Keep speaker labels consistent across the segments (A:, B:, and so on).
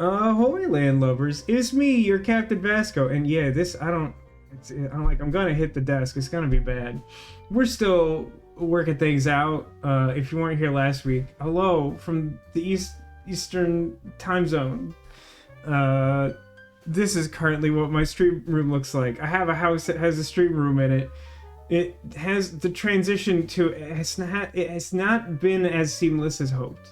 A: Ahoy, landlubbers! It's me, your Captain Vasco, and yeah, I'm gonna hit the desk. It's gonna be bad. We're still working things out. If you weren't here last week, hello from the Eastern time zone. This is currently what my stream room looks like. I have a house that has a stream room in it. It has the transition to it has not been as seamless as hoped.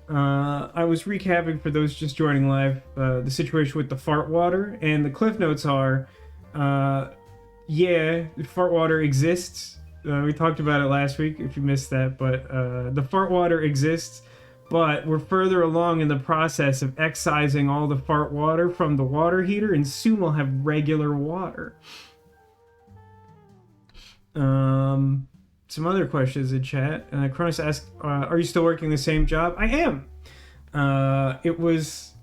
A: I was recapping for those just joining live the situation with the fart water, and the cliff notes are, yeah, fart water exists. We talked about it last week if you missed that, but the fart water exists, but we're further along in the process of excising all the fart water from the water heater, and soon we'll have regular water. Some other questions in chat. Cronus asked, are you still working the same job? I am. It was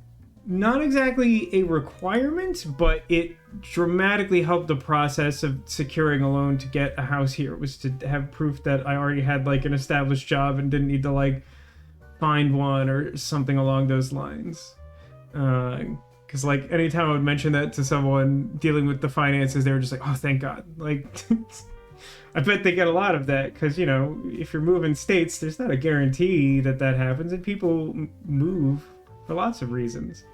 A: not exactly a requirement, but it dramatically helped the process of securing a loan to get a house here. It was to have proof that I already had like an established job and didn't need to like find one or something along those lines. Because like anytime I would mention that to someone dealing with the finances, they were just like, oh, thank God. Like... I bet they get a lot of that because, you know, if you're moving states, there's not a guarantee that that happens, and people move for lots of reasons.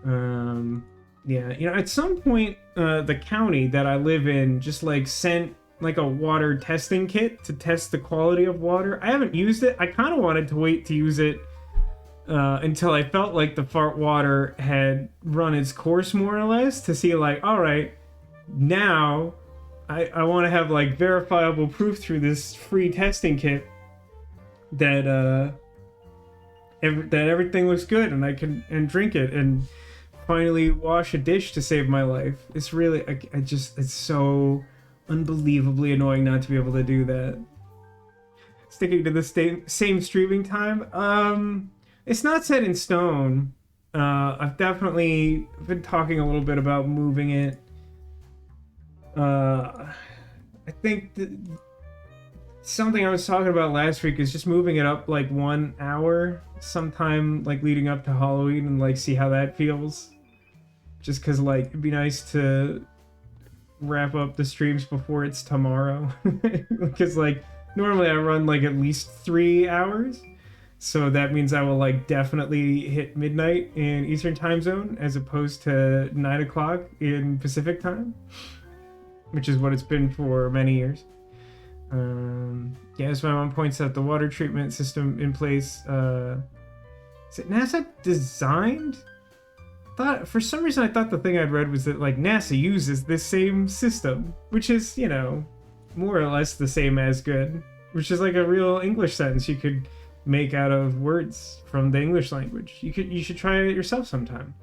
A: Yeah, you know, at some point, the county that I live in just like sent like a water testing kit to test the quality of water. I haven't used it. I kind of wanted to wait to use it until I felt like the fart water had run its course more or less to see like, all right, now I want to have like verifiable proof through this free testing kit that that everything looks good and I can drink it and finally wash a dish to save my life. It's really it's so unbelievably annoying not to be able to do that. Sticking to the same streaming time, it's not set in stone. I've definitely been talking a little bit about moving it. I think something I was talking about last week is just moving it up like 1 hour sometime like leading up to Halloween and like see how that feels. Just because like it'd be nice to wrap up the streams before it's tomorrow. Because like normally I run like at least 3 hours. So that means I will like definitely hit midnight in Eastern time zone as opposed to 9 o'clock in Pacific time, which is what it's been for many years. Yeah, as my mom points out, the water treatment system in place, is it NASA designed? For some reason I thought the thing I'd read was that like NASA uses this same system, which is, you know, more or less the same as good, which is like a real English sentence you could make out of words from the English language. You should try it yourself sometime.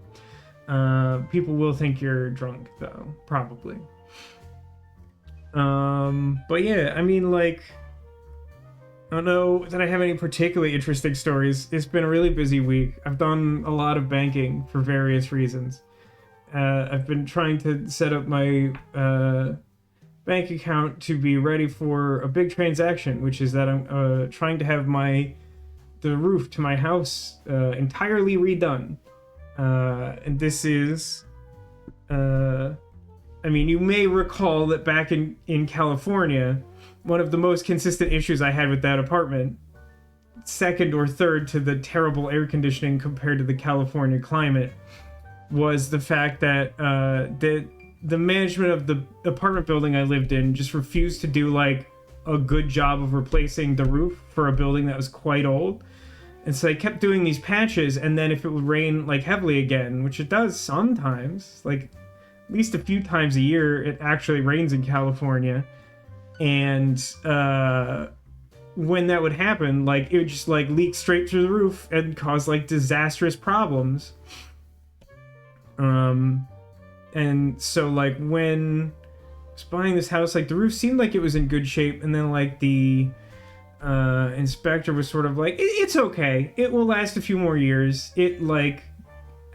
A: People will think you're drunk though, probably. But yeah, I mean, like, I don't know that I have any particularly interesting stories. It's been a really busy week. I've done a lot of banking for various reasons. I've been trying to set up my bank account to be ready for a big transaction, which is that I'm trying to have the roof to my house entirely redone. And this is... I mean, you may recall that back in California, one of the most consistent issues I had with that apartment, second or third to the terrible air conditioning compared to the California climate, was the fact that the management of the apartment building I lived in just refused to do like a good job of replacing the roof for a building that was quite old. And so they kept doing these patches, and then if it would rain like heavily again, which it does sometimes, like at least a few times a year, it actually rains in California. And when that would happen, like it would just like leak straight through the roof and cause like disastrous problems. And so like when I was buying this house, like the roof seemed like it was in good shape, and then like the inspector was sort of like, it's okay, it will last a few more years. It like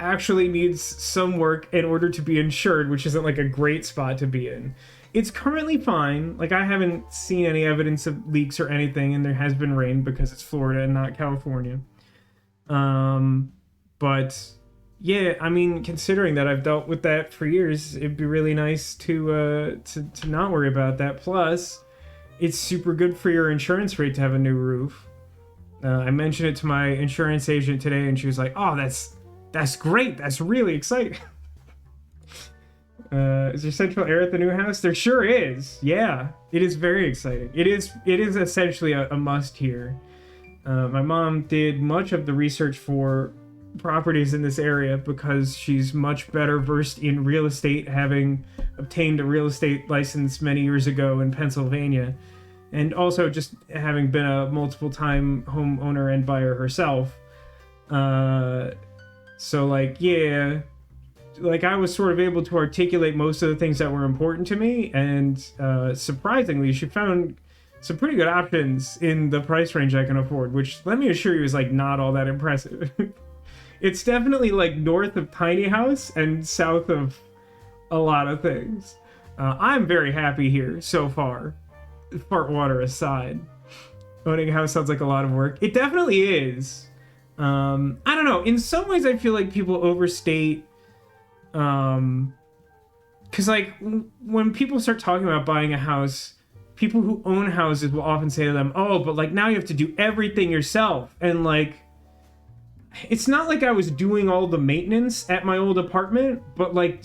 A: actually needs some work in order to be insured, which isn't like a great spot to be in. It's currently fine. Like I haven't seen any evidence of leaks or anything, and there has been rain because it's Florida and not California. But yeah, I mean, considering that I've dealt with that for years, it'd be really nice to not worry about that. Plus, it's super good for your insurance rate to have a new roof. I mentioned it to my insurance agent today, and she was like, "Oh, that's great. That's really exciting." Is there central air at the new house? There sure is. Yeah, it is very exciting. It is essentially a must here. My mom did much of the research for properties in this area because she's much better versed in real estate, having obtained a real estate license many years ago in Pennsylvania, and also just having been a multiple time homeowner and buyer herself. So like, yeah, like I was sort of able to articulate most of the things that were important to me, and surprisingly, she found some pretty good options in the price range I can afford, which, let me assure you, is like not all that impressive. It's definitely like north of tiny house and south of a lot of things. I'm very happy here so far, fart water aside. Owning a house sounds like a lot of work. It definitely is. I don't know, in some ways I feel like people overstate, because like when people start talking about buying a house, people who own houses will often say to them, "Oh, but like now you have to do everything yourself." And like, it's not like I was doing all the maintenance at my old apartment, but like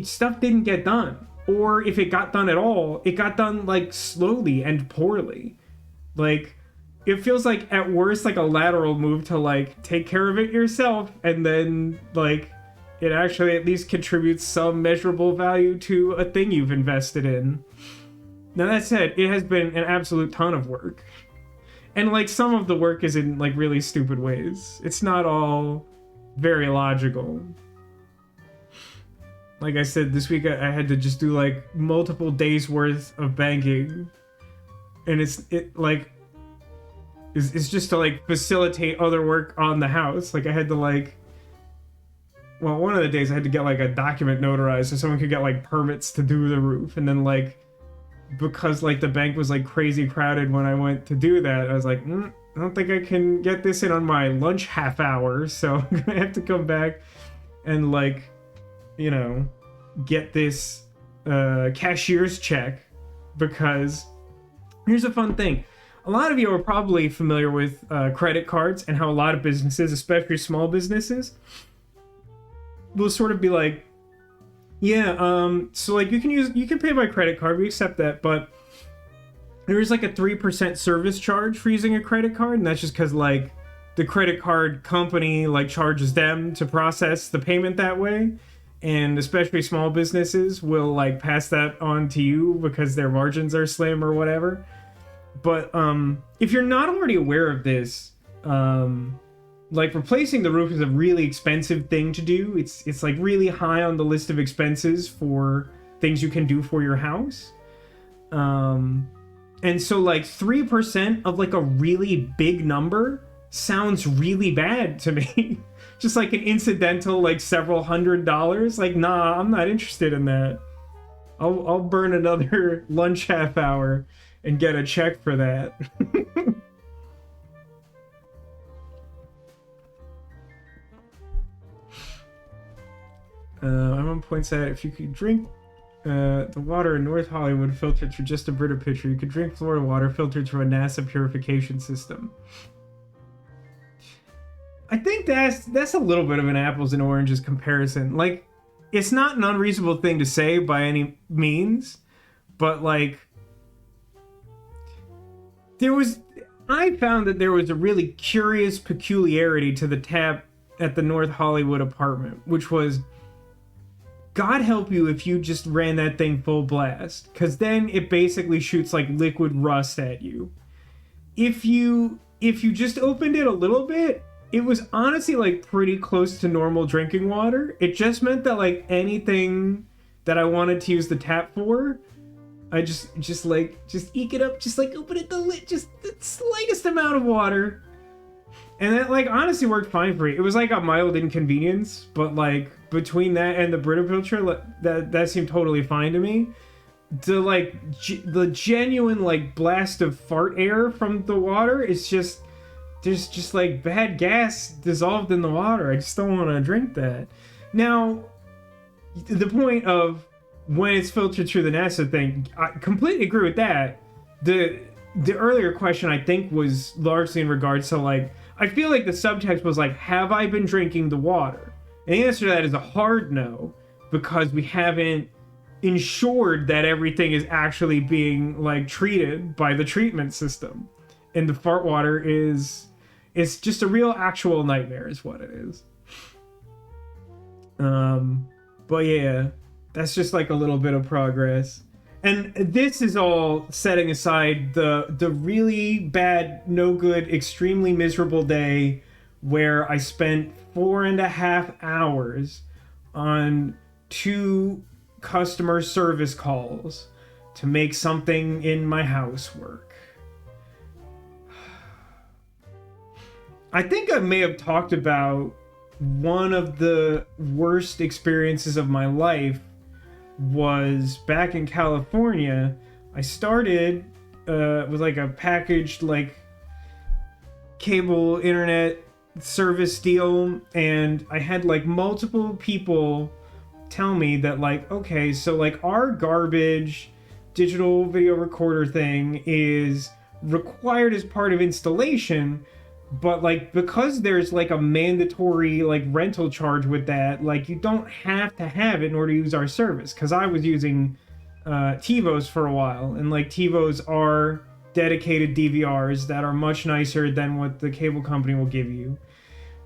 A: stuff didn't get done, or if it got done at all, it got done like slowly and poorly. Like, it feels like at worst like a lateral move to like take care of it yourself, and then like it actually at least contributes some measurable value to a thing you've invested in. Now that said, it has been an absolute ton of work. And like some of the work is in like really stupid ways. It's not all very logical. Like I said, this week I had to just do like multiple days worth of banking. And it's just to like facilitate other work on the house. Like I had to like, well, one of the days I had to get like a document notarized so someone could get like permits to do the roof. And then like, because like the bank was like crazy crowded when I went to do that, I was like, I don't think I can get this in on my lunch half hour. So I'm gonna have to come back and like, you know, get this cashier's check. Because here's a fun thing. A lot of you are probably familiar with credit cards and how a lot of businesses, especially small businesses, will sort of be like, yeah, so like you can pay by credit card, we accept that, but there is like a 3% service charge for using a credit card, and that's just because like the credit card company like charges them to process the payment that way, and especially small businesses will like pass that on to you because their margins are slim or whatever. But if you're not already aware of this, like replacing the roof is a really expensive thing to do. It's like really high on the list of expenses for things you can do for your house. And so like 3% of like a really big number sounds really bad to me. Just like an incidental like several $100s. Like, nah, I'm not interested in that. I'll burn another lunch half hour and get a check for that. Everyone points out if you could drink the water in North Hollywood filtered through just a Brita pitcher, you could drink Florida water filtered through a NASA purification system. I think that's a little bit of an apples and oranges comparison. Like, it's not an unreasonable thing to say by any means, but like, I found that there was a really curious peculiarity to the tap at the North Hollywood apartment, which was, God help you if you just ran that thing full blast, because then it basically shoots like liquid rust at you. If you just opened it a little bit, it was honestly like pretty close to normal drinking water. It just meant that like anything that I wanted to use the tap for, I just eke it up, just like open it the lid, just the slightest amount of water. And that like honestly worked fine for me. It was like a mild inconvenience, but like between that and the Brita filter, that seemed totally fine to me. The genuine like blast of fart air from the water is just there's just like bad gas dissolved in the water. I just don't want to drink that. Now, the point of when it's filtered through the NASA thing, I completely agree with that. The earlier question, I think, was largely in regards to, like, I feel like the subtext was like, have I been drinking the water? And the answer to that is a hard no, because we haven't ensured that everything is actually being, like, treated by the treatment system. And the fart water it's just a real actual nightmare is what it is. But yeah, that's just like a little bit of progress. And this is all setting aside the really bad, no good, extremely miserable day where I spent 4.5 hours on 2 customer service calls to make something in my house work. I think I may have talked about one of the worst experiences of my life was back in California. I started with like a packaged like cable internet service deal, and I had like multiple people tell me that like, okay, so like our garbage digital video recorder thing is required as part of installation, but like because there's like a mandatory like rental charge with that, like you don't have to have it in order to use our service. Because I was using TiVos for a while, and like TiVos are dedicated DVRs that are much nicer than what the cable company will give you.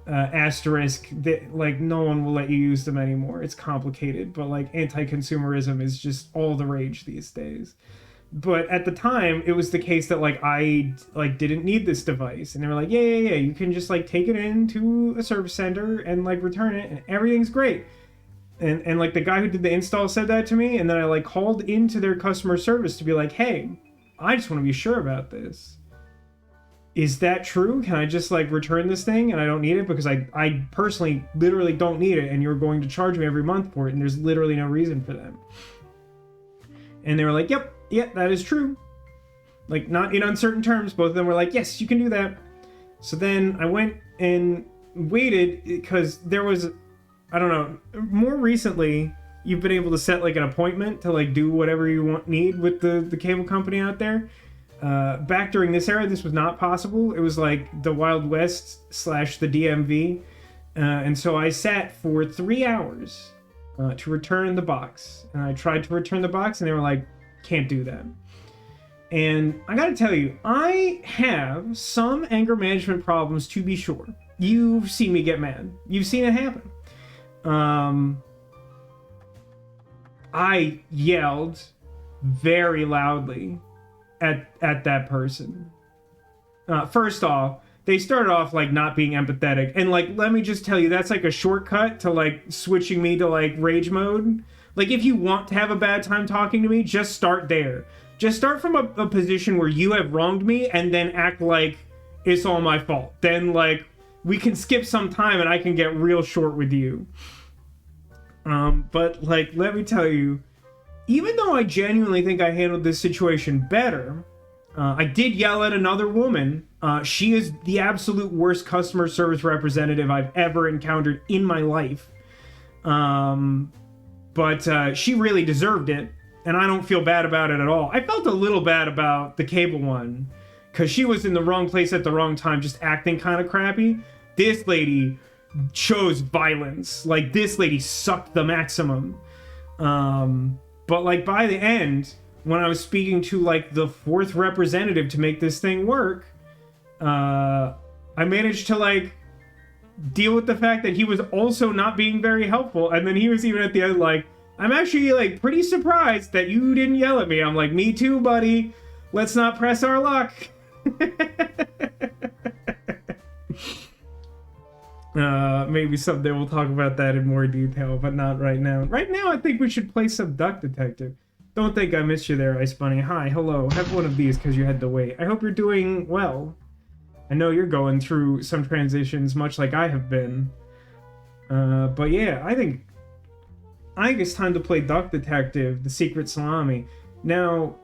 A: Asterisk that like no one will let you use them anymore. It's complicated, but like anti-consumerism is just all the rage these days. But at the time, it was the case that like I like didn't need this device, and they were like, yeah, you can just like take it into a service center and like return it, and everything's great. And like the guy who did the install said that to me, and then I like called into their customer service to be like, hey, I just want to be sure about this. Is that true? Can I just like return this thing and I don't need it because I personally literally don't need it, and you're going to charge me every month for it, and there's literally no reason for that. And they were like, yep. Yeah, that is true. Like, not in uncertain terms. Both of them were like, yes, you can do that. So then I went and waited because there was, I don't know, more recently, you've been able to set like an appointment to like do whatever you need with the cable company out there. Back during this era, this was not possible. It was like the Wild West / the DMV. And so I sat for 3 hours to return the box. And I tried to return the box, and they were like, can't do that. And I gotta tell you, I have some anger management problems, to be sure. You've seen me get mad. You've seen it happen. I yelled very loudly at that person. First off, they started off like not being empathetic, and like let me just tell you, that's like a shortcut to like switching me to like rage mode. Like, if you want to have a bad time talking to me, just start there. Just start from a position where you have wronged me, and then act like it's all my fault. Then, like, we can skip some time and I can get real short with you. But, like, let me tell you, even though I genuinely think I handled this situation better, I did yell at another woman. She is the absolute worst customer service representative I've ever encountered in my life. But she really deserved it, and I don't feel bad about it at all. I felt a little bad about the cable one, because she was in the wrong place at the wrong time, just acting kind of crappy. This lady chose violence. Like, this lady sucked the maximum. But, like, by the end, when I was speaking to, like, the 4th representative to make this thing work, I managed to, like, deal with the fact that he was also not being very helpful, and then he was even at the end like, I'm actually like pretty surprised that you didn't yell at me. I'm like, me too, buddy. Let's not press our luck. Maybe someday we'll talk about that in more detail, but not right now. Right now, I think we should play some Duck Detective. Don't think I missed you there, Ice Bunny. Hi, hello. Have one of these because you had to wait. I hope you're doing well. I know you're going through some transitions, much like I have been. But yeah, I think it's time to play Duck Detective, the Secret Salami. Now,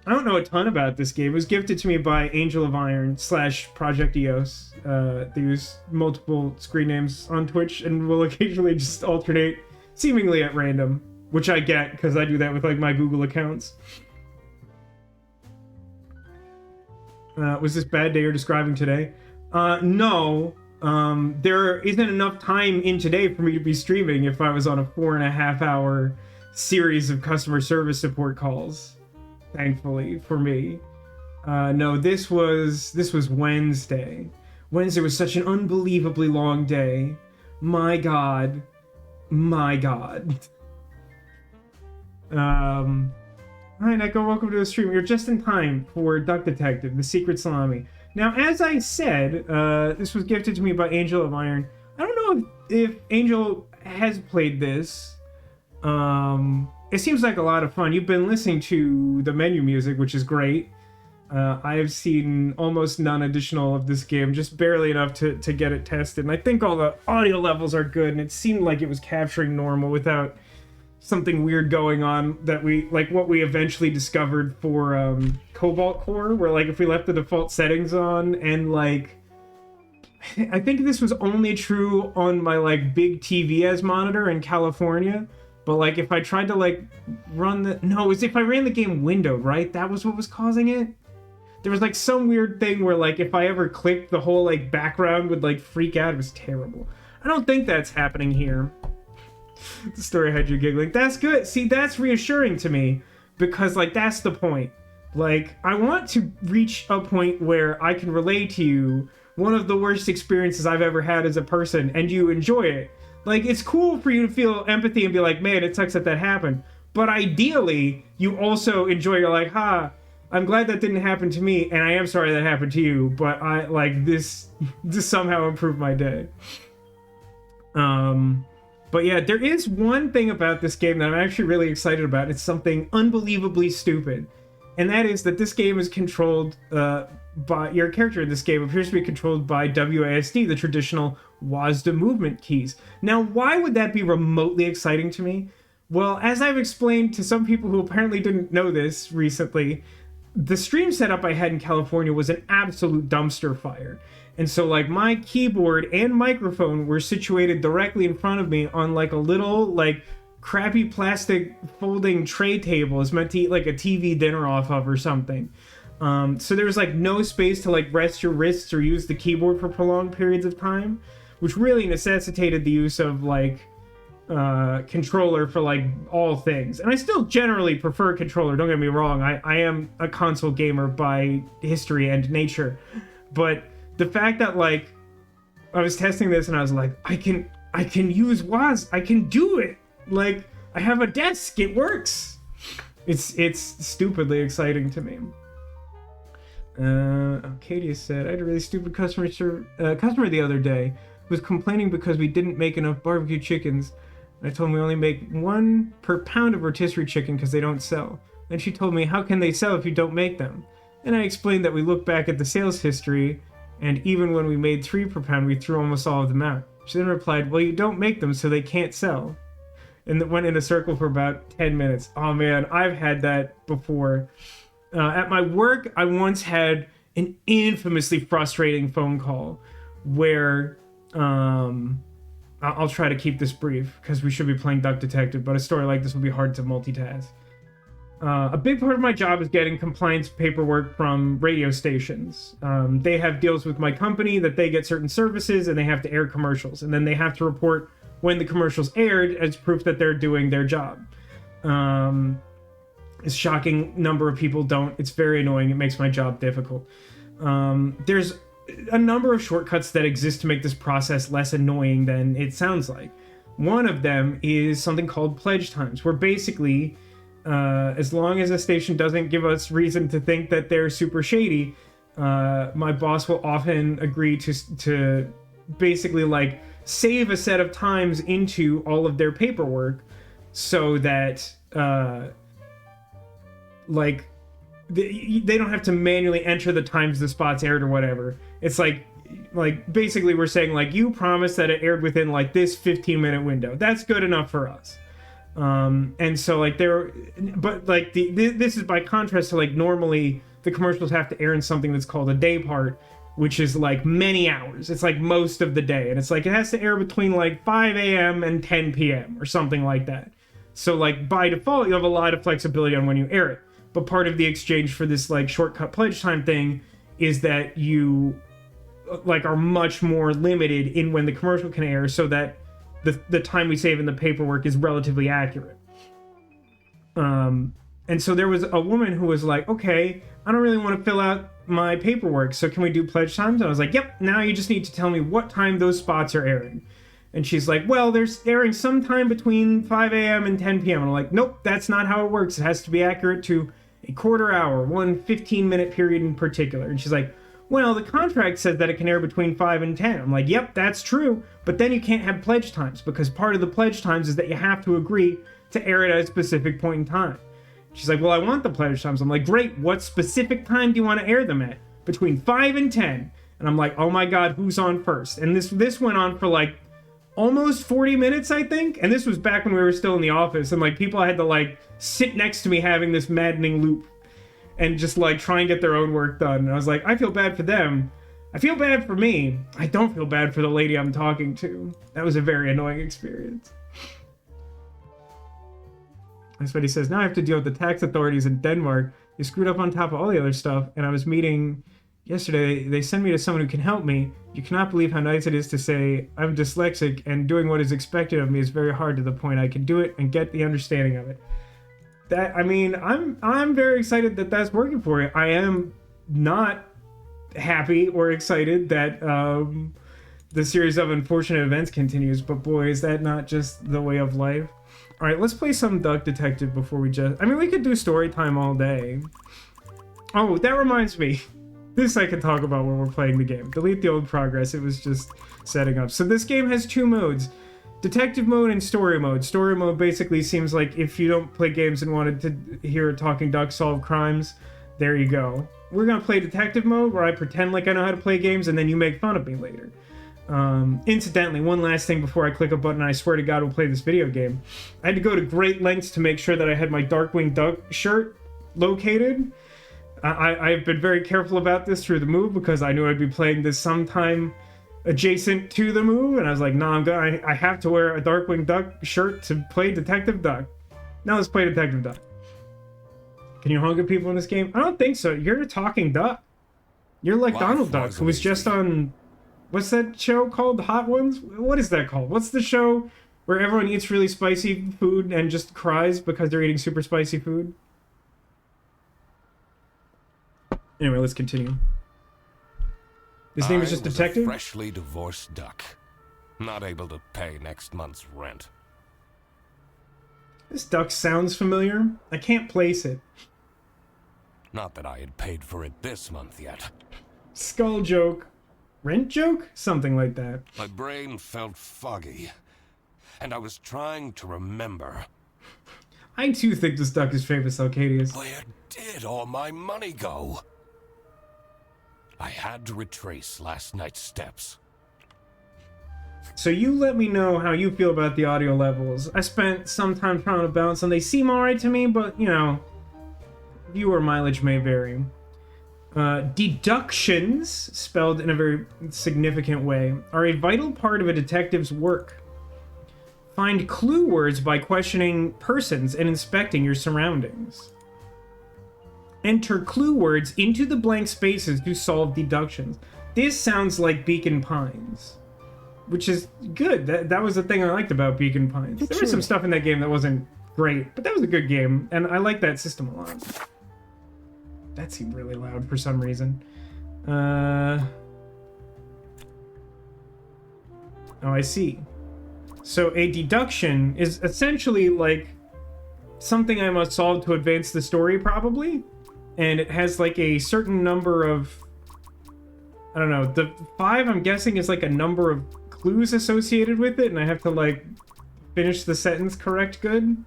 A: I don't know a ton about this game. It was gifted to me by Angel of Iron / Project EOS. They use multiple screen names on Twitch and will occasionally just alternate seemingly at random, which I get because I do that with like my Google accounts. Was this bad day you're describing today? No. There isn't enough time in today for me to be streaming if I was on a 4.5-hour series of customer service support calls. Thankfully for me. No, this was Wednesday. Wednesday was such an unbelievably long day. My God. Hi, Neko, welcome to the stream. You're just in time for Duck Detective, the Secret Salami. Now, as I said, this was gifted to me by Angel of Iron. I don't know if Angel has played this. It seems like a lot of fun. You've been listening to the menu music, which is great. I have seen almost none additional of this game, just barely enough to get it tested. And I think all the audio levels are good, and it seemed like it was capturing normal without something weird going on that what we eventually discovered for Cobalt Core, where like if we left the default settings on and like I think this was only true on my like big TV as monitor in California, but like if I tried to like run it's if I ran the game windowed, right? That was what was causing it. There was like some weird thing where like if I ever clicked, the whole like background would like freak out. It was terrible. I don't think that's happening here. The story had you giggling. That's good. See, that's reassuring to me because like that's the point. Like I want to reach a point where I can relate to you one of the worst experiences I've ever had as a person and you enjoy it. Like it's cool for you to feel empathy and be like, man, it sucks that happened. But ideally, you also enjoy, you're like, I'm glad that didn't happen to me and I am sorry that happened to you, but I like this somehow improved my day. But yeah, there is one thing about this game that I'm actually really excited about. It's something unbelievably stupid. And that is that this game is controlled by... Your character in this game appears to be controlled by WASD, the traditional WASD movement keys. Now, why would that be remotely exciting to me? Well, as I've explained to some people who apparently didn't know this recently, the stream setup I had in California was an absolute dumpster fire. And so like my keyboard and microphone were situated directly in front of me on like a little like crappy plastic folding tray table. It's meant to eat like a TV dinner off of or something. So there was like no space to like rest your wrists or use the keyboard for prolonged periods of time, which really necessitated the use of like controller for like all things. And I still generally prefer controller, don't get me wrong. I am a console gamer by history and nature. But the fact that like I was testing this and I was like, I can use WASD, I can do it. Like I have a desk, it works. It's stupidly exciting to me. Katie said, I had a really stupid customer the other day who was complaining because we didn't make enough barbecue chickens. And I told him we only make 1 per pound of rotisserie chicken because they don't sell. Then she told me, how can they sell if you don't make them? And I explained that we looked back at the sales history, and even when we made 3 per pound, we threw almost all of them out. She then replied, well, you don't make them, so they can't sell. And it went in a circle for about 10 minutes. Oh man, I've had that before. At my work, I once had an infamously frustrating phone call where, I'll try to keep this brief because we should be playing Duck Detective, but a story like this will be hard to multitask. A big part of my job is getting compliance paperwork from radio stations. They have deals with my company that they get certain services and they have to air commercials. And then they have to report when the commercials aired as proof that they're doing their job. A shocking number of people don't. It's very annoying. It makes my job difficult. There's a number of shortcuts that exist to make this process less annoying than it sounds like. One of them is something called pledge times, where basically... as long as a station doesn't give us reason to think that they're super shady, my boss will often agree to basically like save a set of times into all of their paperwork so that like they don't have to manually enter the times the spot's aired or whatever. It's like basically we're saying like, you promised that it aired within like this 15-minute window. That's good enough for us. And so like but like this is by contrast to like normally the commercials have to air in something that's called a day part, which is like many hours. It's like most of the day, and it's like it has to air between like 5 a.m. and 10 p.m. or something like that. So like by default you have a lot of flexibility on when you air it, but part of the exchange for this like shortcut pledge time thing is that you like are much more limited in when the commercial can air, so that the time we save in the paperwork is relatively accurate. And so there was a woman who was like, okay, I don't really want to fill out my paperwork, so can we do pledge times? And I was like, yep, now you just need to tell me what time those spots are airing. And she's like, well, they're airing sometime between 5 a.m. and 10 p.m. And I'm like, nope, that's not how it works. It has to be accurate to a quarter hour, one 15-minute period in particular. And she's like, well, the contract says that it can air between 5 and 10. I'm like, yep, that's true, but then you can't have pledge times, because part of the pledge times is that you have to agree to air it at a specific point in time. She's like, well, I want the pledge times. I'm like, great, what specific time do you want to air them at? Between 5 and 10. And I'm like, oh my god, who's on first? And this went on for like almost 40 minutes, I think. And this was back when we were still in the office, and like people had to like sit next to me having this maddening loop and just like try and get their own work done. And I was like, I feel bad for them. I feel bad for me. I don't feel bad for the lady I'm talking to. That was a very annoying experience. That's what he says. Now I have to deal with the tax authorities in Denmark. They screwed up on top of all the other stuff. And I was meeting yesterday. They sent me to someone who can help me. You cannot believe how nice it is to say I'm dyslexic, and doing what is expected of me is very hard to the point I can do it and get the understanding of it. That, I mean, I'm very excited that that's working for you. I am not happy or excited that the series of unfortunate events continues, but boy, is that not just the way of life. All right, let's play some Duck Detective before we I mean, we could do story time all day. Oh, that reminds me. This I can talk about when we're playing the game. Delete the old progress. It was just setting up. So this game has two modes. Detective mode and story mode. Story mode basically seems like if you don't play games and wanted to hear a talking duck solve crimes, there you go. We're going to play detective mode, where I pretend like I know how to play games and then you make fun of me later. Incidentally, one last thing before I click a button, I swear to God we'll play this video game. I had to go to great lengths to make sure that I had my Darkwing Duck shirt located. I've been very careful about this through the move, because I knew I'd be playing this sometime adjacent to the move, and I was like, nah, I have to wear a Darkwing Duck shirt to play Detective Duck. Now let's play Detective Duck. Can you honk at people in this game? I don't think so. You're a talking duck. You're like Donald Duck, who was just on... What's that show called? The Hot Ones? What is that called? What's the show where everyone eats really spicy food and just cries because they're eating super spicy food? Anyway, let's continue. His name is just Detective?
B: A freshly divorced duck. Not able to pay next month's rent.
A: This duck sounds familiar. I can't place it.
B: Not that I had paid for it this month yet.
A: Skull joke. Rent joke? Something like that.
B: My brain felt foggy, and I was trying to remember.
A: I too think this duck is famous, Alcadius.
B: Where did all my money go? I had to retrace last night's steps.
A: So you let me know how you feel about the audio levels. I spent some time trying to balance them. They seem alright to me, but, you know, viewer mileage may vary. Deductions, spelled in a very significant way, are a vital part of a detective's work. Find clue words by questioning persons and inspecting your surroundings. Enter clue words into the blank spaces to solve deductions. This sounds like Beacon Pines, which is good. That was the thing I liked about Beacon Pines. There was some stuff in that game that wasn't great, but that was a good game, and I like that system a lot. That seemed really loud for some reason. Oh, I see. So a deduction is essentially like something I must solve to advance the story, probably. And it has like a certain number of... I don't know. The 5, I'm guessing, is like a number of clues associated with it, and I have to like finish the sentence correct good.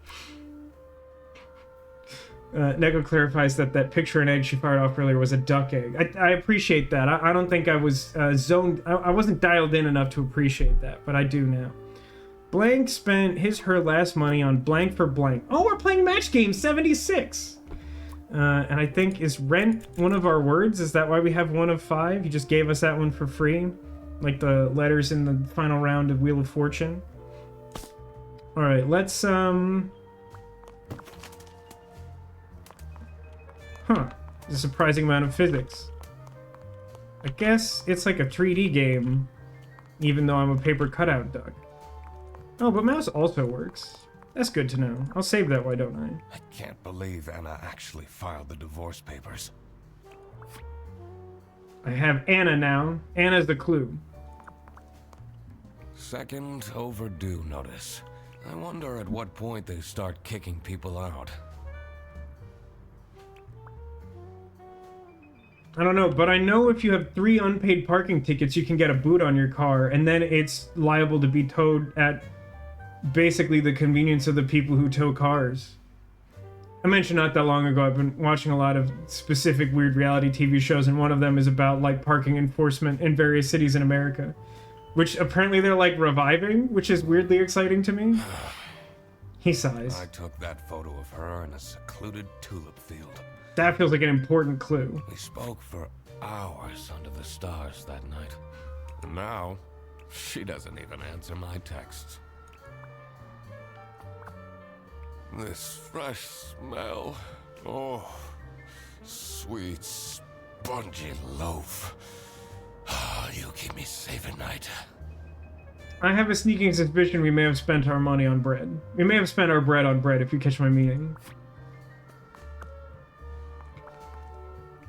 A: Neko clarifies that picture and egg she fired off earlier was a duck egg. I appreciate that. I don't think I was zoned... I wasn't dialed in enough to appreciate that, but I do now. Blank spent her last money on blank for blank. Oh, we're playing match game 76. And I think, is rent one of our words? Is that why we have one of 5? You just gave us that one for free? Like the letters in the final round of Wheel of Fortune? Alright, let's, Huh. There's a surprising amount of physics. I guess it's like a 3D game, even though I'm a paper cutout duck. Oh, but mouse also works. That's good to know. I'll save that, why don't I?
B: I can't believe Anna actually filed the divorce papers.
A: I have Anna now. Anna's the clue.
B: Second overdue notice. I wonder at what point they start kicking people out.
A: I don't know, but I know if you have 3 unpaid parking tickets, you can get a boot on your car, and then it's liable to be towed at basically the convenience of the people who tow cars. I mentioned not that long ago, I've been watching a lot of specific weird reality TV shows, and one of them is about, like, parking enforcement in various cities in America, which apparently they're, like, reviving, which is weirdly exciting to me. He sighs.
B: I took that photo of her in a secluded tulip field.
A: That feels like an important clue.
B: We spoke for hours under the stars that night. And now, she doesn't even answer my texts. This fresh smell. Oh, sweet, spongy loaf. You keep me safe at night.
A: I have a sneaking suspicion we may have spent our money on bread. We may have spent our bread on bread, if you catch my meaning.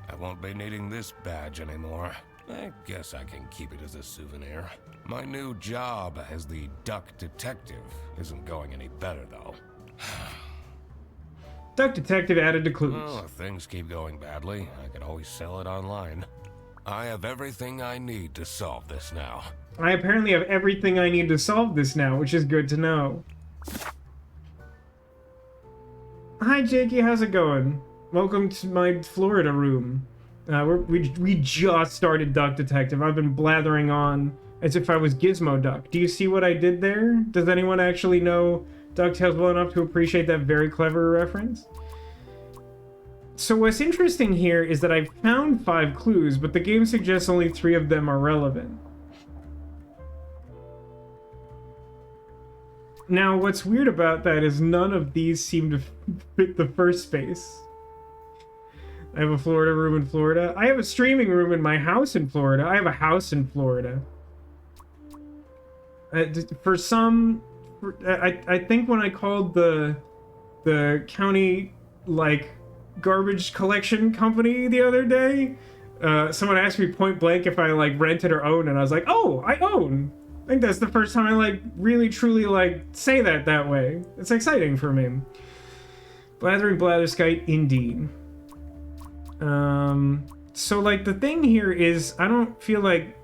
B: I won't be needing this badge anymore. I guess I can keep it as a souvenir. My new job as the duck detective isn't going any better, though.
A: Duck detective added to clues.
B: Well, if things keep going badly, I can always sell it online. I have everything I need to solve this now.
A: I apparently have everything I need to solve this now, which is good to know. Hi, Jakey. How's it going? Welcome to my Florida room. We just started Duck Detective. I've been blathering on as if I was Gizmo Duck. Do you see what I did there? Does anyone actually know DuckTales well enough to appreciate that very clever reference? So what's interesting here is that I've found 5 clues, but the game suggests only 3 of them are relevant. Now, what's weird about that is none of these seem to fit the first space. I have a Florida room in Florida. I have a streaming room in my house in Florida. I have a house in Florida. For some... I think when I called the county, like, garbage collection company the other day, someone asked me point blank if I, like, rented or owned, and I was like, oh, I own! I think that's the first time I, like, really, truly, like, say that way. It's exciting for me. Blathering blatherskite, indeed. So, like, the thing here is, I don't feel like...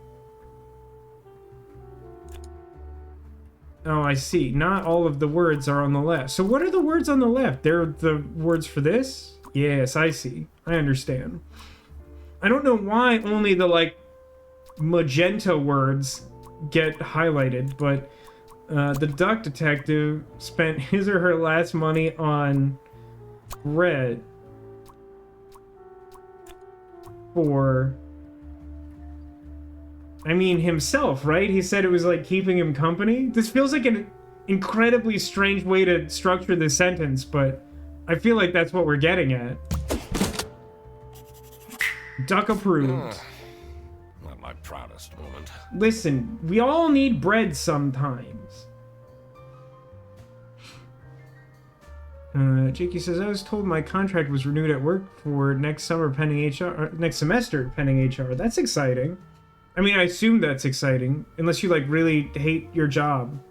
A: Oh, I see. Not all of the words are on the left. So what are the words on the left? They're the words for this? Yes, I see. I understand. I don't know why only the, like, magenta words get highlighted, but the duck detective spent his or her last money on red for... I mean, himself, right? He said it was, like, keeping him company. This feels like an incredibly strange way to structure this sentence, but I feel like that's what we're getting at. Duck approved.
B: Not my proudest moment.
A: Listen, we all need bread sometimes. Jakey says, I was told my contract was renewed at work for next summer pending HR, or next semester pending HR. That's exciting. I mean, I assume that's exciting, unless you, like, really hate your job.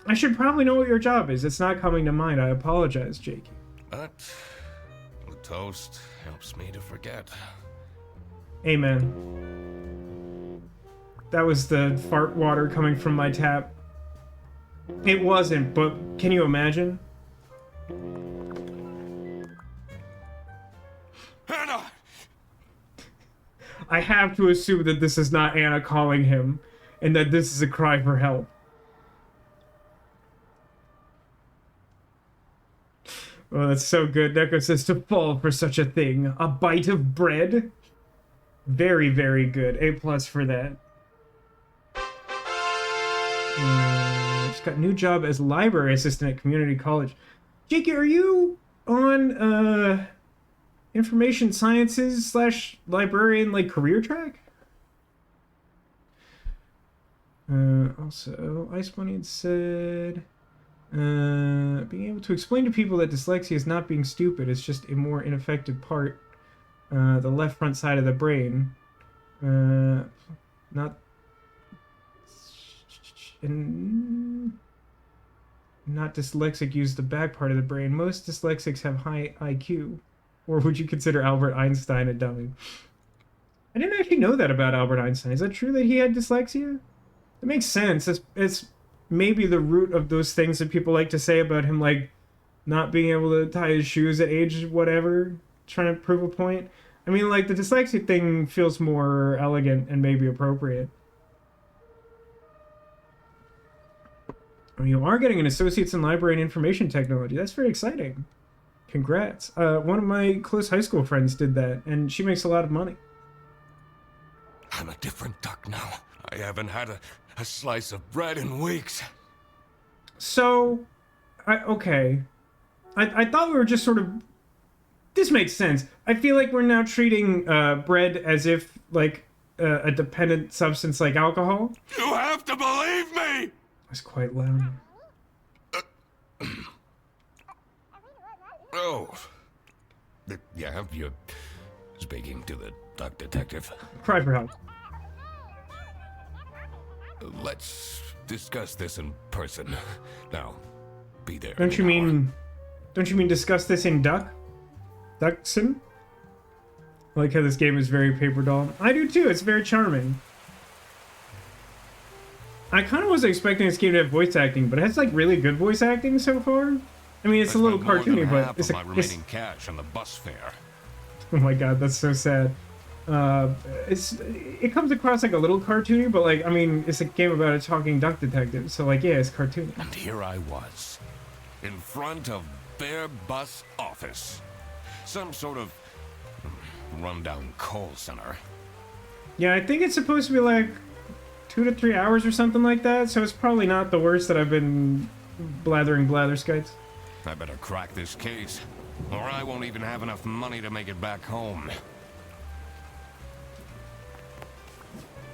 A: I should probably know what your job is. It's not coming to mind. I apologize, Jakey.
B: But the toast helps me to forget.
A: Amen. That was the fart water coming from my tap. It wasn't, but can you imagine?
B: Anna!
A: I have to assume that this is not Anna calling him, and that this is a cry for help. Oh, that's so good. Neko says to fall for such a thing. A bite of bread? Very, very good. A plus for that. Just got a new job as library assistant at community college. Jakey, are you on information sciences / librarian like career track? Also, Ice Bunny had said being able to explain to people that dyslexia is not being stupid, it's just a more ineffective part, the left front side of the brain. Not dyslexic use the back part of the brain. Most dyslexics have high IQ. Or would you consider Albert Einstein a dummy? I didn't actually know that about Albert Einstein. Is that true that he had dyslexia? It makes sense. It's maybe the root of those things that people like to say about him, like not being able to tie his shoes at age whatever, trying to prove a point. I mean, like, the dyslexia thing feels more elegant and maybe appropriate. You are getting an associate's in library and information technology. That's very exciting. Congrats. One of my close high school friends did that, and she makes a lot of money.
B: I'm a different duck now. I haven't had a slice of bread in weeks.
A: So, okay. I thought we were just sort of... This makes sense. I feel like we're now treating bread as if, like, a dependent substance like alcohol.
B: You have to believe me!
A: That's quite loud.
B: Oh. Yeah, you're speaking to the duck detective.
A: Cry for help.
B: Let's discuss this in person. Now, be there.
A: Don't you mean discuss this in Duckson? I like how this game is very paper doll. I do too, it's very charming. I kind of wasn't expecting this game to have voice acting, but it has like really good voice acting so far. I mean, it's a little cartoony, but it's
B: my remaining cash on the bus fare.
A: Oh my god, that's so sad. It comes across like a little cartoony, but like, I mean, it's a game about a talking duck detective, so like, yeah, it's cartoony.
B: And here I was, in front of their bus office. Some sort of rundown call center.
A: Yeah, I think it's supposed to be like 2 to 3 hours or something like that, so it's probably not the worst that I've been blathering blatherskites.
B: I better crack this case, or I won't even have enough money to make it back home.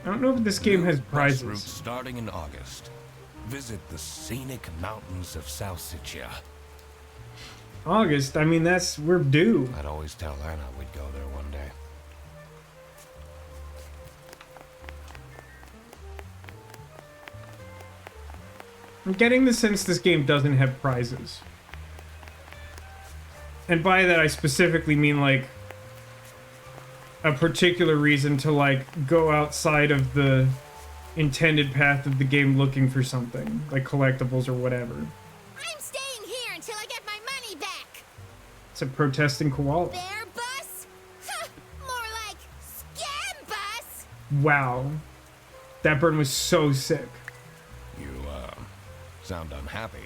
A: I don't know if this game has prizes.
B: Route starting in August. Visit the scenic mountains of South Sicily.
A: August? I mean, we're due.
B: I'd always tell Anna we'd go there one day.
A: I'm getting the sense this game doesn't have prizes. And by that I specifically mean like a particular reason to like go outside of the intended path of the game looking for something, like collectibles or whatever.
C: I'm staying here until I get my money back.
A: It's a protesting koala.
C: Bear bus? More like scam bus.
A: Wow. That burn was so sick.
B: You, sound unhappy.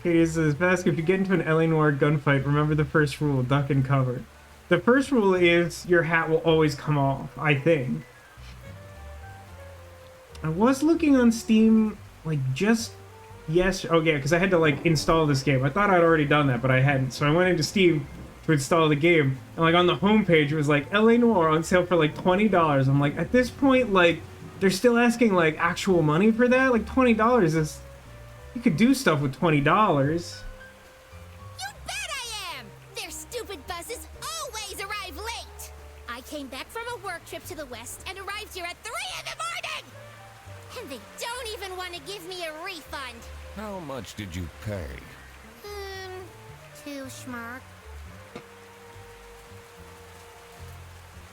A: Katie says, Basque, if you get into an LA Noire gunfight, remember the first rule, duck and cover. The first rule is your hat will always come off, I think. I was looking on Steam, like, just oh yeah, because I had to, like, install this game. I thought I'd already done that, but I hadn't. So I went into Steam to install the game, and, like, on the homepage, it was, like, LA Noire on sale for, like, $20. I'm like, at this point, like, they're still asking, like, actual money for that? Like, $20 is... You could do stuff with $20.
C: You bet I am! Their stupid buses always arrive late! I came back from a work trip to the west and arrived here at 3 in the morning! And they don't even want to give me a refund.
B: How much did you pay?
C: 2 schmark.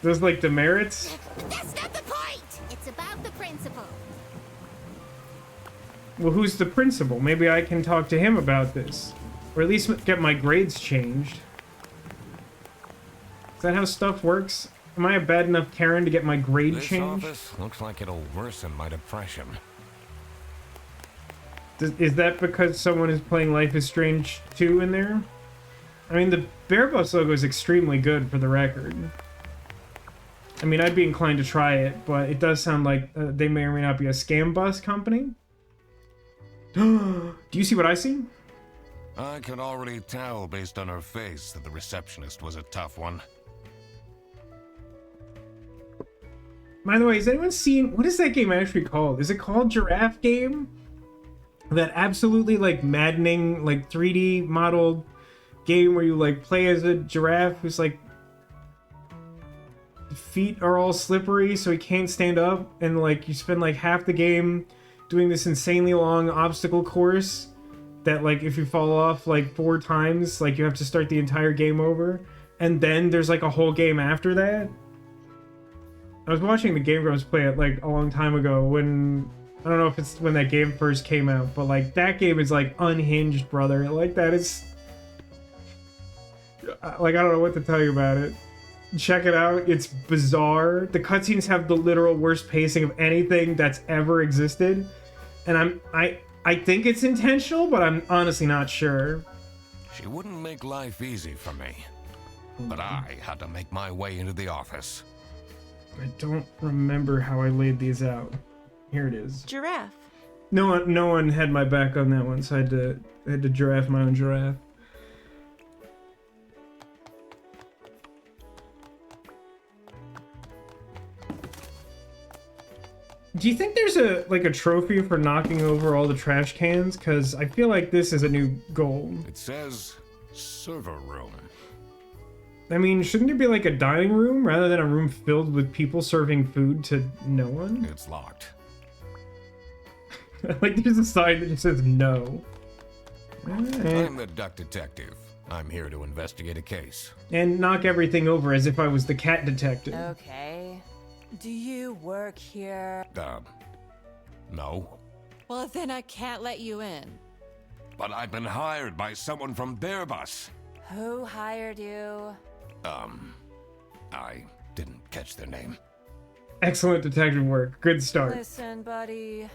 A: Those, like, demerits?
C: That's not the point! It's about the principle.
A: Well, who's the principal? Maybe I can talk to him about this. Or at least get my grades changed. Is that how stuff works? Am I a bad enough Karen to get my grade
B: This
A: changed?
B: office looks like it'll worsen my depression.
A: Is that because someone is playing Life is Strange 2 in there? I mean, the Bear Bus logo is extremely good, for the record. I mean, I'd be inclined to try it, but it does sound like they may or may not be a scam bus company. Do you see what I see?
B: I could already tell based on her face that the receptionist was a tough one.
A: By the way, has anyone seen... What is that game actually called? Is it called Giraffe Game? That absolutely, like, maddening, like, 3D modeled game where you, like, play as a giraffe who's, like... feet are all slippery so he can't stand up, and, like, you spend, like, half the game doing this insanely long obstacle course that, like, if you fall off, like, 4 times, like, you have to start the entire game over. And then there's, like, a whole game after that. I was watching the Game Grumps play it, like, a long time ago when... I don't know if it's when that game first came out, but, like, that game is, like, unhinged, brother. Like, that is... Like, I don't know what to tell you about it. Check it out. It's bizarre. The cutscenes have the literal worst pacing of anything that's ever existed. And I think it's intentional, but I'm honestly not sure.
B: She wouldn't make life easy for me. But I had to make my way into the office.
A: I don't remember how I laid these out. Here it is.
D: Giraffe.
A: No one had my back on that one, so I had to giraffe my own giraffe. Do you think there's a trophy for knocking over all the trash cans? Because I feel like this is a new goal.
B: It says server room.
A: I mean, shouldn't there be like a dining room rather than a room filled with people serving food to no one?
B: It's locked.
A: Like there's a sign that just says no.
B: I'm the duck detective. I'm here to investigate a case.
A: And knock everything over as if I was the cat detective.
D: Okay. Do you work here?
B: No.
D: Well, then I can't let you in.
B: But I've been hired by someone from Bearbus.
D: Who hired you?
B: I didn't catch their name.
A: Excellent detective work. Good start.
D: Listen, buddy.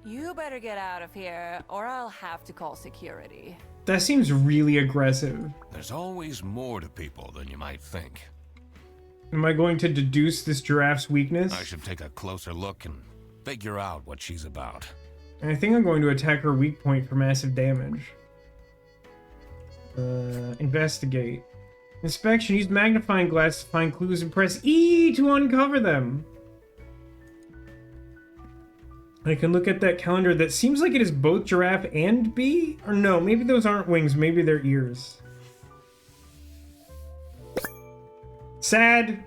D: You better get out of here, or I'll have to call security.
A: That seems really aggressive.
B: There's always more to people than you might think.
A: Am I going to deduce this giraffe's weakness?
B: I should take a closer look and figure out what she's about.
A: And I think I'm going to attack her weak point for massive damage. Investigate. Inspection. Use magnifying glass to find clues and press E to uncover them. I can look at that calendar that seems like it is both giraffe and bee? Or no, maybe those aren't wings, maybe they're ears. Sad.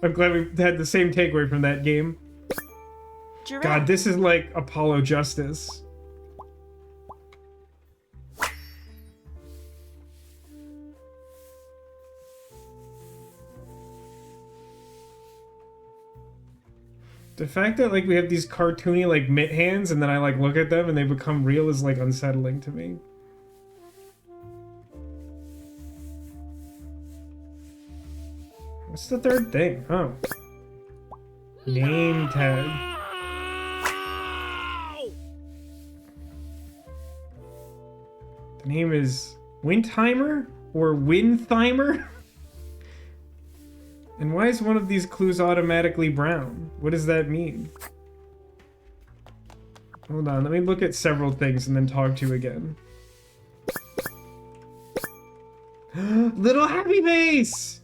A: I'm glad we had the same takeaway from that game.
D: Giraffe.
A: God, this is like Apollo Justice. The fact that like we have these cartoony like mitt hands and then I like look at them and they become real is like unsettling to me. What's the third thing? Oh. Name tag. The name is Windheimer or Windheimer? And why is one of these clues automatically brown? What does that mean? Hold on, let me look at several things and then talk to you again. Little Happy Face!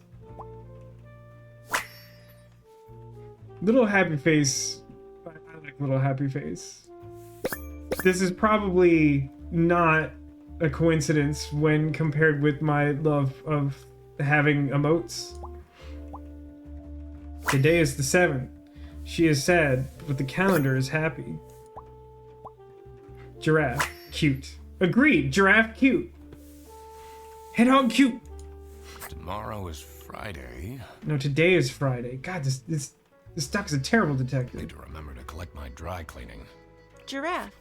A: Little Happy Face. I like Little Happy Face. This is probably not a coincidence when compared with my love of having emotes. Today is the 7th. She is sad, but the calendar is happy. Giraffe, cute. Agreed, giraffe, cute. Hedgehog, cute.
B: Tomorrow is Friday.
A: No, today is Friday. God, this duck's a terrible detective.
B: Need to remember to collect my dry cleaning.
D: Giraffe.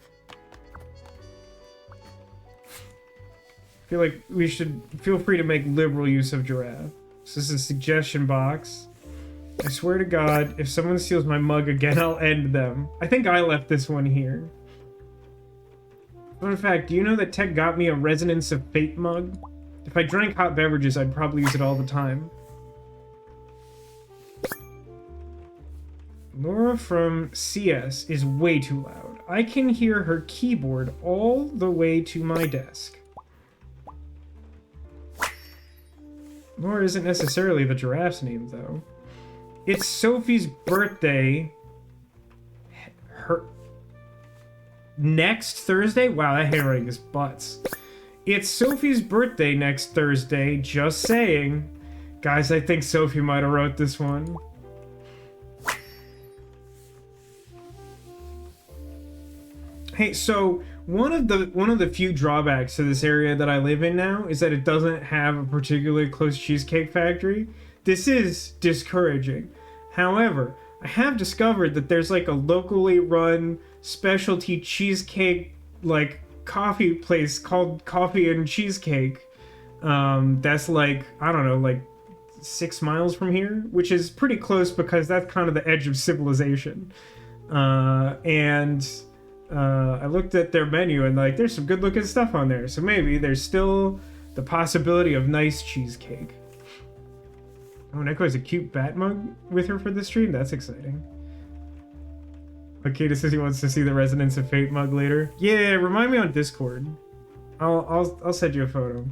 A: I feel like we should feel free to make liberal use of giraffe. So this is a suggestion box. I swear to God, if someone steals my mug again, I'll end them. I think I left this one here. Fun fact, do you know that Tech got me a Resonance of Fate mug? If I drank hot beverages, I'd probably use it all the time. Laura from CS is way too loud. I can hear her keyboard all the way to my desk. Laura isn't necessarily the giraffe's name, though. It's Sophie's birthday. Her... Next Thursday? Wow, that handwriting is butts. It's Sophie's birthday next Thursday, just saying. Guys, I think Sophie might have wrote this one. Hey, so one of the few drawbacks to this area that I live in now is that it doesn't have a particularly close cheesecake factory. This is discouraging. However, I have discovered that there's like a locally run specialty cheesecake like coffee place called Coffee and Cheesecake. That's like, I don't know, like 6 miles from here, which is pretty close because that's kind of the edge of civilization. I looked at their menu and like there's some good looking stuff on there, so maybe there's still the possibility of nice cheesecake. Oh, Neko has a cute bat mug with her for the stream. That's exciting. Akita says he wants to see the Resonance of Fate mug later. Yeah, remind me on Discord. I'll send you a photo.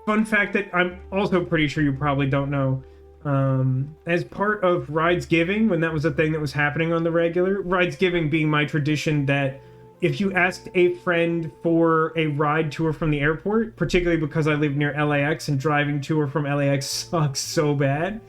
A: Fun fact that I'm also pretty sure you probably don't know. As part of Rides Giving, when that was a thing that was happening on the regular, Rides Giving being my tradition that if you asked a friend for a ride to or from the airport, particularly because I live near LAX and driving to or from LAX sucks so bad,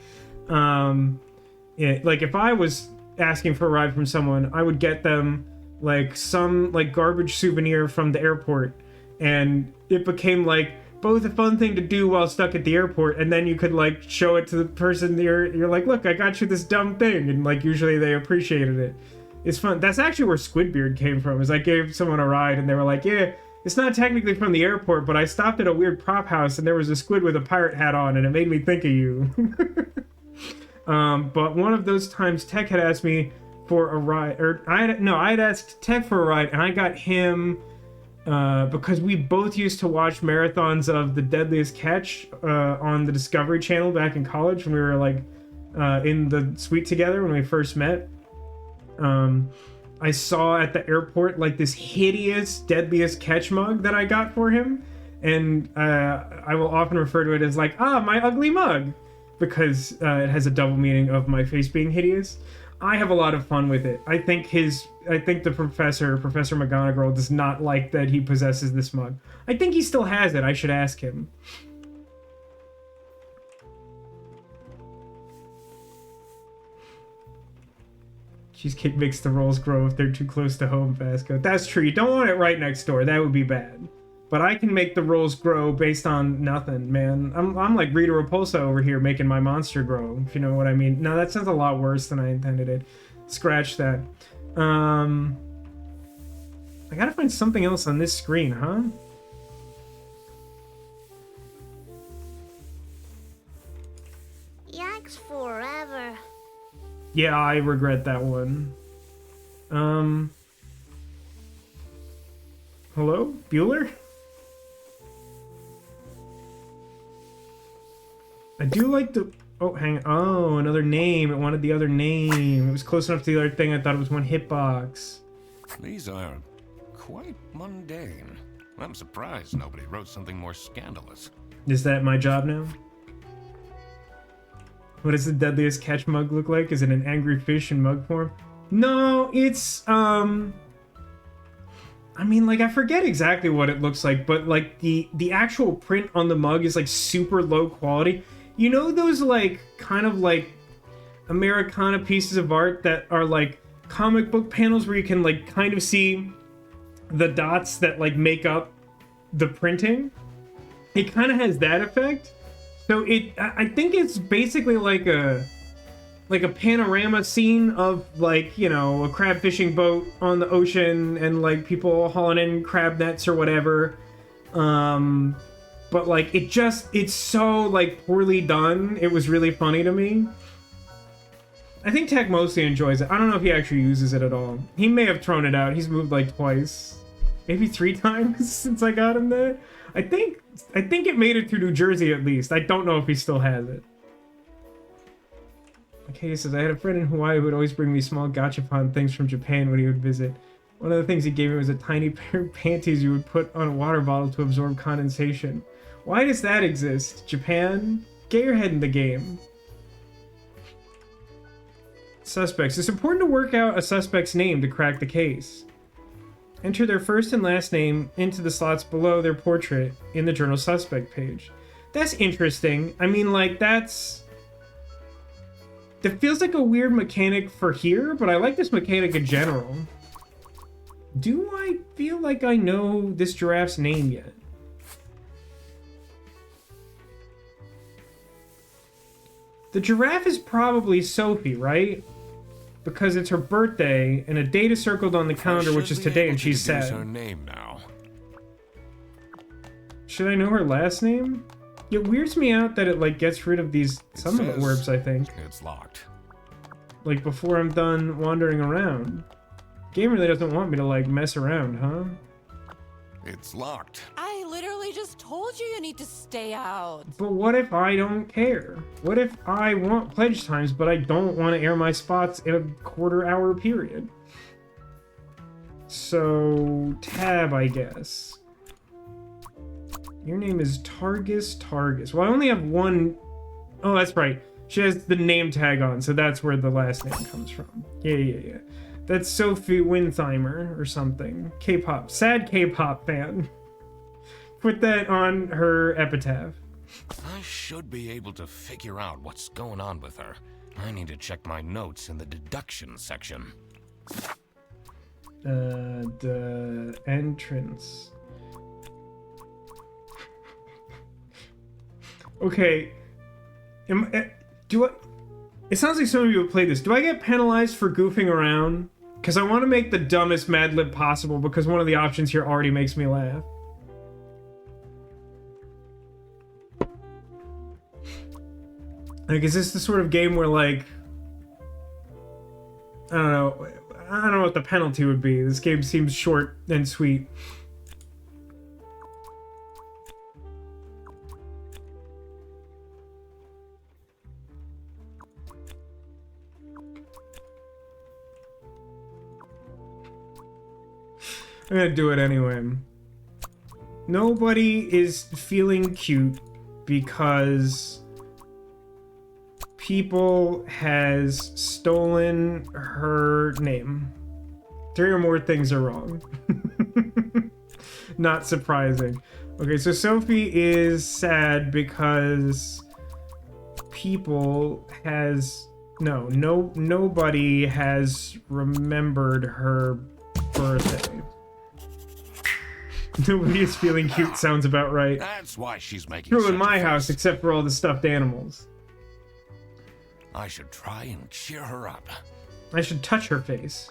A: like if I was asking for a ride from someone, I would get them like some like garbage souvenir from the airport, and it became like both a fun thing to do while stuck at the airport, and then you could like show it to the person you're like, look, I got you this dumb thing, and like usually they appreciated it. It's fun. That's actually where Squidbeard came from, is I gave someone a ride and they were like, yeah, it's not technically from the airport, but I stopped at a weird prop house and there was a squid with a pirate hat on and it made me think of you. But one of those times Tech had asked me for a ride, or I had asked Tech for a ride and I got him because we both used to watch marathons of The Deadliest Catch on the Discovery Channel back in college when we were like in the suite together when we first met. I saw at the airport like this hideous Deadliest Catch mug that I got for him, and I will often refer to it as like, my ugly mug, because it has a double meaning of my face being hideous. I have a lot of fun with it. I think the Professor McGonagall does not like that he possesses this mug. I think he still has it. I should ask him. Cheesecake makes the rolls grow if they're too close to home, Vasco. That's true. You don't want it right next door. That would be bad. But I can make the rolls grow based on nothing, man. I'm like Rita Repulsa over here making my monster grow, if you know what I mean. No, that sounds a lot worse than I intended it. Scratch that. I gotta find something else on this screen, huh?
C: Yikes forever.
A: Yeah, I regret that one. Hello? Bueller? I do like the... Oh, hang on. Oh, another name. It wanted the other name. It was close enough to the other thing. I thought it was one hitbox.
B: These are quite mundane. I'm surprised nobody wrote something more scandalous.
A: Is that my job now? What does the Deadliest Catch mug look like? Is it an angry fish in mug form? No, it's, I mean, like, I forget exactly what it looks like, but, like, the actual print on the mug is, like, super low quality. You know those, like, kind of, like, Americana pieces of art that are, like, comic book panels where you can, like, kind of see the dots that, like, make up the printing? It kind of has that effect. So I think it's basically like a panorama scene of, like, you know, a crab fishing boat on the ocean and like people hauling in crab nets or whatever. But but like it's so like poorly done. It was really funny to me. I think Tech mostly enjoys it. I don't know if he actually uses it at all. He may have thrown it out. He's moved like twice, maybe 3 times since I got him there. I think it made it through New Jersey at least. I don't know if he still has it. Okay, he says, I had a friend in Hawaii who would always bring me small gachapon things from Japan when he would visit. One of the things he gave me was a tiny pair of panties you would put on a water bottle to absorb condensation. Why does that exist? Japan? Get your head in the game. Suspects. It's important to work out a suspect's name to crack the case. Enter their first and last name into the slots below their portrait in the journal suspect page. That's interesting. I mean, like, that feels like a weird mechanic for here, but I like this mechanic in general. Do I feel like I know this giraffe's name yet? The giraffe is probably Sophie, right? Because it's her birthday, and a date is circled on the calendar, which is today, and she's sad.
B: Her name now.
A: Should I know her last name? It weirds me out that it like gets rid of some of the orbs, I think.
B: It's locked.
A: Like before I'm done wandering around. Game really doesn't want me to like mess around, huh?
B: It's locked.
D: I literally just told you need to stay out.
A: But what if I don't care? What if I want pledge times, but I don't want to air my spots in a quarter-hour period? So, tab, I guess. Your name is Targus. Well, I only have one... Oh, that's right. She has the name tag on, so that's where the last name comes from. Yeah. That's Sophie Wintheimer or something. K-pop. Sad K-pop fan. Put that on her epitaph.
B: I should be able to figure out what's going on with her. I need to check my notes in the deduction section.
A: The entrance. Okay. It sounds like some of you have played this. Do I get penalized for goofing around? Because I want to make the dumbest Mad Lib possible, because one of the options here already makes me laugh. Like, is this the sort of game where, like... I don't know what the penalty would be. This game seems short and sweet. I'm gonna do it anyway. Nobody is feeling cute because people has stolen her name. 3 or more things are wrong. Not surprising. Okay, so Sophie is sad because people has nobody has remembered her birthday. Nobody is feeling cute sounds about right.
B: That's why she's making
A: True in
B: such
A: my
B: a
A: house,
B: face.
A: except for all the stuffed animals.
B: I should try and cheer her up.
A: I should touch her face.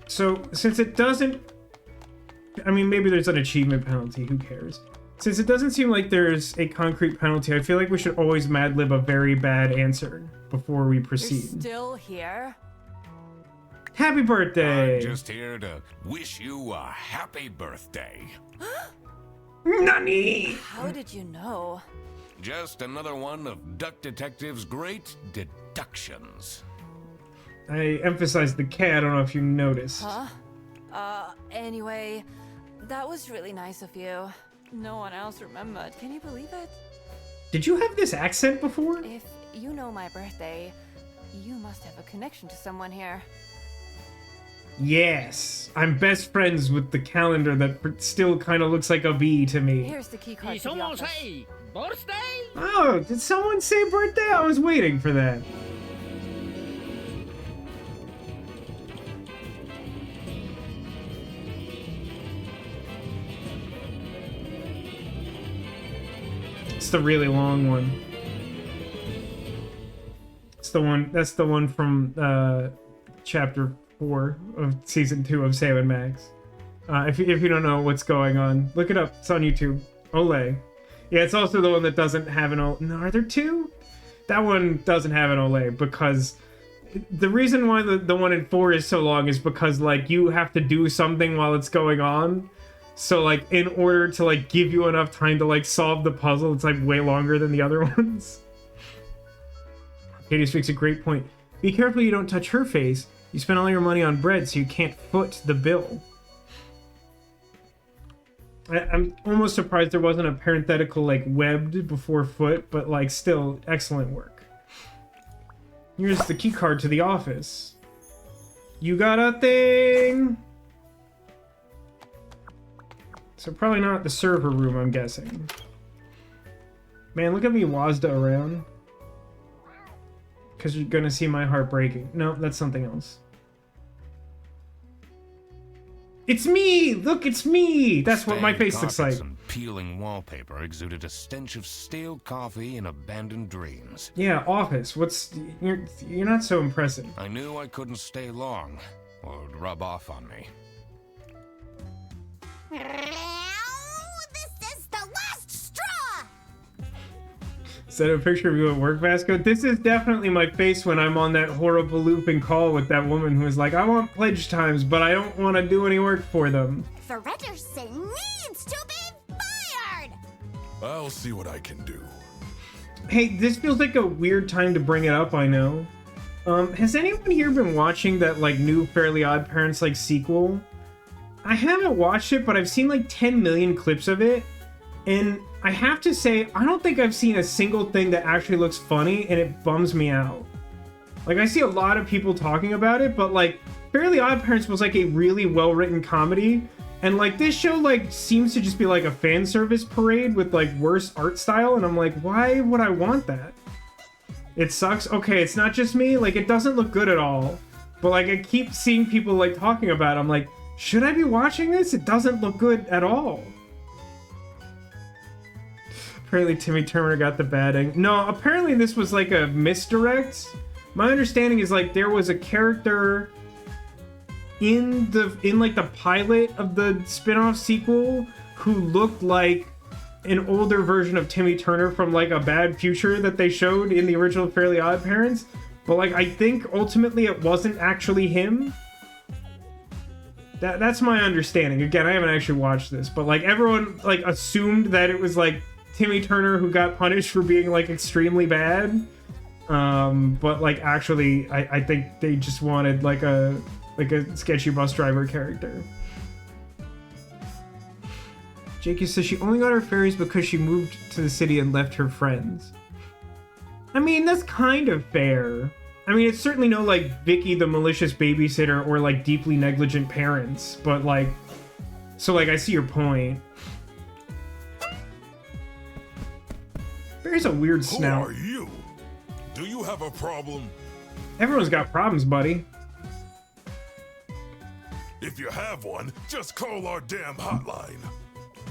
A: So, since it doesn't... I mean, maybe there's an achievement penalty, who cares? Since it doesn't seem like there's a concrete penalty, I feel like we should always Mad Lib a very bad answer before we proceed.
D: You're still here?
A: Happy birthday!
B: I'm just here to wish you a happy birthday.
A: Nani?
D: How did you know?
B: Just another one of Duck Detective's great deductions.
A: I emphasized the K, I don't know if you noticed.
D: Huh? Anyway, that was really nice of you. No one else remembered. Can you believe it?
A: Did you have this accent before?
D: If you know my birthday, you must have a connection to someone here.
A: Yes, I'm best friends with the calendar that still kind of looks like a V to me.
D: Here's the key card to the office.
E: Birthday?
A: Oh, did someone say birthday? I was waiting for that. It's the really long one. That's the one from chapter 4 of season 2 of Sam and Max. If you don't know what's going on, look it up. It's on YouTube. Olay. Yeah, it's also the one that doesn't have an Olay. No, are there two? That one doesn't have an Olay because the reason why the one in 4 is so long is because, like, you have to do something while it's going on. So, like, in order to, like, give you enough time to, like, solve the puzzle, it's, like, way longer than the other ones. Katie makes a great point. Be careful you don't touch her face. You spend all your money on bread, so you can't foot the bill. I'm almost surprised there wasn't a parenthetical, like, webbed before foot, but, like, still, excellent work. Here's the key card to the office. You got a thing! So probably not the server room, I'm guessing. Man, look at me Wazda around. Because you're gonna see my heart breaking. No, that's something else. It's me! Look, it's me! That's what my face looks like.
B: And peeling wallpaper exuded a stench of stale coffee and abandoned dreams.
A: Yeah, office. You're not so impressive.
B: I knew I couldn't stay long, or it would rub off on me.
C: This is the last straw!
A: Is that a picture of you at work, Vasco? This is definitely my face when I'm on that horrible looping call with that woman who is like, I want pledge times, but I don't want to do any work for them.
C: Fredderson needs to be fired!
E: I'll see what I can do.
A: Hey, this feels like a weird time to bring it up, I know. Has anyone here been watching that, like, new Fairly Odd Parents, like, sequel? I haven't watched it, but I've seen like 10 million clips of it, and I have to say, I don't think I've seen a single thing that actually looks funny, and it bums me out. Like, I see a lot of people talking about it, but like, Fairly Odd Parents was like a really well-written comedy, and like, this show like seems to just be like a fan service parade with like worse art style, and I'm like, why would I want that? It sucks. Okay, it's not just me, like, it doesn't look good at all, but like, I keep seeing people like talking about it. I'm like, should I be watching this? It doesn't look good at all. Apparently Timmy Turner got the batting. No, apparently this was like a misdirect. My understanding is like there was a character in like the pilot of the spin-off sequel who looked like an older version of Timmy Turner from like a bad future that they showed in the original Fairly Odd Parents. But like, I think ultimately it wasn't actually him. That's my understanding. Again, I haven't actually watched this, but like everyone like assumed that it was like Timmy Turner who got punished for being like extremely bad. But like actually, I think they just wanted like a sketchy bus driver character. Jakey says she only got her fairies because she moved to the city and left her friends. I mean, that's kind of fair. I mean, it's certainly no, like, Vicky the malicious babysitter or, like, deeply negligent parents, but, like... So, like, I see your point. There's a weird snout.
E: Who are you? Do you have a problem?
A: Everyone's got problems, buddy.
E: If you have one, just call our damn hotline.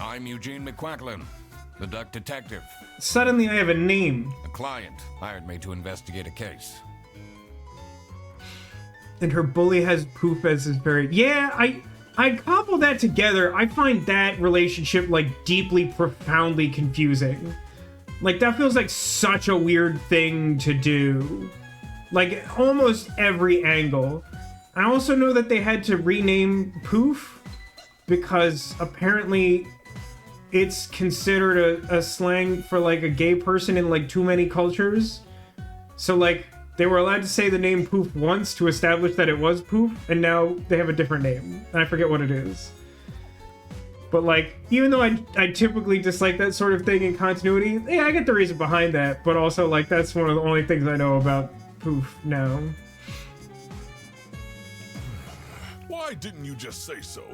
B: I'm Eugene McQuacklin, the duck detective.
A: Suddenly I have a name.
B: A client hired me to investigate a case.
A: And her bully has Poof as his very... Yeah, I couple that together. I find that relationship, like, deeply, profoundly confusing. Like, that feels like such a weird thing to do. Like, almost every angle. I also know that they had to rename Poof because apparently it's considered a slang for, like, a gay person in, like, too many cultures. So, like... They were allowed to say the name Poof once to establish that it was Poof, and now they have a different name. And I forget what it is. But, like, even though I typically dislike that sort of thing in continuity, yeah, I get the reason behind that. But also, like, that's one of the only things I know about Poof now.
E: Why didn't you just say so?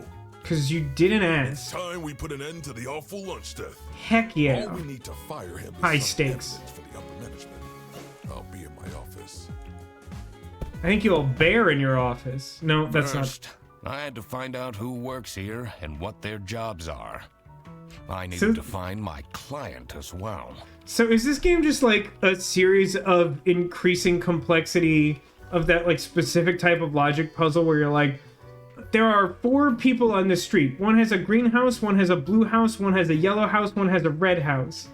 A: Because you didn't
E: It's
A: ask.
E: time we put an end to the awful lunch death.
A: Heck yeah.
E: All we need to fire him is
A: High
E: some
A: stakes.
E: evidence for the upper management. I'll be in my office.
A: I think you'll bear in your office. No, that's
B: First, I had to find out who works here and what their jobs are. I needed
A: So-
B: to find my client as well.
A: not. So is this game just like a series of increasing complexity of that like specific type of logic puzzle where you're like, there are 4 people on the street. One has a green house, one has a blue house, one has a yellow house, one has a red house.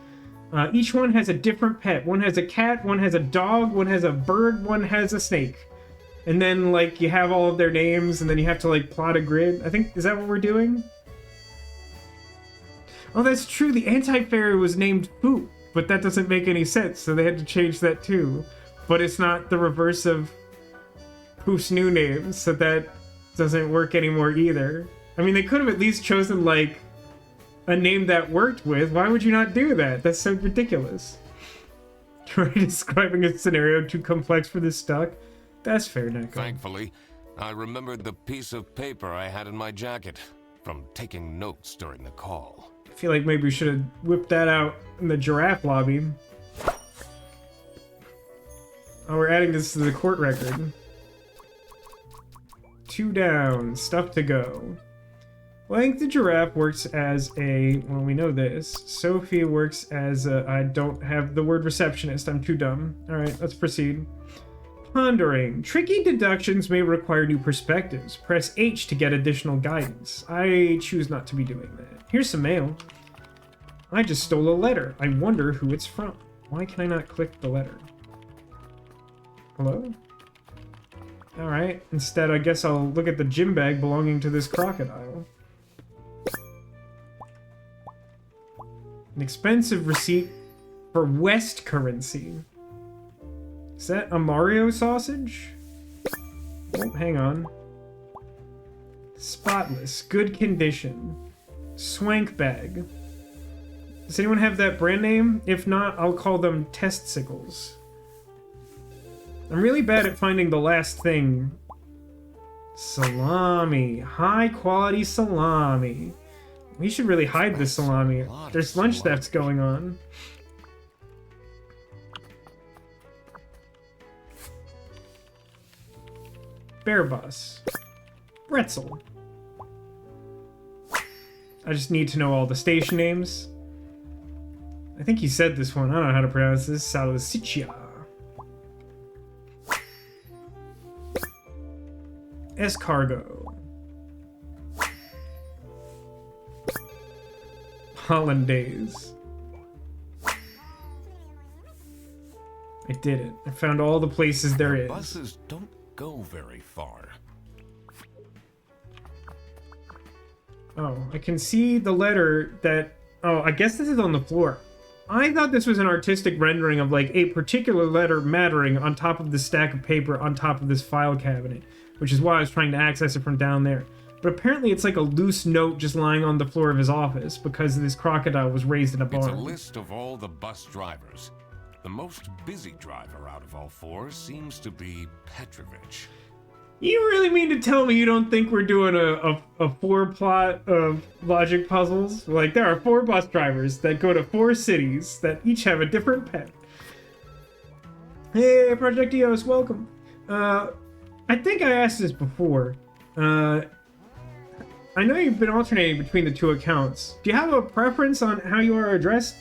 A: Each one has a different pet. One has a cat, one has a dog, one has a bird, one has a snake. And then, like, you have all of their names, and then you have to, like, plot a grid. I think, is that what we're doing? Oh, that's true. The anti-fairy was named Poop, but that doesn't make any sense, so they had to change that too. But it's not the reverse of Poof's new name, so that doesn't work anymore either. I mean, they could have at least chosen, like, a name that worked with. Why would you not do that? That's so ridiculous. Try describing a scenario too complex for this stuck. That's fair, Neko.
B: Thankfully, I remembered the piece of paper I had in my jacket from taking notes during the call.
A: I feel like maybe we should have whipped that out in the giraffe lobby. Oh, we're adding this to the court record. 2 down, stuff to go. Well, I think the giraffe works as a, well, we know this. Sophie works as a, I don't have the word receptionist, I'm too dumb. Alright, let's proceed. Pondering. Tricky deductions may require new perspectives. Press H to get additional guidance. I choose not to be doing that. Here's some mail. I just stole a letter. I wonder who it's from. Why can I not click the letter? Hello? Alright, instead I guess I'll look at the gym bag belonging to this crocodile. An expensive receipt for West currency. Is that a Mario sausage? Oh, hang on. Spotless, good condition. Swank bag. Does anyone have that brand name? If not, I'll call them testicles. I'm really bad at finding the last thing. Salami. High quality salami. We should really hide this salami. There's lunch thefts going on. Bear bus. Pretzel. I just need to know all the station names. I think he said this one. I don't know how to pronounce this. Salsiccia. Escargot. Hollandaise. I did it. I found all the places there is.
B: Buses don't go very far.
A: Oh, I can see the letter that... Oh, I guess this is on the floor. I thought this was an artistic rendering of, like, a particular letter mattering on top of this stack of paper on top of this file cabinet, which is why I was trying to access it from down there. But apparently it's like a loose note just lying on the floor of his office because this crocodile was raised in a barn.
B: It's a list of all the bus drivers. The most busy driver out of all 4 seems to be Petrovich.
A: You really mean to tell me you don't think we're doing a 4 plot of logic puzzles? Like, there are 4 bus drivers that go to 4 cities that each have a different pet. Hey, Project EOS, welcome. I think I asked this before. I know you've been alternating between the 2 accounts. Do you have a preference on how you are addressed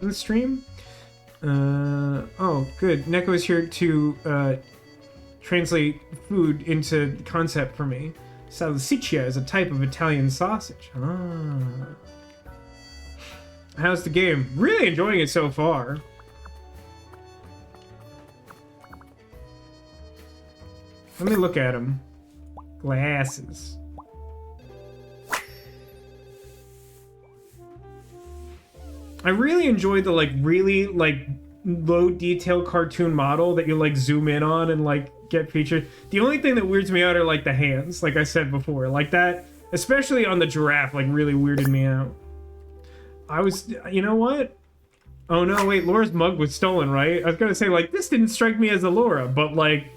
A: in the stream? Oh, good. Neko is here to translate food into concept for me. Salsiccia is a type of Italian sausage. Ah. How's the game? Really enjoying it so far. Let me look at him. Glasses. I really enjoyed the, like, really, like, low detail cartoon model that you, like, zoom in on and, like, get featured. The only thing that weirds me out are, like, the hands, like I said before. Like, that, especially on the giraffe, like, really weirded me out. I was, you know what? Oh, no, wait, Laura's mug was stolen, right? I was gonna say, like, this didn't strike me as a Laura, but, like,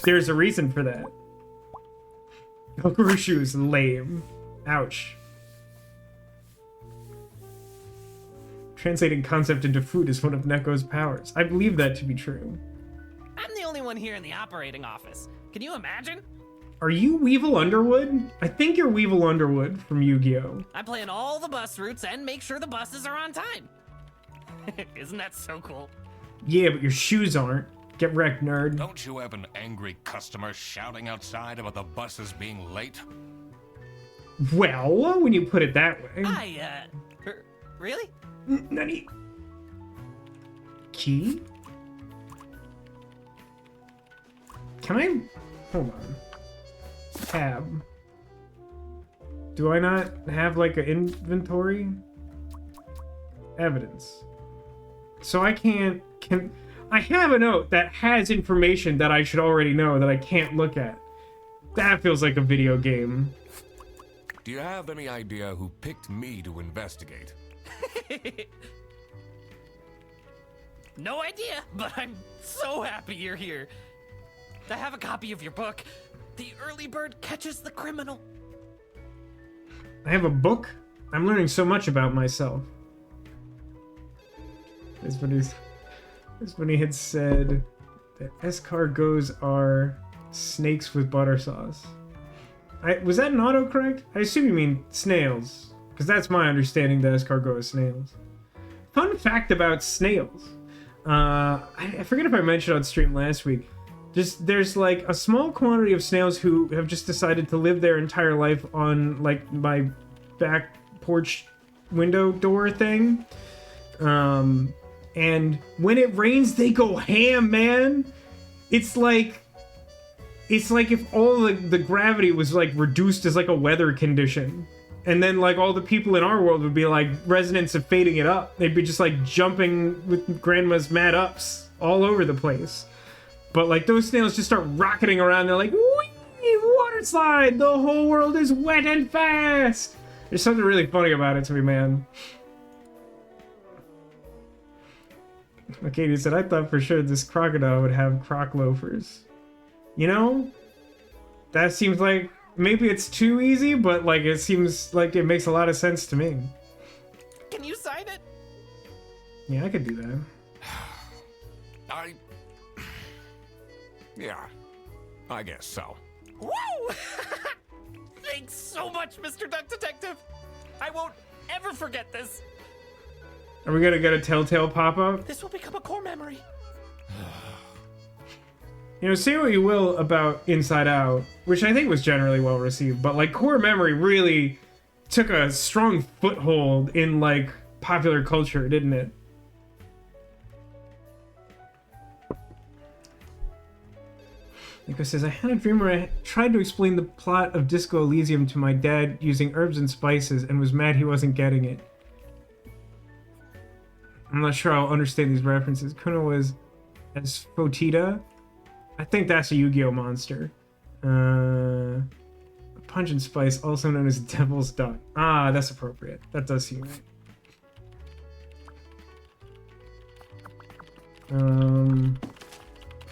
A: there's a reason for that. Guru shoes, lame. Ouch. Translating concept into food is one of Neko's powers. I believe that to be true.
F: I'm the only one here in the operating office. Can you imagine?
A: Are you Weevil Underwood? I think you're Weevil Underwood from Yu-Gi-Oh!
F: I plan all the bus routes and make sure the buses are on time. Isn't that so cool?
A: Yeah, but your shoes aren't. Get wrecked, nerd.
B: Don't you have an angry customer shouting outside about the buses being late?
A: Well, when you put it that way.
F: Really?
A: Nani? Key? Can I... Hold on. Tab. Do I not have, like, an inventory? Evidence. So I can't... I have a note that has information that I should already know that I can't look at. That feels like a video game.
B: Do you have any idea who picked me to investigate?
F: No idea, but I'm so happy you're here. I have a copy of your book. The early bird catches the criminal.
A: I have a book? I'm learning so much about myself. That's when he had said that escargots are snakes with butter sauce. Was that an autocorrect? I assume you mean snails, because that's my understanding that escargot is snails. Fun fact about snails. I forget if I mentioned on stream last week. There's like a small quantity of snails who have just decided to live their entire life on like my back porch window door thing. And when it rains, they go ham, man. It's like if all the gravity was like reduced as like a weather condition. And then like all the people in our world would be like residents of fading it up. They'd be just like jumping with grandma's mad ups all over the place. But like those snails just start rocketing around. They're like, whee, water slide. The whole world is wet and fast. There's something really funny about it to me, man. Katie said, I thought for sure this crocodile would have croc loafers. You know, that seems like maybe it's too easy, but like it seems like it makes a lot of sense to me.
F: Can you sign it?
A: Yeah, I could do that.
B: Yeah, I guess so.
F: Woo! Thanks so much, Mr. Duck Detective. I won't ever forget this.
A: Are we gonna get a telltale pop-up?
F: This will become a core memory.
A: You know, say what you will about Inside Out, which I think was generally well received, but like core memory really took a strong foothold in like popular culture, didn't it? Nico says, I had a dream where I tried to explain the plot of Disco Elysium to my dad using herbs and spices and was mad he wasn't getting it. I'm not sure I'll understand these references. Kuno was as Fotita. I think that's a Yu-Gi-Oh monster. Pungent spice, also known as Devil's Duck. Ah, that's appropriate. That does seem right.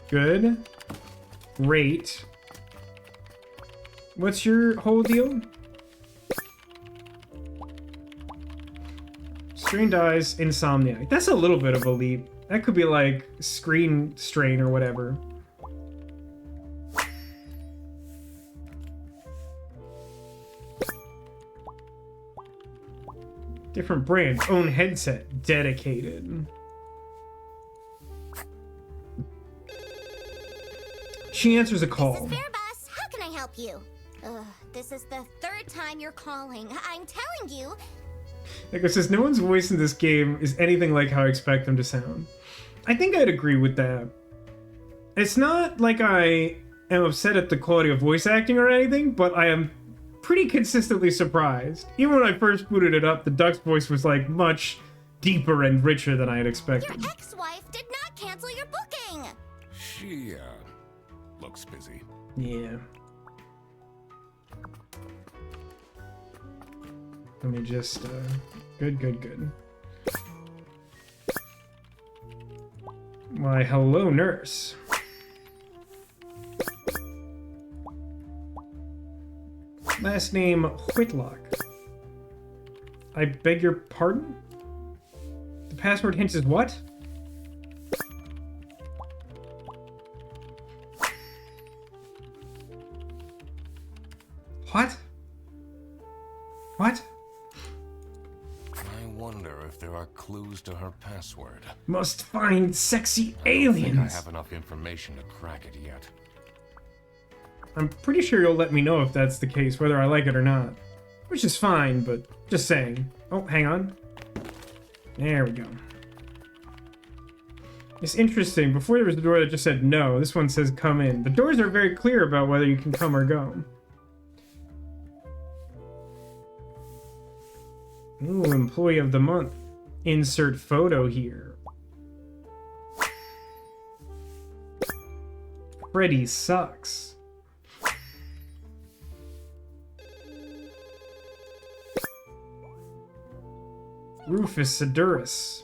A: Good. Great. What's your whole deal? Strained eyes, insomniac. That's a little bit of a leap. That could be like screen strain or whatever. Different brand, own headset, dedicated. She answers a call.
C: This is Fair Bus. How can I help you? This is the third time you're calling. I'm telling you.
A: Like it says, no one's voice in this game is anything like how I expect them to sound. I think I'd agree with that. It's not like I am upset at the quality of voice acting or anything, but I am pretty consistently surprised. Even when I first booted it up, the Duck's voice was like much deeper and richer than I had expected.
C: Your ex-wife did not cancel your booking.
B: She, looks busy.
A: Yeah. Let me just, good. Why, hello, nurse. Last name, Whitlock. I beg your pardon? The password hints is what? What? What?
B: I wonder if if there are clues to her password.
A: Must find sexy
B: I don't think I
A: aliens.
B: have enough information to crack it yet.
A: I'm pretty sure you'll let me know if that's the case, whether I like it or not. Which is fine, but just saying. Oh, hang on. There we go. It's interesting. Before there was a door that just said no. This one says come in. The doors are very clear about whether you can come or go. Ooh, employee of the month. Insert photo here. Freddy sucks. Rufus Sedaris.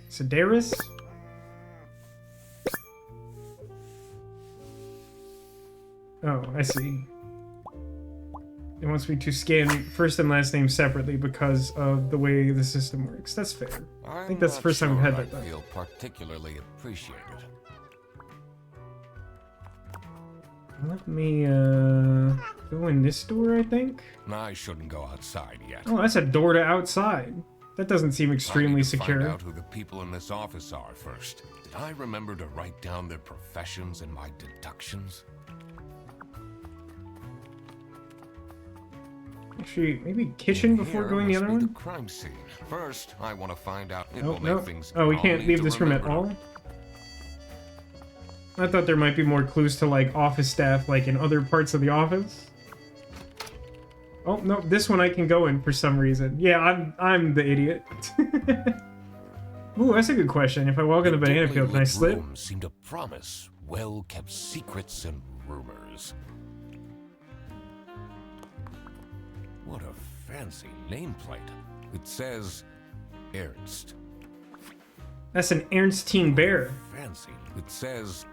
A: Sedaris? Oh, I see. It wants me to scan first and last name separately because of the way the system works. That's fair. I think that's the first time we've had that.
B: I feel particularly appreciated.
A: Let me go in this door, I think.
B: I shouldn't go outside yet.
A: Oh, that's a door to outside. That doesn't seem
B: I
A: extremely
B: need to
A: secure.
B: Find out who the people in this office are first. Did I remember to write down their professions and my deductions?
A: Actually, maybe kitchen before
B: Here
A: going the
B: must
A: other
B: be
A: one?
B: the crime scene. First, I want to find out. It
A: Oh,
B: will
A: no.
B: make things.
A: Oh, we
B: I'll
A: can't
B: need
A: leave
B: to
A: this room at
B: remember.
A: all? I thought there might be more clues to, like, office staff, like, in other parts of the office. Oh, no, this one I can go in for some reason. Yeah, I'm the idiot. Ooh, that's a good question. If I walk in the banana
B: dimly
A: field, can I
B: lit
A: slip?
B: rooms seem to promise well-kept secrets and rumors. What a fancy nameplate. It says Ernst.
A: That's an Ernstine bear.
B: Fancy. It says...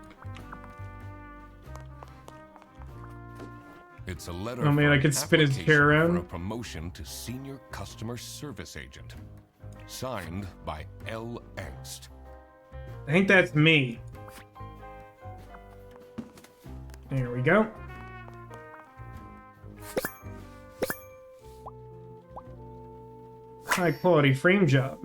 B: It's a letter
A: Oh, man,
B: for
A: I
B: an
A: could spin his
B: application
A: hair around.
B: for a promotion to senior customer service agent. Signed by L. Ernst.
A: I think that's me. There we go. High quality frame job.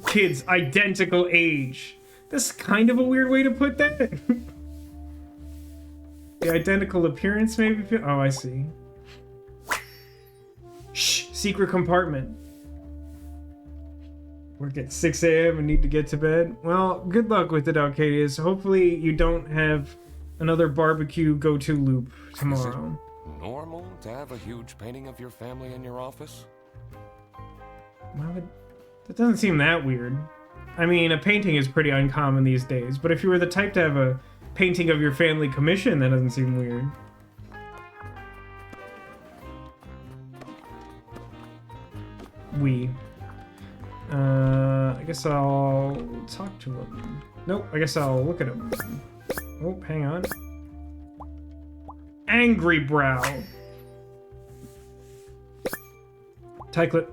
A: Kids identical age. That's kind of a weird way to put that. The identical appearance, maybe? Oh, I see. Shh, secret compartment. Work at 6 a.m. and need to get to bed. Well, good luck with it, Alcadius. Hopefully you don't have another barbecue go-to loop tomorrow.
B: Normal to have a huge painting of your family in your office?
A: Why would... That doesn't seem that weird. I mean, a painting is pretty uncommon these days, but if you were the type to have a painting of your family commission, that doesn't seem weird. I guess I'll talk to him. Nope, I guess I'll look at him. Oh, hang on. Angry brow. Tie clip.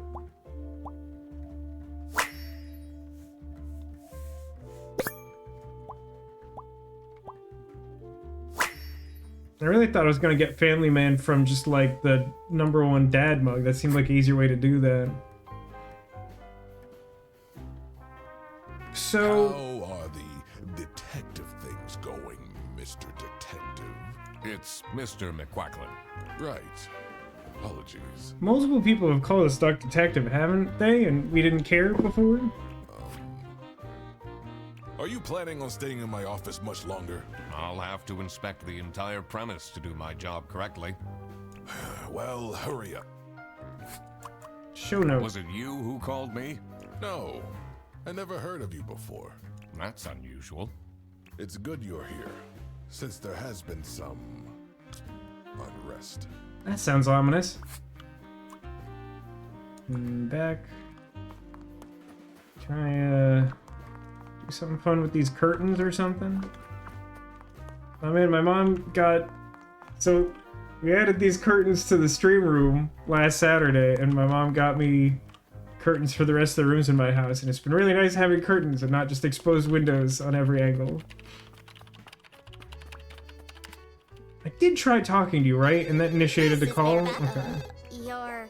A: I really thought I was gonna get Family Man from just like the #1 dad mug. That seemed like an easier way to do that. So,
E: How are the detective things going, Mr. Detective?
B: It's Mr. McQuacklin.
E: Right. Apologies.
A: multiple people have called us Duck Detective, haven't they? And we didn't care before?
E: Are you planning on staying in my office much longer?
B: I'll have to inspect the entire premise to do my job correctly.
E: Well, hurry up.
A: Show notes.
B: Was it you who called me?
E: No, I never heard of you before.
B: That's unusual.
E: It's good you're here, since there has been some unrest.
A: That sounds ominous. Back. Try, do something fun with these curtains or something. I mean, my mom got... So, we added these curtains to the stream room last Saturday, and my mom got me curtains for the rest of the rooms in my house, and it's been really nice having curtains and not just exposed windows on every angle. I did try talking to you, right? And that initiated the
C: Mrs.
A: call?
C: Bearbat,
A: Okay.
C: Your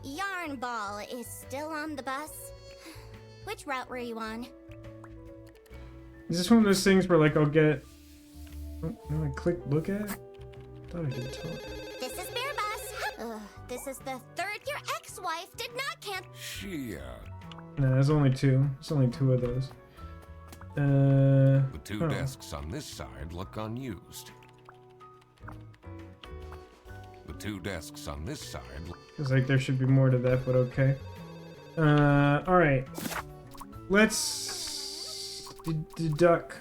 C: yarn ball is still on the bus? Which route were you on?
A: Is this one of those things where, like, I'll get... Oh, no, I click look at? Thought I did talk.
C: This is Bear Bus. This is the third your ex-wife did not cancel.
B: She,
A: No, there's only two. There's only two of those.
B: the two
A: oh.
B: desks on this side look unused. The two desks on this side
A: Feels like there should be more to that, but okay. Alright. Let's... deduct.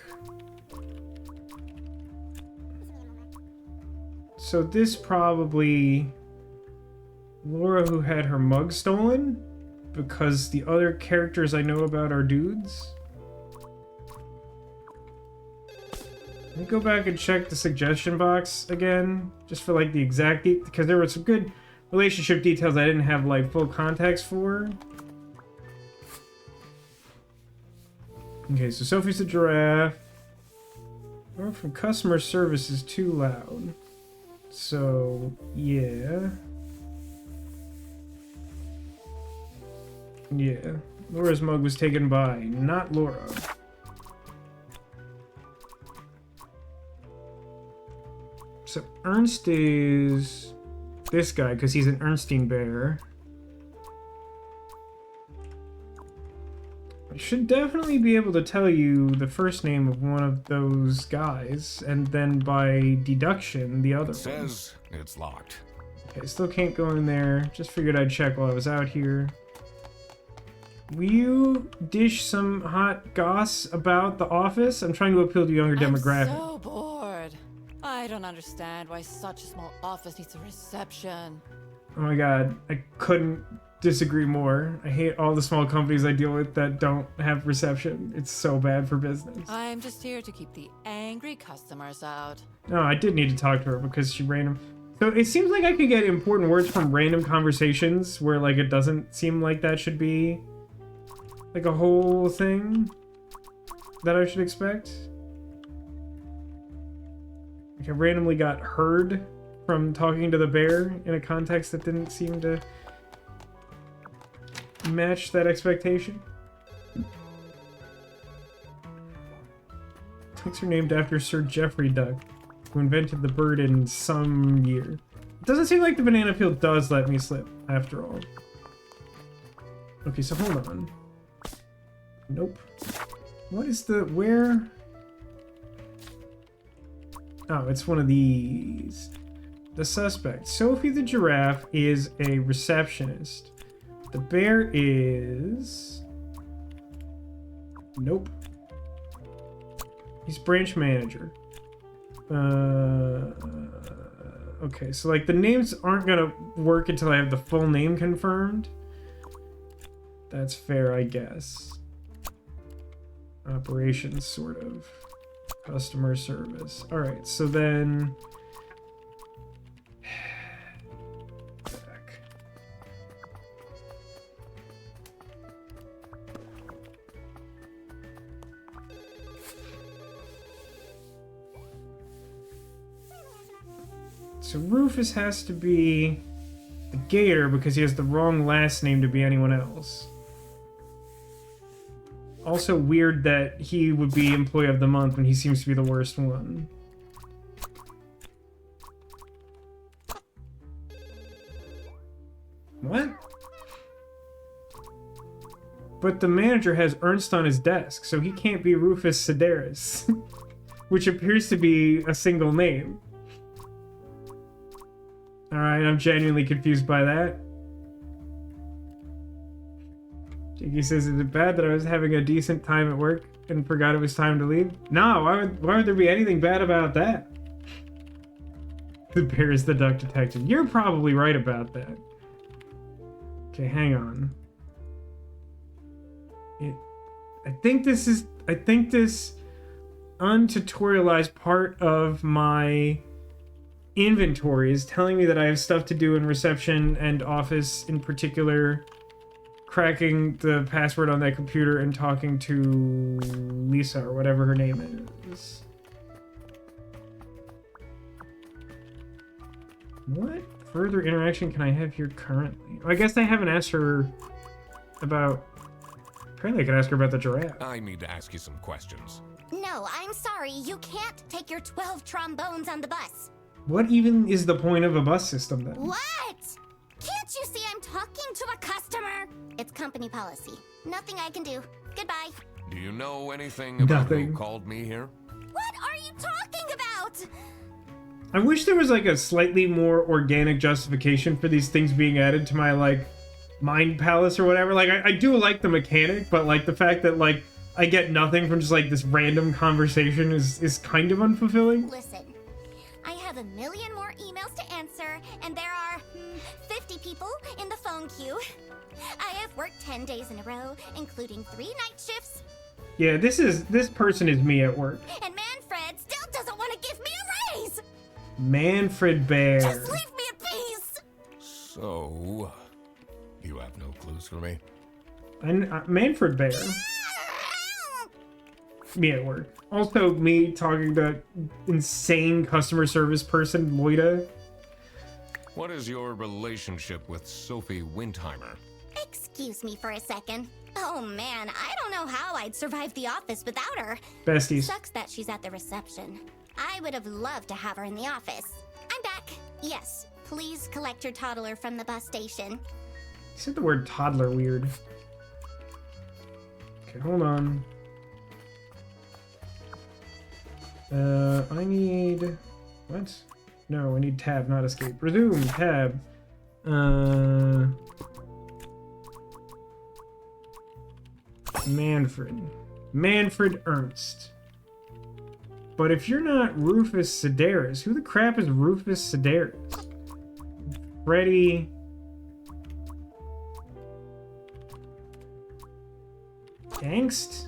A: So this probably... Laura who had her mug stolen? Because the other characters I know about are dudes? Let me go back and check the suggestion box again, just for like the exact because there were some good relationship details I didn't have like full context for. Okay, so Sophie's the giraffe. Or from customer service is too loud. So yeah. Yeah. Laura's mug was taken by not Laura. So Ernst is this guy because he's an Ernstine bear. I should definitely be able to tell you the first name of one of those guys, and then by deduction, the other one.
B: says it's locked.
A: Okay, still can't go in there. Just figured I'd check while I was out here. Will you dish some hot goss about the office? I'm trying to appeal to younger demographic.
D: I'm so bored. I don't understand why such a small office needs a reception.
A: Oh my god, I couldn't disagree more. I hate all the small companies I deal with that don't have reception. It's so bad for business.
D: I'm just here to keep the angry customers out.
A: No, I did need to talk to her because she random. So it seems like I could get important words from random conversations where like it doesn't seem like that should be like a whole thing that I should expect. Like I randomly got heard from talking to the bear in a context that didn't seem to match that expectation. Ducks are named after Sir Geoffrey Duck, who invented the bird in some year. It doesn't seem like the banana peel does let me slip, after all. Okay, so hold on. Nope. What is the... where... Oh, it's one of these. The suspect. Sophie the giraffe is a receptionist. The bear is... Nope. He's branch manager. Okay, so like the names aren't gonna work until I have the full name confirmed. That's fair, I guess. Operations, sort of. Customer service. Alright, so then... Back. So Rufus has to be the Gator because he has the wrong last name to be anyone else. Also weird that he would be Employee of the Month when he seems to be the worst one. What? But the manager has Ernst on his desk, so he can't be Rufus Sedaris, which appears to be a single name. Alright, I'm genuinely confused by that. Jiggy says, is it bad that I was having a decent time at work and forgot it was time to leave? No, why would there be anything bad about that? The bear is the duck detective. You're probably right about that. Okay, hang on. I think this untutorialized part of my inventory is telling me that I have stuff to do in reception and office, in particular cracking the password on that computer and talking to Lisa or whatever her name is. What further interaction can I have here currently? I guess I haven't asked her about... Apparently I could ask her about the giraffe.
B: I need to ask you some questions.
C: No, I'm sorry. You can't take your 12 trombones on the bus.
A: What even is the point of a bus system then?
C: What? Can't you see I'm talking to a customer? It's company policy. Nothing I can do. Goodbye.
B: Do you know anything about
A: Nothing.
B: who called me here?
C: What are you talking about?
A: I wish there was like a slightly more organic justification for these things being added to my like mind palace or whatever. Like I do like the mechanic, but like the fact that like I get nothing from just like this random conversation is kind of unfulfilling.
C: Listen, I have a million more emails to answer, and there are 50 people in the phone queue. I have worked 10 days in a row, including 3 night shifts,
A: Yeah, this person is me at work.
C: and Manfred still doesn't want to give me a raise.
A: Manfred Bear.
C: Just leave me in peace.
B: So, you have no clues for me?
A: Manfred Bear. Me at work. Also, me talking to insane customer service person, Loida.
B: What is your relationship with Sophie Windheimer?
C: Excuse me for a second. Oh man, I don't know how I'd survive the office without her.
A: Besties.
C: Sucks that she's at the reception. I would have loved to have her in the office. I'm back. Yes, please collect your toddler from the bus station.
A: You said the word toddler weird. Okay, hold on. I need... What? No, I need tab, not escape. Resume, tab. Manfred Ernst. But if you're not Rufus Sedaris, who the crap is Rufus Sedaris? Freddy... Angst?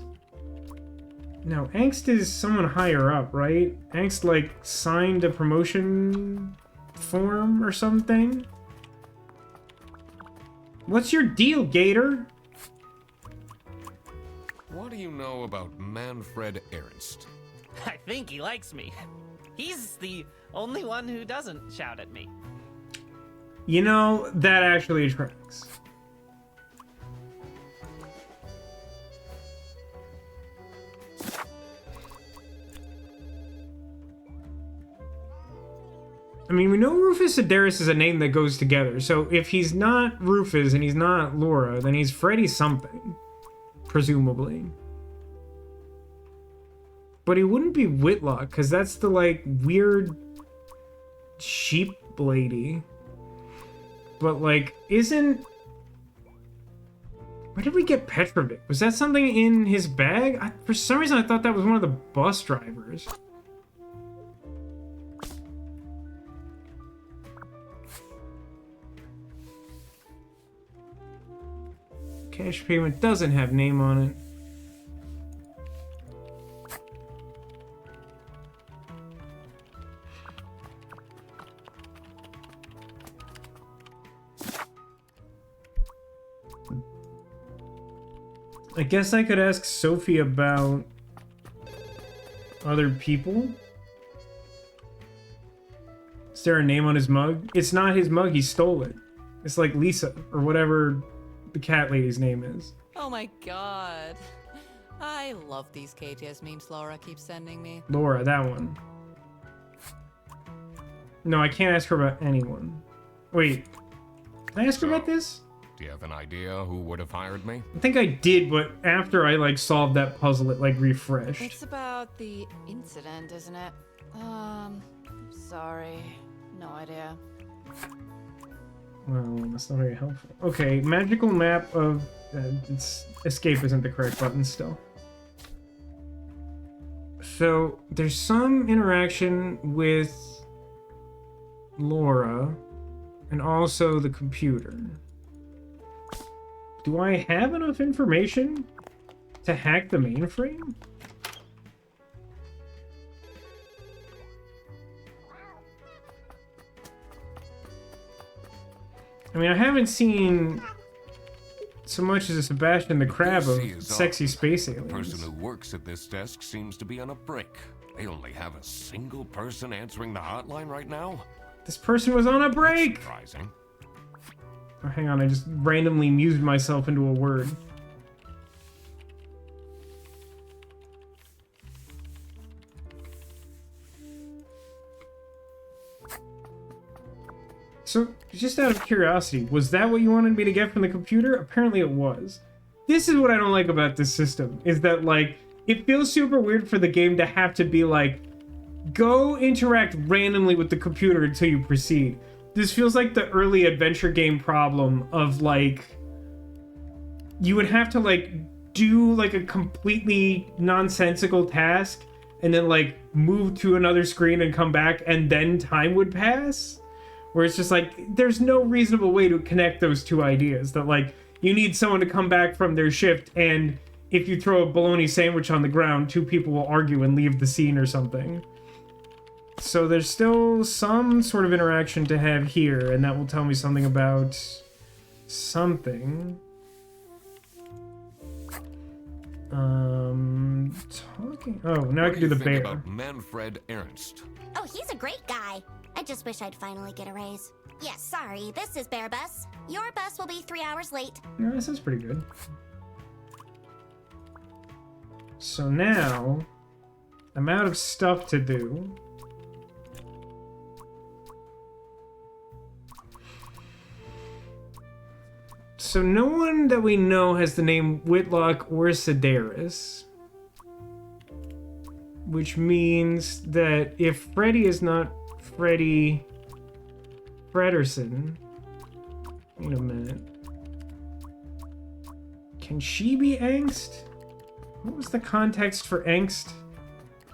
A: No, Angst is someone higher up, right? Angst, like, signed a promotion form or something? What's your deal, Gator?
B: What do you know about Manfred Ernst?
F: I think he likes me. He's the only one who doesn't shout at me.
A: You know, that actually tracks. I mean, we know Rufus Sedaris is a name that goes together, so if he's not Rufus and he's not Laura, then he's Freddy something. Presumably. But he wouldn't be Whitlock, because that's the, like, weird sheep lady. But, like, isn't... Where did we get Petrovic? Was that something in his bag? For some reason, I thought that was one of the bus drivers. Cash payment doesn't have name on it. I guess I could ask Sophie about other people. Is there a name on his mug? It's not his mug, he stole it. It's like Lisa, or whatever the cat lady's name is.
D: Oh my god. I love these KTS memes Laura keeps sending me.
A: Laura, that one. No, I can't ask her about anyone. Wait, can I ask her about this?
B: Do you have an idea who would have hired me?
A: I think I did, but after I, like, solved that puzzle, it, like, refreshed.
D: It's about the incident, isn't it? Sorry. No idea.
A: Well, that's not very helpful. Okay, magical map of... escape isn't the correct button still. So, there's some interaction with Laura, and also the computer. Do I have enough information to hack the mainframe? I mean, I haven't seen so much as a Sebastian the Crab of sexy space
B: The person
A: aliens.
B: who works at this desk seems to be on a break. They only have a single person answering the hotline right now?
A: This person was on a break!
B: Surprising.
A: Oh, hang on, I just randomly muted myself into a word. So, just out of curiosity, was that what you wanted me to get from the computer? Apparently it was. This is what I don't like about this system, is that, like, it feels super weird for the game to have to be like, go interact randomly with the computer until you proceed. This feels like the early adventure game problem of, like, you would have to, like, do, like, a completely nonsensical task and then, like, move to another screen and come back and then time would pass. Where it's just like, there's no reasonable way to connect those two ideas. That, like, you need someone to come back from their shift, and if you throw a bologna sandwich on the ground, two people will argue and leave the scene or something. So there's still some sort of interaction to have here, and that will tell me something about something. Talking... Oh, now I can do the bear.
B: About Manfred Ernst?
C: Oh, he's a great guy. I just wish I'd finally get a raise. Yes, sorry, this is Bear Bus. Your bus will be 3 hours late.
A: Yeah, that sounds pretty good. So now, I'm out of stuff to do. So no one that we know has the name Whitlock or Sedaris. Which means that if Freddy is not Freddy Frederson... Wait a minute. Can she be Angst? What was the context for Angst?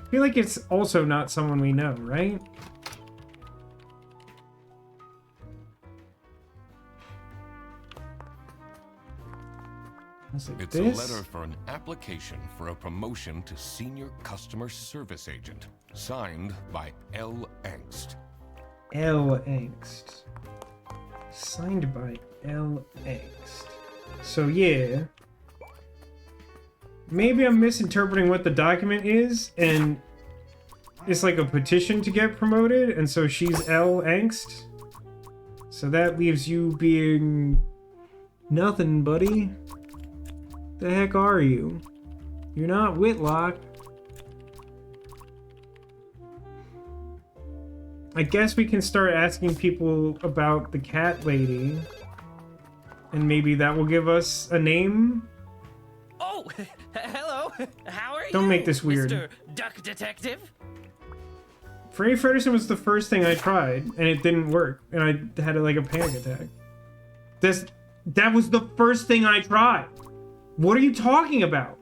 A: I feel like it's also not someone we know, right?
B: It's a letter for an application for a promotion to Senior Customer Service Agent, signed by L. Angst.
A: L. Angst. Signed by L. Angst. So yeah. Maybe I'm misinterpreting what the document is, and it's like a petition to get promoted, and so she's L. Angst. So that leaves you being... nothing, buddy. The heck are you? You're not Whitlock. I guess we can start asking people about the cat lady. And maybe that will give us a name?
F: Oh, hello. How are you?
A: Don't make this weird.
F: Mr. Duck Detective?
A: Freddy Frederson was the first thing I tried, and it didn't work. And I had like a panic attack. That was the first thing I tried. What are you talking about?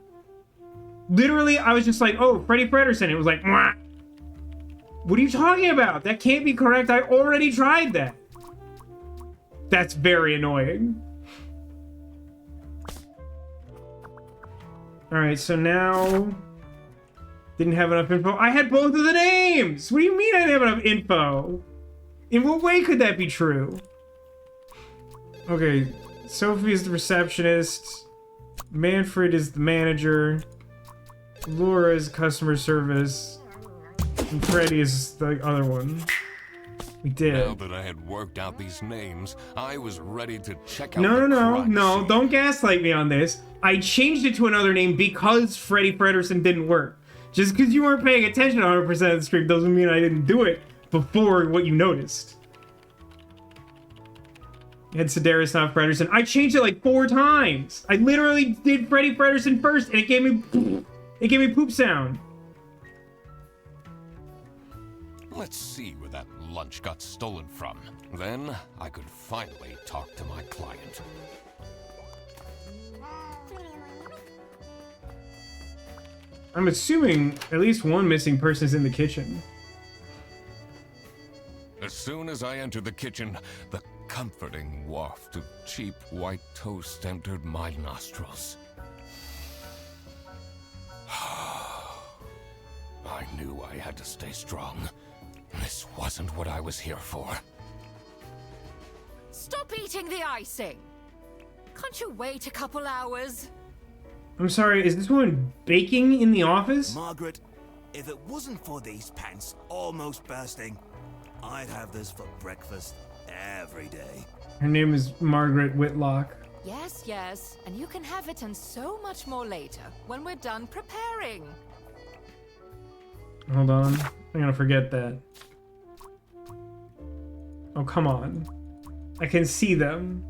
A: Literally, I was just like, oh, Freddy Frederson. It was like, mwah. What are you talking about? That can't be correct. I already tried that. That's very annoying. Alright, so now... Didn't have enough info. I had both of the names! What do you mean I didn't have enough info? In what way could that be true? Okay, Sophie is the receptionist. Manfred is the manager. Laura is customer service. And Freddy is the other one. We did.
B: Now that I had worked out these names, I was ready to check out
A: No, don't gaslight me on this. I changed it to another name because Freddy Frederson didn't work. Just because you weren't paying attention 100% of the stream doesn't mean I didn't do it before what you noticed. You had Sedaris, not Frederson. I changed it like 4 times. I literally did Freddy Frederson first, and it gave me poop sound.
B: Let's see where that lunch got stolen from. Then I could finally talk to my client.
A: I'm assuming at least one missing person is in the kitchen.
B: As soon as I entered the kitchen, the comforting waft of cheap white toast entered my nostrils. I knew I had to stay strong. This wasn't what I was here for.
D: Stop eating the icing! Can't you wait a couple hours?
A: I'm sorry, is this woman baking in the office?
G: Margaret, if it wasn't for these pants almost bursting, I'd have this for breakfast every day.
A: Her name is Margaret Whitlock.
D: Yes, yes, and you can have it and so much more later, when we're done preparing.
A: Hold on. I'm gonna forget that. Oh, come on. I can see them.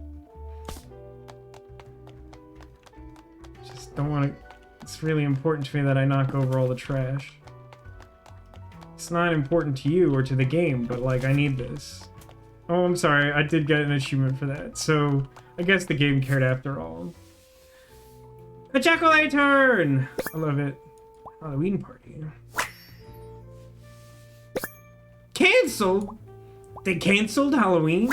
A: Just don't want to... It's really important to me that I knock over all the trash. It's not important to you or to the game, but, like, I need this. Oh, I'm sorry. I did get an achievement for that. So, I guess the game cared after all. A jack-o'-lantern! I love it. Halloween party. Cancelled? They canceled Halloween?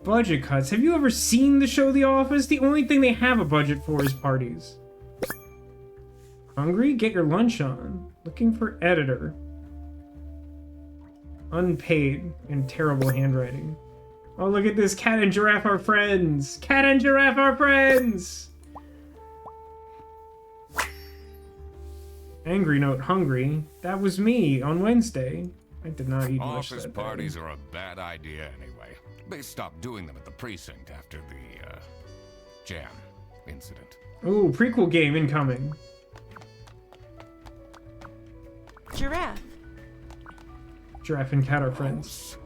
A: Budget cuts. Have you ever seen the show The Office? The only thing they have a budget for is parties. Hungry? Get your lunch on. Looking for editor. Unpaid and terrible handwriting. Oh, look at this. Cat and Giraffe are friends. Cat and Giraffe are friends. Angry note, hungry. That was me on Wednesday. I did not eat much
B: Office
A: that
B: parties
A: day.
B: are a bad idea anyway. They stopped doing them at the precinct after the, jam incident.
A: Ooh, prequel game incoming.
H: Giraffe.
A: Giraffe and cat are friends.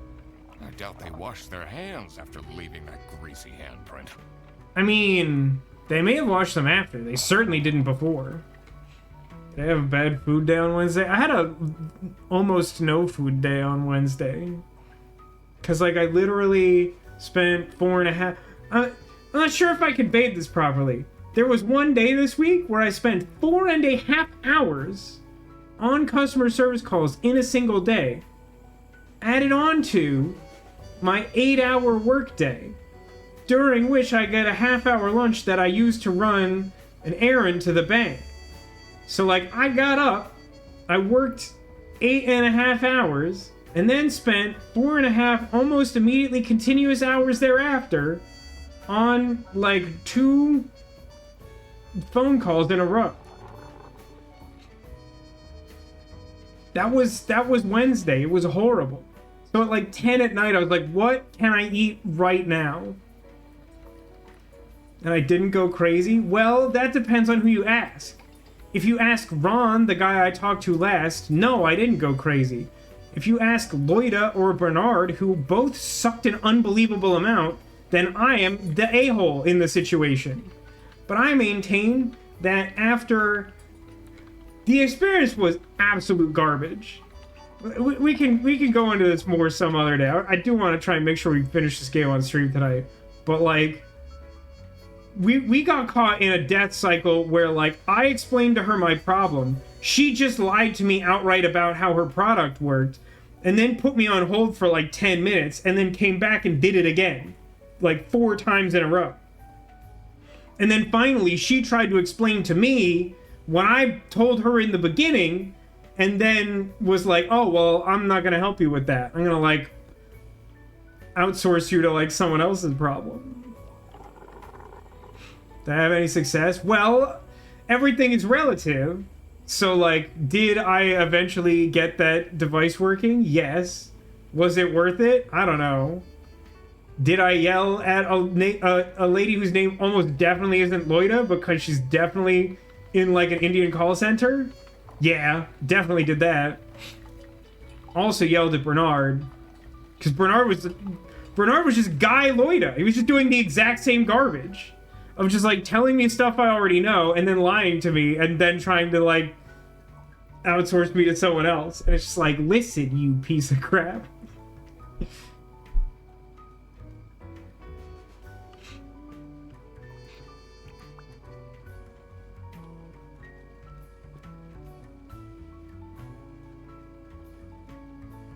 B: Gross. I doubt they washed their hands after leaving that greasy handprint.
A: I mean, they may have washed them after. They certainly didn't before. Did I have a bad food day on Wednesday? I had a almost no food day on Wednesday. Because, like, I literally spent 4.5... I'm not sure if I conveyed this properly. There was one day this week where I spent 4.5 hours on customer service calls in a single day. Added on to my 8-hour workday, during which I get a half-hour lunch that I use to run an errand to the bank. So, like, I got up, I worked 8.5 hours, and then spent 4.5 almost immediately continuous hours thereafter on, like, 2 phone calls in a row. That was Wednesday. It was horrible. So at like 10 at night, I was like, what can I eat right now? And I didn't go crazy. Well, that depends on who you ask. If you ask Ron, the guy I talked to last, no, I didn't go crazy. If you ask Loida or Bernard, who both sucked an unbelievable amount, then I am the a-hole in the situation. But I maintain that after... The experience was absolute garbage. We can go into this more some other day. I do want to try and make sure we finish this game on stream tonight. But, like... We got caught in a death cycle where, like, I explained to her my problem. She just lied to me outright about how her product worked. And then put me on hold for, like, 10 minutes. And then came back and did it again. Like, 4 times in a row. And then finally, she tried to explain to me what I told her in the beginning. And then was like, oh, well, I'm not going to help you with that. I'm going to, like, outsource you to, like, someone else's problem. Did I have any success? Well, everything is relative. So, like, did I eventually get that device working? Yes. Was it worth it? I don't know. Did I yell at a lady whose name almost definitely isn't Loida because she's definitely in, like, an Indian call center? Yeah, definitely did that. Also yelled at Bernard. Because Bernard was just Guy Loida. He was just doing the exact same garbage. Of just, like, telling me stuff I already know, and then lying to me, and then trying to, like, outsource me to someone else. And it's just like, listen, you piece of crap.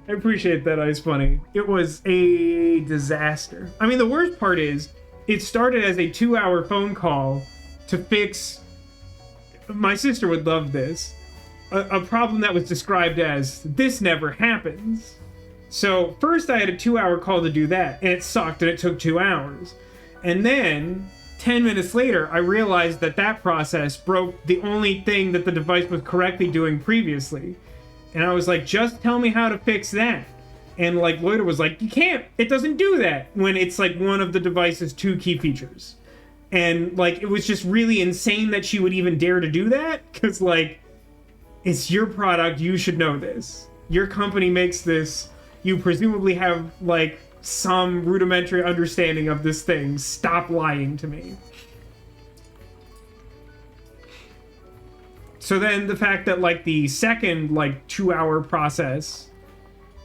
A: I appreciate that, Ice Bunny. It was a disaster. I mean, the worst part is, it started as a 2-hour phone call to fix... My sister would love this. A problem that was described as, this never happens. So, first I had a 2-hour call to do that, and it sucked, and it took 2 hours. And then, 10 minutes later, I realized that that process broke the only thing that the device was correctly doing previously. And I was like, just tell me how to fix that. And like Loiter was like, you can't, it doesn't do that when it's like one of the device's 2 key features. And like, it was just really insane that she would even dare to do that. Cause like, it's your product, you should know this. Your company makes this, you presumably have like some rudimentary understanding of this thing. Stop lying to me. So then the fact that like the second like 2-hour process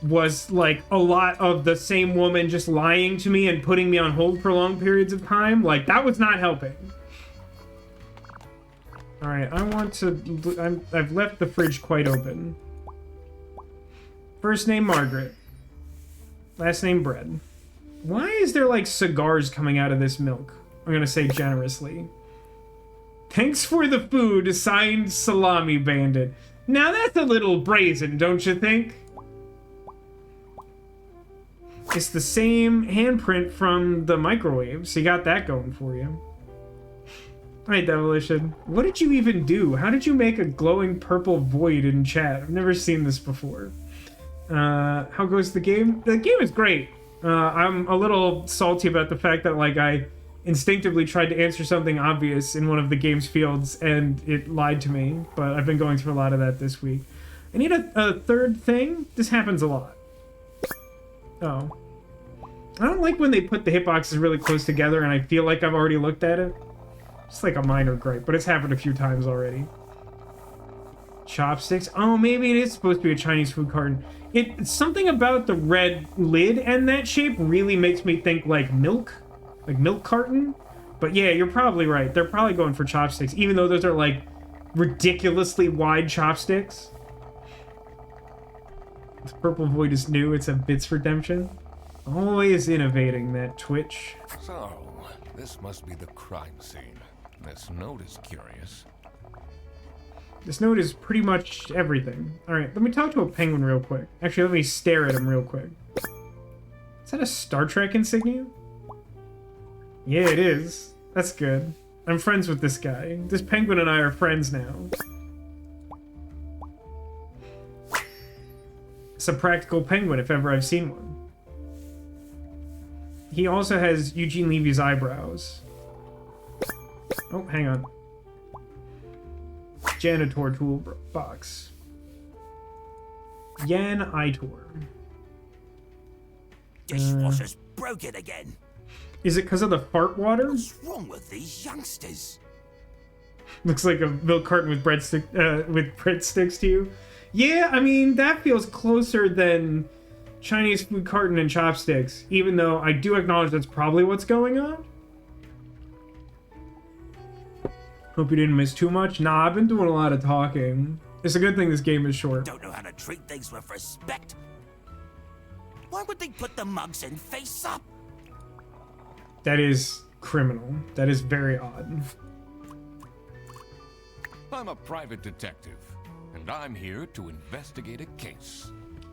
A: was like a lot of the same woman just lying to me and putting me on hold for long periods of time, like that was not helping. All right, I want to, I've left the fridge quite open. First name Margaret. Last name Bread. Why is there like cigars coming out of this milk? I'm gonna say generously. Thanks for the food, signed Salami Bandit. Now that's a little brazen, don't you think? It's the same handprint from the microwave, so you got that going for you. Alright, Demolition. What did you even do? How did you make a glowing purple void in chat? I've never seen this before. How goes the game? The game is great. I'm a little salty about the fact that, like, I instinctively tried to answer something obvious in one of the game's fields, and it lied to me, but I've been going through a lot of that this week. I need a third thing. This happens a lot. Oh. I don't like when they put the hitboxes really close together and I feel like I've already looked at it. It's like a minor gripe, but it's happened a few times already. Chopsticks. Oh, maybe it is supposed to be a Chinese food carton. It's something about the red lid and that shape really makes me think like milk carton. But yeah, you're probably right. They're probably going for chopsticks, even though those are like ridiculously wide chopsticks. The purple void is new. It's a Bits redemption. Always innovating, that Twitch.
B: So, this must be the crime scene. This note is curious.
A: This note is pretty much everything. Alright, let me talk to a penguin real quick. Actually, let me stare at him real quick. Is that a Star Trek insignia? Yeah, it is. That's good. I'm friends with this guy. This penguin and I are friends now. It's a practical penguin if ever I've seen one. He also has Eugene Levy's eyebrows. Oh, hang on. Janitor toolbox. Yan Itor.
G: Dishwasher's broken again.
A: Is it because of the fart water?
G: What's wrong with these youngsters?
A: Looks like a milk carton with breadsticks to you. Yeah, I mean, that feels closer than Chinese food carton and chopsticks, even though I do acknowledge that's probably what's going on. Hope you didn't miss too much. Nah, I've been doing a lot of talking. It's a good thing this game is short.
G: Don't know how to treat things with respect. Why would they put the mugs in face up?
A: That is criminal. That is very odd.
B: I'm a private detective, and I'm here to investigate a case.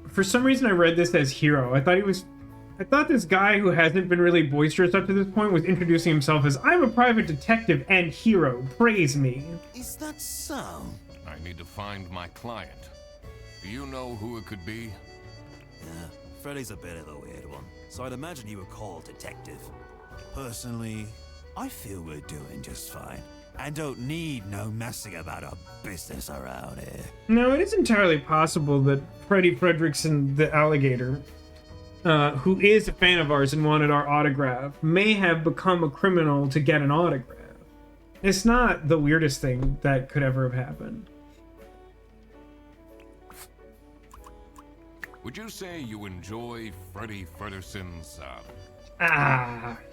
A: For some reason, I read this as hero. I thought this guy who hasn't been really boisterous up to this point was introducing himself as, I'm a private detective and hero. Praise me.
G: Is that so?
B: I need to find my client. Do you know who it could be?
G: Yeah, Freddy's a bit of a weird one, so I'd imagine you would call detective. Personally, I feel we're doing just fine. And don't need no messing about our business around here.
A: Now, it is entirely possible that Freddy Fredrickson, the alligator, who is a fan of ours and wanted our autograph, may have become a criminal to get an autograph. It's not the weirdest thing that could ever have happened.
B: Would you say you enjoy Freddy Fredrickson's,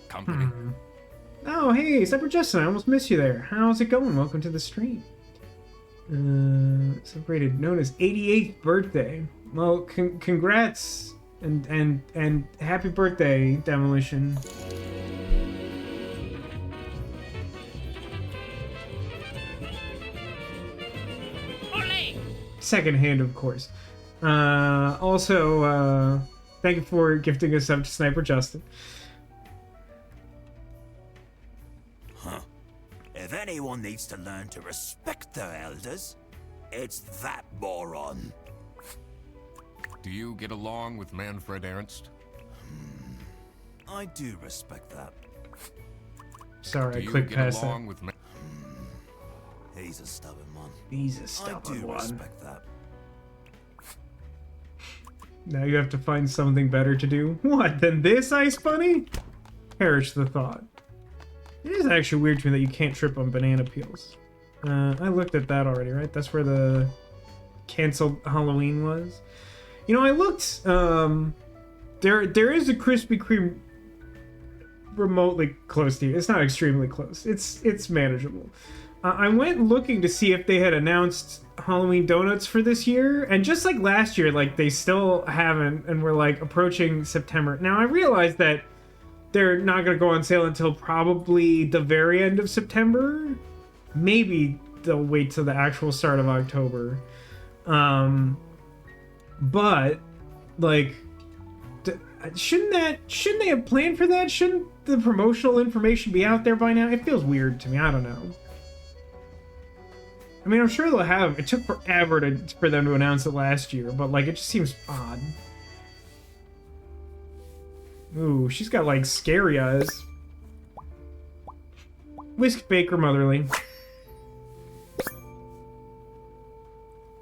B: company?
A: Oh, hey, Separate Justin, I almost missed you there. How's it going? Welcome to the stream. Celebrated known as 88th birthday. Well, congrats and happy birthday, Demolition.
F: Olé!
A: Second hand, of course. Also, thank you for gifting us up to Sniper Justin.
G: If anyone needs to learn to respect their elders, it's that moron.
B: Do you get along with Manfred Ernst?
G: I do respect that.
A: Sorry,
B: Do
A: I
B: you
A: clicked
B: get
A: past that.
B: along with
G: He's a stubborn one.
A: He's a
G: I
A: stubborn
G: do
A: one.
G: respect that.
A: Now you have to find something better to do. What, than this, Ice Bunny? Perish the thought. It is actually weird to me that you can't trip on banana peels. I looked at that already, right? That's where the canceled Halloween was. You know, I looked. There is a Krispy Kreme remotely close to you. It's not extremely close. It's manageable. I went looking to see if they had announced Halloween donuts for this year, and just like last year, like they still haven't, and we're like approaching September. Now I realize that they're not going to go on sale until probably the very end of September. Maybe they'll wait till the actual start of October. But like, shouldn't they have planned for that? Shouldn't the promotional information be out there by now? It feels weird to me. I don't know. I mean, I'm sure they'll have. It took forever for them to announce it last year, but like, it just seems odd. Ooh, she's got like scary eyes. Whisk Baker Motherly.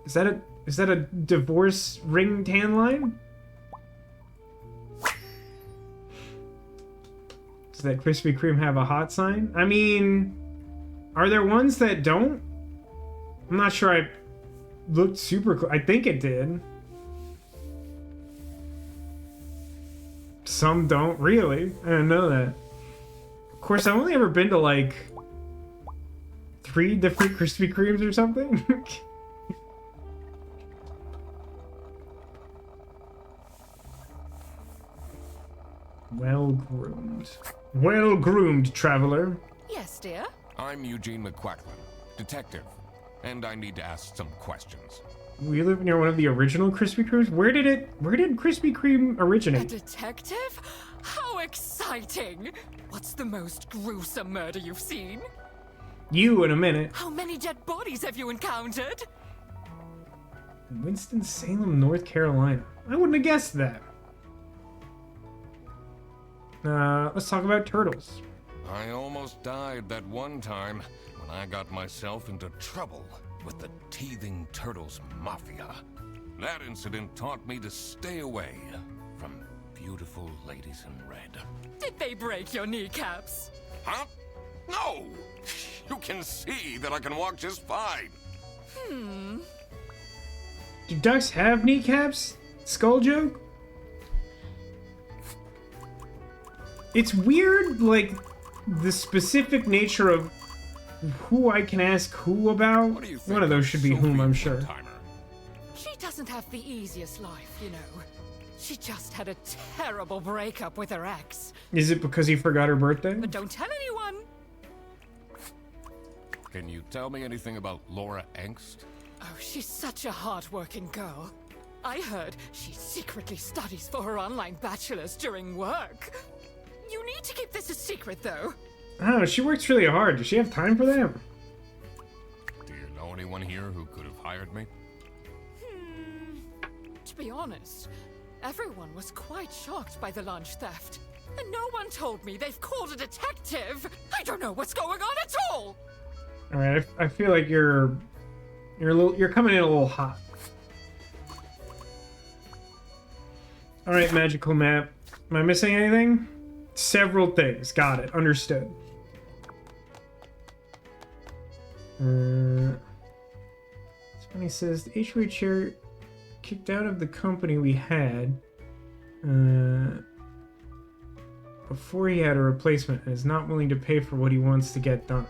A: Is that a divorce ring tan line? Does that Krispy Kreme have a hot sign? I mean, are there ones that don't? I'm not sure I looked super I think it did. Some don't really. I didn't know that. Of course, I've only ever been to like 3 different Krispy Kremes or something. Well-groomed traveler.
D: Yes, dear?
B: I'm Eugene McQuacklin, detective, and I need to ask some questions.
A: We live near one of the original Krispy Kremes. Where did Krispy Kreme
D: A
A: originate?
D: detective? How exciting! What's the most gruesome murder you've seen?
A: You in a minute.
D: How many dead bodies have you encountered?
A: Winston-Salem, North Carolina. I wouldn't have guessed that. Let's talk about turtles.
B: I almost died that one time when I got myself into trouble with the teething turtles mafia. That incident taught me to stay away from beautiful ladies in red.
D: Did they break your kneecaps?
B: Huh? No! You can see that I can walk just fine.
A: Do ducks have kneecaps? Skull joke? It's weird, like, the specific nature of who I can ask who about.
B: What do you think
A: One of those should be
B: Sophie
A: whom, I'm sure.
B: One-timer?
D: She doesn't have the easiest life, you know. She just had a terrible breakup with her ex.
A: Is it because he forgot her birthday?
D: But don't tell anyone.
B: Can you tell me anything about Laura Angst?
D: Oh, she's such a hard-working girl. I heard she secretly studies for her online bachelor's during work. You need to keep this a secret, though.
A: I don't know, she works really hard. Does she have time for that?
B: Do you know anyone here who could have hired me?
D: To be honest, everyone was quite shocked by the lunch theft. And no one told me they've called a detective. I don't know what's going on at all.
A: All right, I feel like you're coming in a little hot. All right, magical map. Am I missing anything? Several things. Got it. Understood. This one he says the HOA chair kicked out of the company we had before he had a replacement and is not willing to pay for what he wants to get done.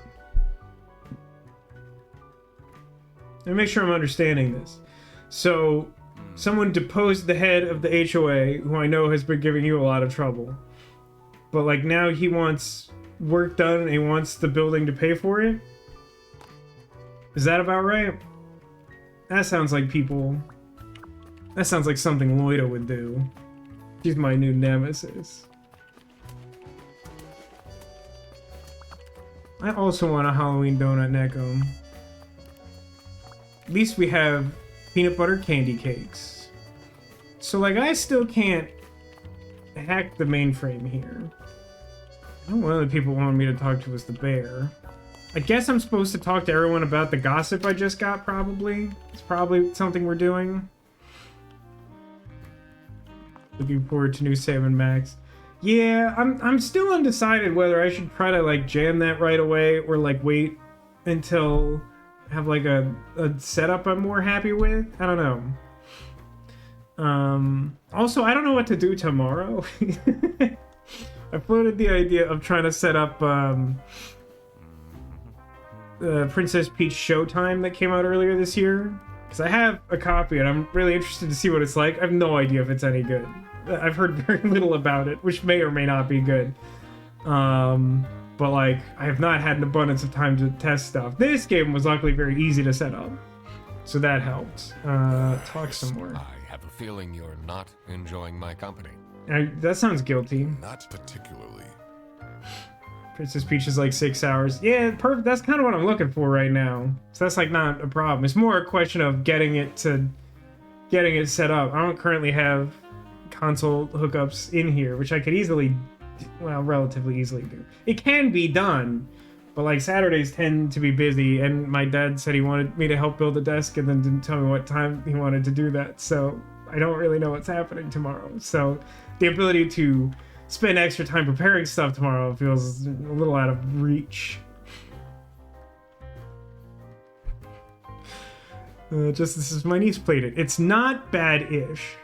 A: Let me make sure I'm understanding this. So, someone deposed the head of the HOA, who I know has been giving you a lot of trouble. But, like, now he wants work done and he wants the building to pay for it? Is that about right? That sounds like people... That sounds like something Loida would do. She's my new nemesis. I also want a Halloween donut, Neko. At least we have peanut butter candy cakes. So, like, I still can't hack the mainframe here. I know one of the people wanted me to talk to was the bear. I guess I'm supposed to talk to everyone about the gossip I just got, probably. It's probably something we're doing. Looking forward to new Sam & Max. Yeah, I'm still undecided whether I should try to, like, jam that right away or, like, wait until I have, like, a setup I'm more happy with. I don't know. Also, I don't know what to do tomorrow. I floated the idea of trying to set up Princess Peach Showtime that came out earlier this year. Because I have a copy and I'm really interested to see what it's like. I have no idea if it's any good. I've heard very little about it, which may or may not be good. But like, I have not had an abundance of time to test stuff. This game was luckily very easy to set up. So that helped. Talk some more.
B: I have a feeling you're not enjoying my company.
A: That sounds guilty.
E: Not particularly.
A: Princess Peach is like 6 hours. Yeah, perfect. That's kind of what I'm looking for right now. So that's like not a problem. It's more a question of getting it set up. I don't currently have console hookups in here, which I could easily, well, relatively easily do. It can be done, but like Saturdays tend to be busy, and my dad said he wanted me to help build a desk and then didn't tell me what time he wanted to do that. So I don't really know what's happening tomorrow. So the ability to spend extra time preparing stuff tomorrow feels a little out of reach. Just this is my niece played it. It's not bad-ish.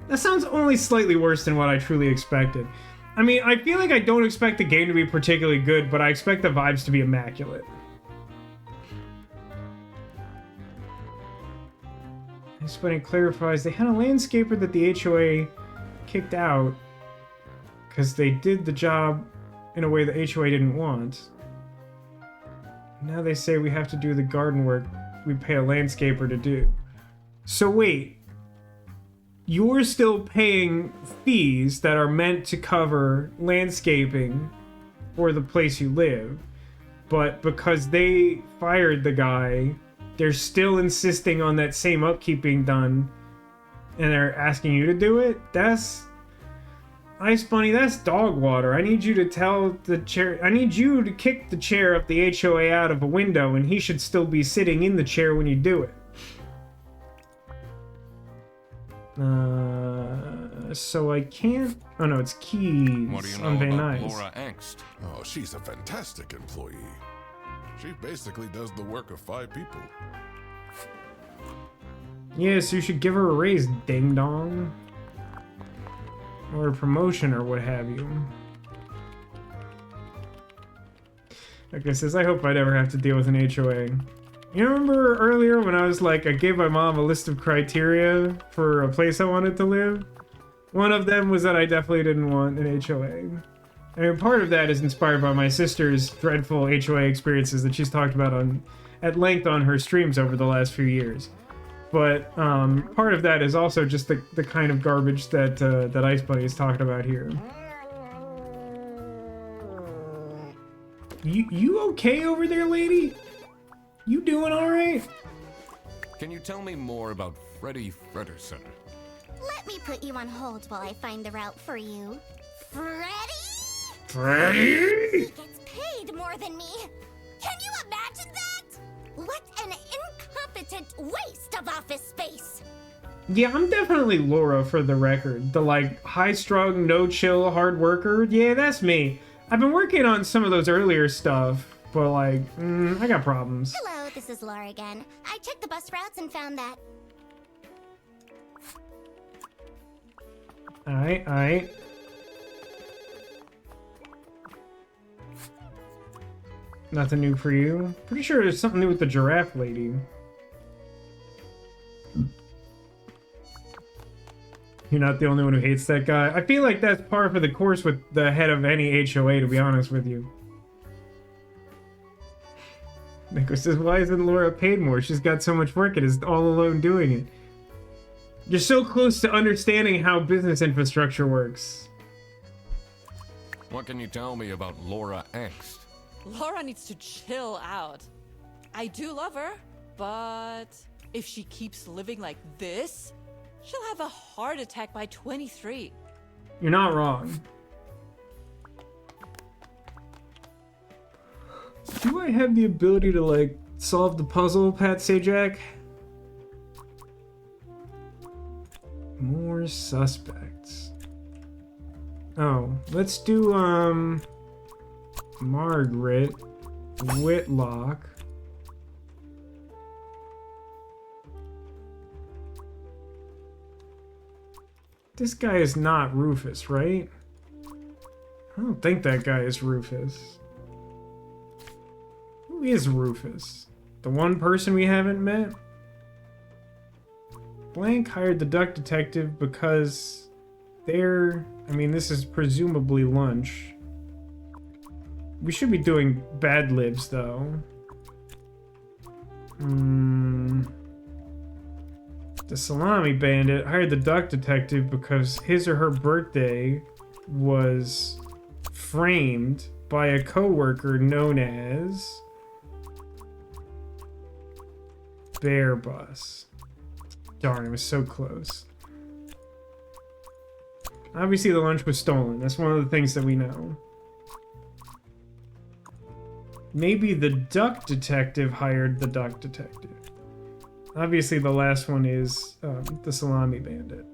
A: That sounds only slightly worse than what I truly expected. I mean, I feel like I don't expect the game to be particularly good, but I expect the vibes to be immaculate. Explaining clarifies they had a landscaper that the HOA kicked out because they did the job in a way the HOA didn't want. Now they say we have to do the garden work we pay a landscaper to do. So wait, you're still paying fees that are meant to cover landscaping for the place you live, but because they fired the guy, they're still insisting on that same upkeep being done, and they're asking you to do it? That's... Ice Bunny, that's dog water. I need you to tell the chair... I need you to kick the chair of the HOA out of a window, and he should still be sitting in the chair when you do it. So I can't... Oh no, it's keys.
B: What do you know
A: on Van
B: about
A: Nuys.
B: Laura Angst?
E: Oh, she's a fantastic employee. She basically does the work of 5 people.
A: Yes, you should give her a raise, ding dong. Or a promotion or what have you. Like I says, I hope I never have to deal with an HOA. You remember earlier when I was like, I gave my mom a list of criteria for a place I wanted to live? One of them was that I definitely didn't want an HOA. I mean, part of that is inspired by my sister's dreadful HOA experiences that she's talked about at length on her streams over the last few years. But part of that is also just the kind of garbage that Ice Bunny is talking about here. You okay over there, lady? You doing all right?
B: Can you tell me more about Freddy Frederson?
C: Let me put you on hold while I find the route for you. Freddy?
A: Freddy?
C: He gets paid more than me. Can you imagine that? What an incompetent waste of office space.
A: Yeah, I'm definitely Laura for the record. The like high-strung, no-chill, hard worker. Yeah, that's me. I've been working on some of those earlier stuff, but like, I got problems.
C: Hello, this is Laura again. I checked the bus routes and found that.
A: Alright. Nothing new for you. Pretty sure there's something new with the giraffe lady. You're not the only one who hates that guy. I feel like that's par for the course with the head of any HOA, to be honest with you. Nico says, why isn't Laura paid more? She's got so much work and is all alone doing it. You're so close to understanding how business infrastructure works.
B: What can you tell me about Laura Angst?
H: Laura needs to chill out. I do love her, but if she keeps living like this, She'll have a heart attack by 23.
A: You're not wrong. Do I have the ability to, like, solve the puzzle, Pat Sajak? More suspects. Oh, let's do, Margaret Whitlock. This guy is not Rufus, right? I don't think that guy is Rufus. Who is Rufus? The one person we haven't met? Blank hired the duck detective because they're... I mean, this is presumably lunch. We should be doing bad libs, though. The Salami Bandit hired the duck detective because his or her birthday was framed by a coworker known as Bear Bus. Darn, it was so close. Obviously the lunch was stolen. That's one of the things that we know. Maybe the duck detective hired the duck detective. Obviously the last one is the Salami Bandit.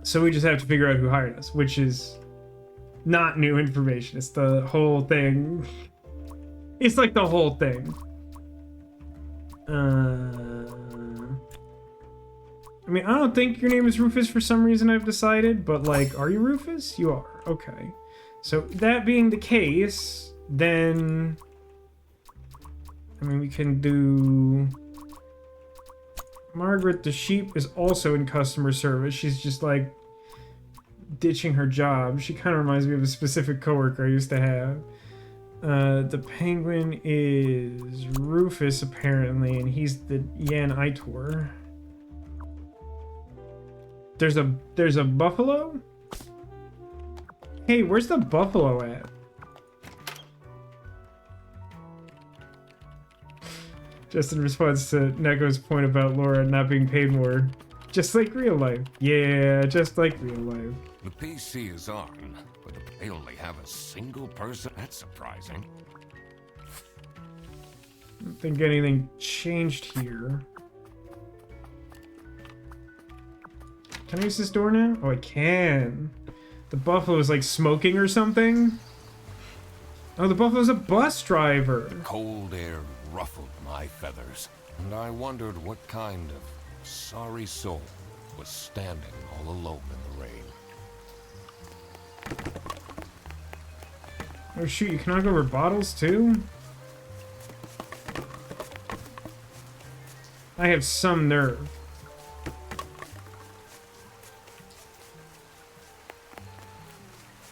A: So we just have to figure out who hired us, which is not new information. It's the whole thing. It's like the whole thing. I mean, I don't think your name is Rufus for some reason, I've decided, but like, are you Rufus? You are. Okay. So that being the case, then I mean, we can do Margaret the sheep is also in customer service. She's just like ditching her job. She kind of reminds me of a specific coworker I used to have. The penguin is Rufus apparently, and he's the Yan Itor. There's a buffalo? Hey, where's the buffalo at? Just in response to Neko's point about Laura not being paid more. Just like real life. Yeah, just like real life.
B: The PC is on, but they only have a single person. That's surprising.
A: I don't think anything changed here. Can I use this door now? Oh, I can. The buffalo is like smoking or something. Oh, the buffalo's a bus driver.
B: Cold air ruffled my feathers, and I wondered what kind of sorry soul was standing all alone in the rain.
A: Oh shoot, you can knock over bottles too? I have some nerve.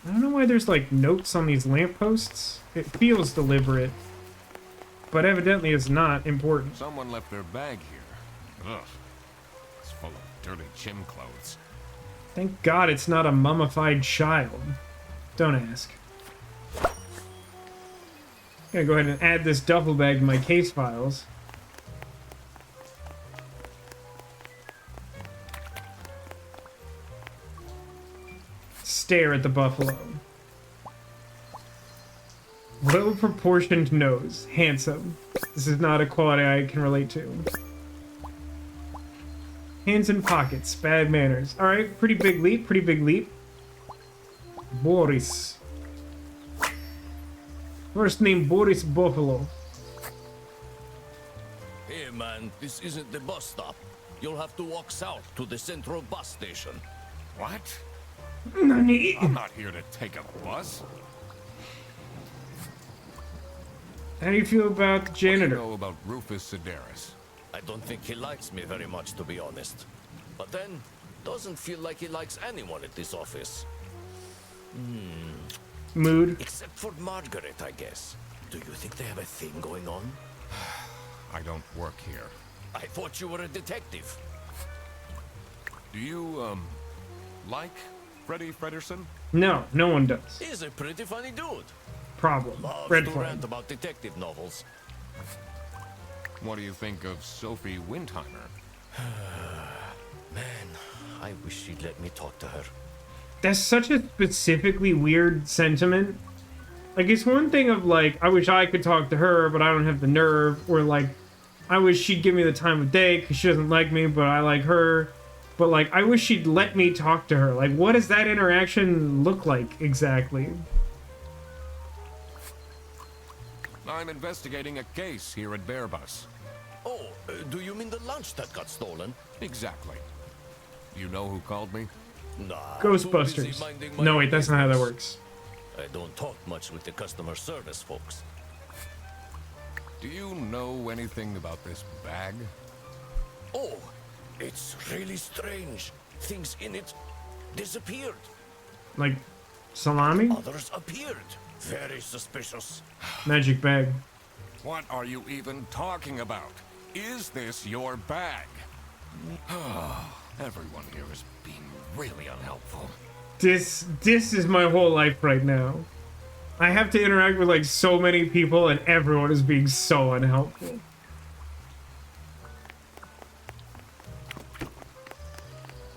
A: I don't know why there's like notes on these lampposts. It feels deliberate, but evidently it's not important.
B: Someone left their bag here. Ugh. It's full of dirty gym clothes.
A: Thank God it's not a mummified child. Don't ask. I'm gonna go ahead and add this duffel bag to my case files. Stare at the buffalo. Well-proportioned nose. Handsome. This is not a quality I can relate to. Hands in pockets. Bad manners. Alright, pretty big leap, pretty big leap. Boris. First name Boris Buffalo.
I: Hey man, this isn't the bus stop. You'll have to walk south to the central bus station.
B: What?
A: Nani?
B: I'm not here to take a bus.
A: How do you feel about the janitor?
B: What do you know about Rufus Sedaris?
I: I don't think he likes me very much, to be honest. But then, doesn't feel like he likes anyone at this office.
A: Mood.
I: Except for Margaret, I guess. Do you think they have a thing going on?
B: I don't work here.
I: I thought you were a detective.
B: Do you, like Freddy Frederson?
A: No, no one does.
I: He's a pretty funny dude.
A: Problem.
I: Loves
A: Red
I: to
A: flag.
I: rant about detective novels.
B: What do you think of Sophie Windheimer?
I: Man, I wish she'd let me talk to her.
A: That's such a specifically weird sentiment. Like, it's one thing of, like, I wish I could talk to her, but I don't have the nerve. Or, like, I wish she'd give me the time of day because she doesn't like me, but I like her. But, like, I wish she'd let me talk to her. Like, what does that interaction look like exactly?
B: I'm investigating a case here at Bearbus.
I: Oh, do you mean the lunch that got stolen?
B: Exactly. You know who called me?
I: Nah. Too busy
A: Ghostbusters.
I: minding my
A: No,
I: own
A: wait, that's not how that
I: business.
A: works.
I: I don't talk much with the customer service folks.
B: Do you know anything about this bag?
I: Oh, it's really strange. Things in it disappeared.
A: Like, salami?
I: Others appeared. Very suspicious.
A: Magic bag.
B: What are you even talking about? Is this your bag? Everyone here is being really unhelpful.
A: This is my whole life right now. I have to interact with, like, so many people, and everyone is being so unhelpful.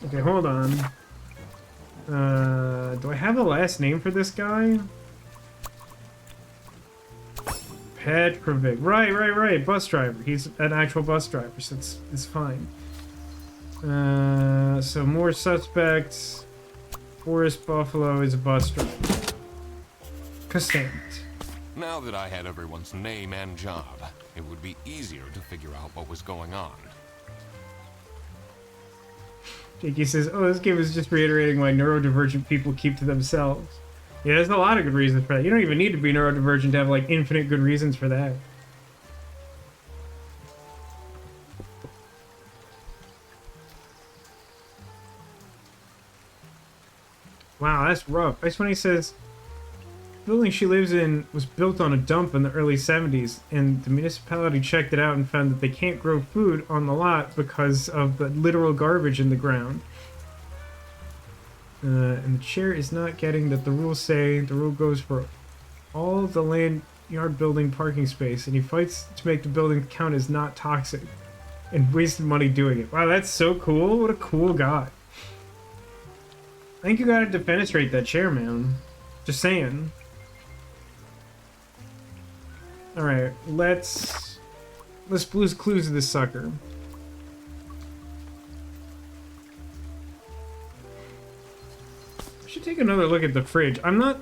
A: Okay, hold on. Do I have a last name for this guy? Petrovic. Right. Bus driver. He's an actual bus driver, so it's fine. So more suspects. Forest Buffalo is a bus driver. Costanza.
B: Now that I had everyone's name and job, it would be easier to figure out what was going on.
A: Jakey says, oh, this game is just reiterating why neurodivergent people keep to themselves. Yeah, there's a lot of good reasons for that. You don't even need to be neurodivergent to have, like, infinite good reasons for that. Wow, that's rough. That's when he says, the building she lives in was built on a dump in the early 70s, and the municipality checked it out and found that they can't grow food on the lot because of the literal garbage in the ground. And the chair is not getting that the rules say the rule goes for all the land yard building parking space, and he fights to make the building count as not toxic and wasted money doing it. Wow, that's so cool. What a cool guy. I think you gotta defenestrate that chair, man. Just saying. Alright, let's Blue's Clues this sucker. I should take another look at the fridge. I'm not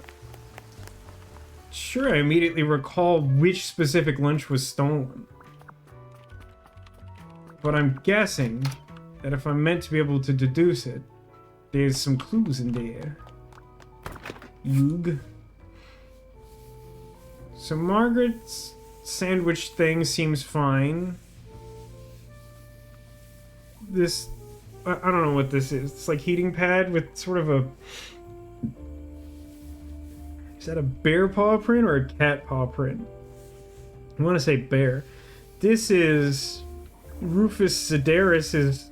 A: sure I immediately recall which specific lunch was stolen. But I'm guessing that if I'm meant to be able to deduce it, there's some clues in there. Yug. So Margaret's sandwich thing seems fine. This, I don't know what this is. It's like heating pad with sort of a... Is that a bear paw print or a cat paw print? I want to say bear. This is Rufus Sedaris'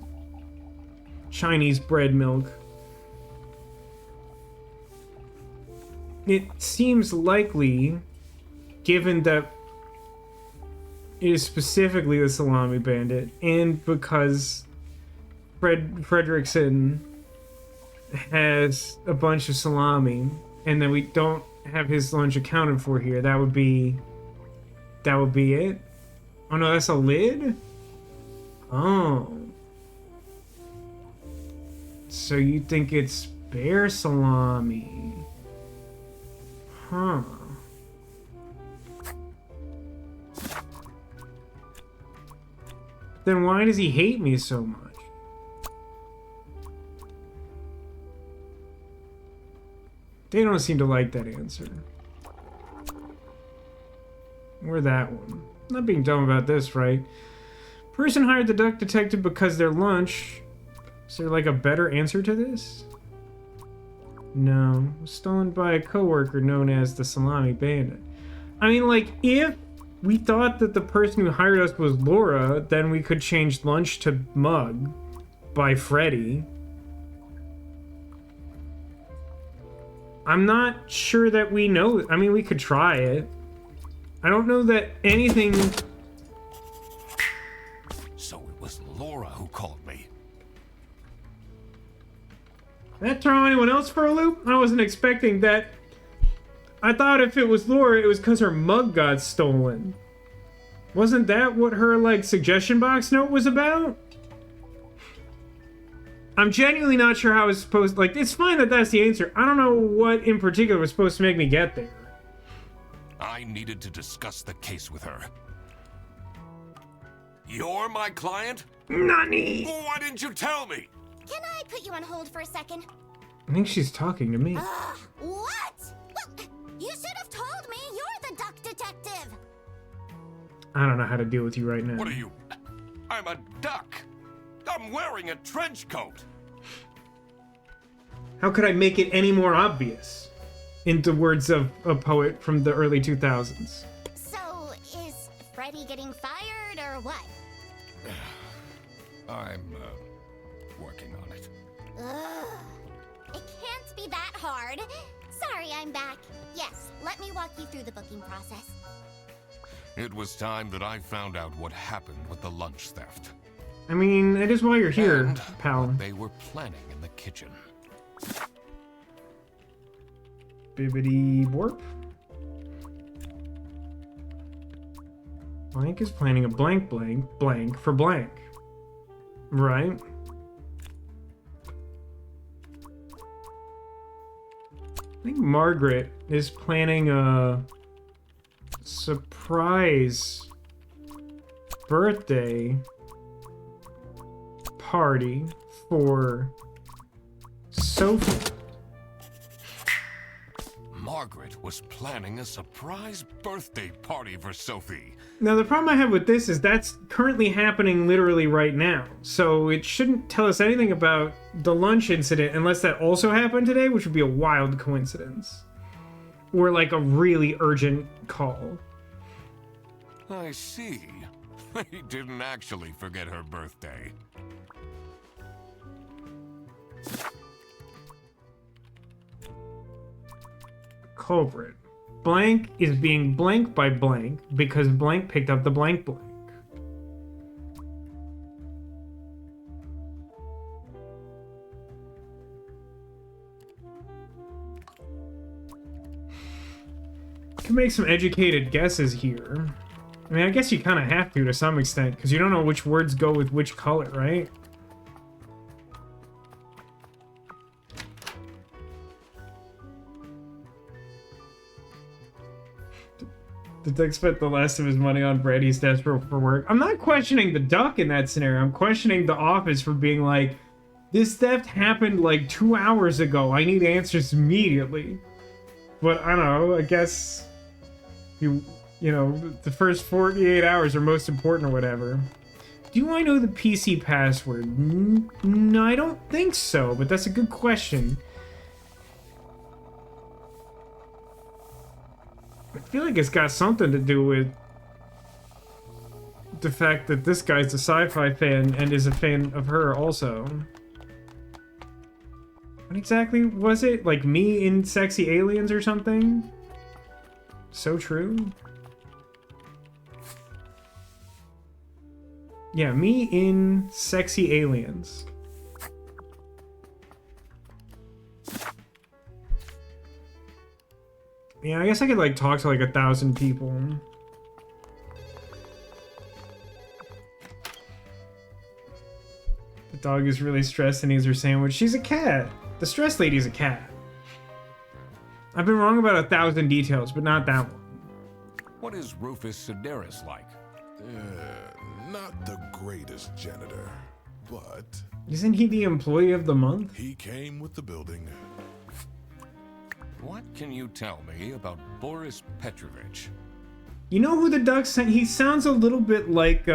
A: Chinese bread milk. It seems likely, given that it is specifically the Salami Bandit, and because Fredrickson has a bunch of salami, and then we don't have his lunch accounted for here, that would be it. Oh no, that's a lid? Oh. So you think it's bear salami? Huh. Then why does he hate me so much? They don't seem to like that answer. Or that one. I'm not being dumb about this, right? Person hired the duck detective because their lunch. Is there like a better answer to this? No. Stolen by a coworker known as the Salami Bandit. I mean, like, if we thought that the person who hired us was Laura, then we could change lunch to mug by Freddy. I'm not sure that we know. I mean, we could try it. I don't know that anything...
B: So it was Laura who called me.
A: That throw anyone else for a loop? I wasn't expecting that. I thought if it was Laura, it was because her mug got stolen. Wasn't that what her, like, suggestion box note was about? I'm genuinely not sure how it's supposed... Like, it's fine that that's the answer. I don't know what in particular was supposed to make me get there.
B: I needed to discuss the case with her. You're my client?
A: Nani?
B: Why didn't you tell me?
C: Can I put you on hold for a second?
A: I think she's talking to me.
C: What? Well, you should have told me you're the duck detective.
A: I don't know how to deal with you right now.
B: What are you? I'm a duck. I'm wearing a trench coat.
A: How could I make it any more obvious? In the words of a poet from the early 2000s.
C: So, is Freddy getting fired or what?
B: I'm, working on it.
C: Ugh. It can't be that hard. Sorry, I'm back. Yes, let me walk you through the booking process.
B: It was time that I found out what happened with the lunch theft.
A: I mean, it is why you're here,
B: And
A: pal.
B: what they were planning in the kitchen.
A: Bibbidi borp. Blank is planning a blank for blank. Right? I think Margaret is planning a surprise birthday party for Sophie.
B: Margaret was planning a surprise birthday party for Sophie.
A: Now, the problem I have with this is that's currently happening literally right now. So it shouldn't tell us anything about the lunch incident unless that also happened today, which would be a wild coincidence. Or like a really urgent call.
B: I see. He didn't actually forget her birthday.
A: Culprit. Blank is being blank by blank because blank picked up the blank blank. Can make some educated guesses here. I mean, I guess you kind of have to some extent because you don't know which words go with which color, right? The duck spent the last of his money on bread. He's desperate for work. I'm not questioning the duck in that scenario. I'm questioning the office for being like, this theft happened like 2 hours ago. I need answers immediately. But I don't know. I guess you know, the first 48 hours are most important or whatever. Do I know the PC password? No, I don't think so, but that's a good question. I feel like it's got something to do with the fact that this guy's a sci-fi fan and is a fan of her also. What exactly was it? Like me in Sexy Aliens or something? So true. Yeah, me in Sexy Aliens. Yeah, I guess I could like talk to like 1,000 people. The dog is really stressed and needs her sandwich. She's a cat. The stress lady's a cat. I've been wrong about 1,000 details, but not that one.
B: What is Rufus Sedaris like?
E: Not the greatest janitor, but
A: Isn't he the employee of the month?
E: he came with the building.
B: What can you tell me about Boris Petrovich?
A: You know who the duck sent? He sounds a little bit like,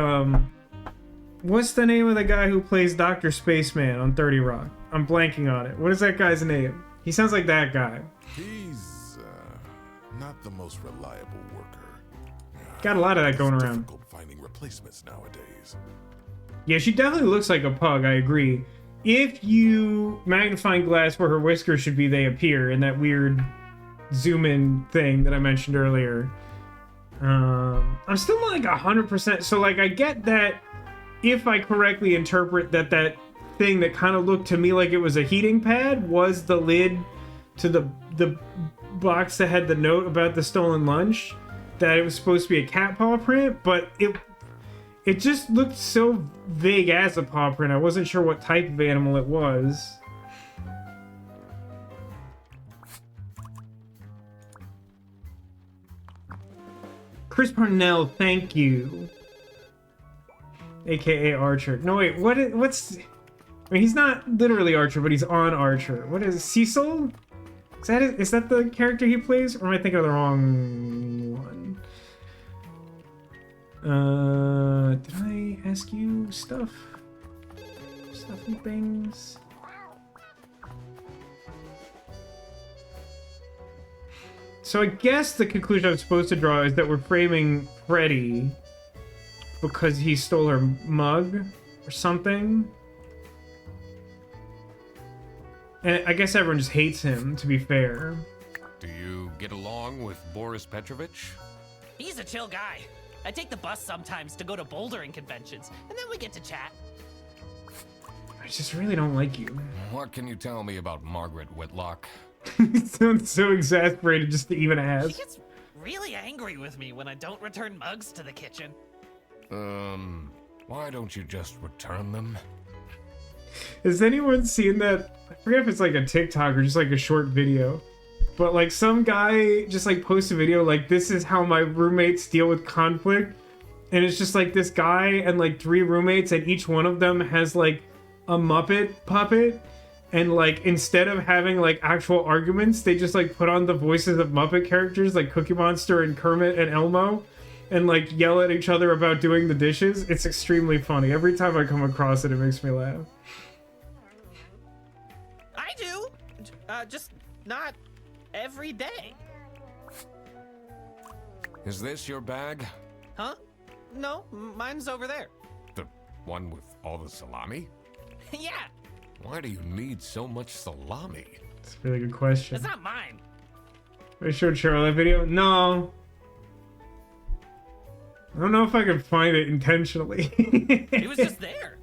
A: what's the name of the guy who plays Dr. Spaceman on 30 Rock? I'm blanking on it. What is that guy's name? He sounds like that guy.
E: He's not the most reliable worker.
A: Got a lot of that going
E: It's
A: around.
E: difficult finding replacements nowadays.
A: Yeah, she definitely looks like a pug, I agree. If you magnifying glass where her whiskers should be, they appear in that weird zoom in thing that I mentioned earlier. I'm still not like 100%. So like I get that if I correctly interpret that thing that kind of looked to me like it was a heating pad was the lid to the box that had the note about the stolen lunch, that it was supposed to be a cat paw print, but it just looked so vague as a paw print. I wasn't sure what type of animal it was. Chris Parnell, thank you. AKA Archer. No, wait, what's... I mean, he's not literally Archer, but he's on Archer. What is Cecil? Is that the character he plays? Or am I thinking of the wrong one? Did I ask you stuff? Stuff and things? So I guess the conclusion I'm supposed to draw is that we're framing Freddy because he stole her mug or something. And I guess everyone just hates him, to be fair.
B: Do you get along with Boris Petrovich?
F: He's a chill guy. I take the bus sometimes to go to bouldering conventions, and then we get to chat.
A: I just really don't like you.
B: What can you tell me about Margaret Whitlock?
A: It sounds so exasperated just to even ask.
F: She gets really angry with me when I don't return mugs to the kitchen.
B: Why don't you just return them?
A: Has anyone seen that? I forget if it's like a TikTok or just like a short video. But like some guy just like posts a video like, this is how my roommates deal with conflict. And it's just like this guy and like 3 roommates, and each one of them has like a Muppet puppet. And like instead of having like actual arguments, they just like put on the voices of Muppet characters like Cookie Monster and Kermit and Elmo, and like yell at each other about doing the dishes. It's extremely funny. Every time I come across it, it makes me laugh.
F: I do, just not every day.
B: Is this your bag?
F: Huh? No, mine's over there.
B: The one with all the salami?
F: Yeah,
B: Why do you need so much salami?
A: It's a really good question.
F: it's not mine.
A: I showed Cheryl that video. No. I don't know if I can find it intentionally.
F: It was just there.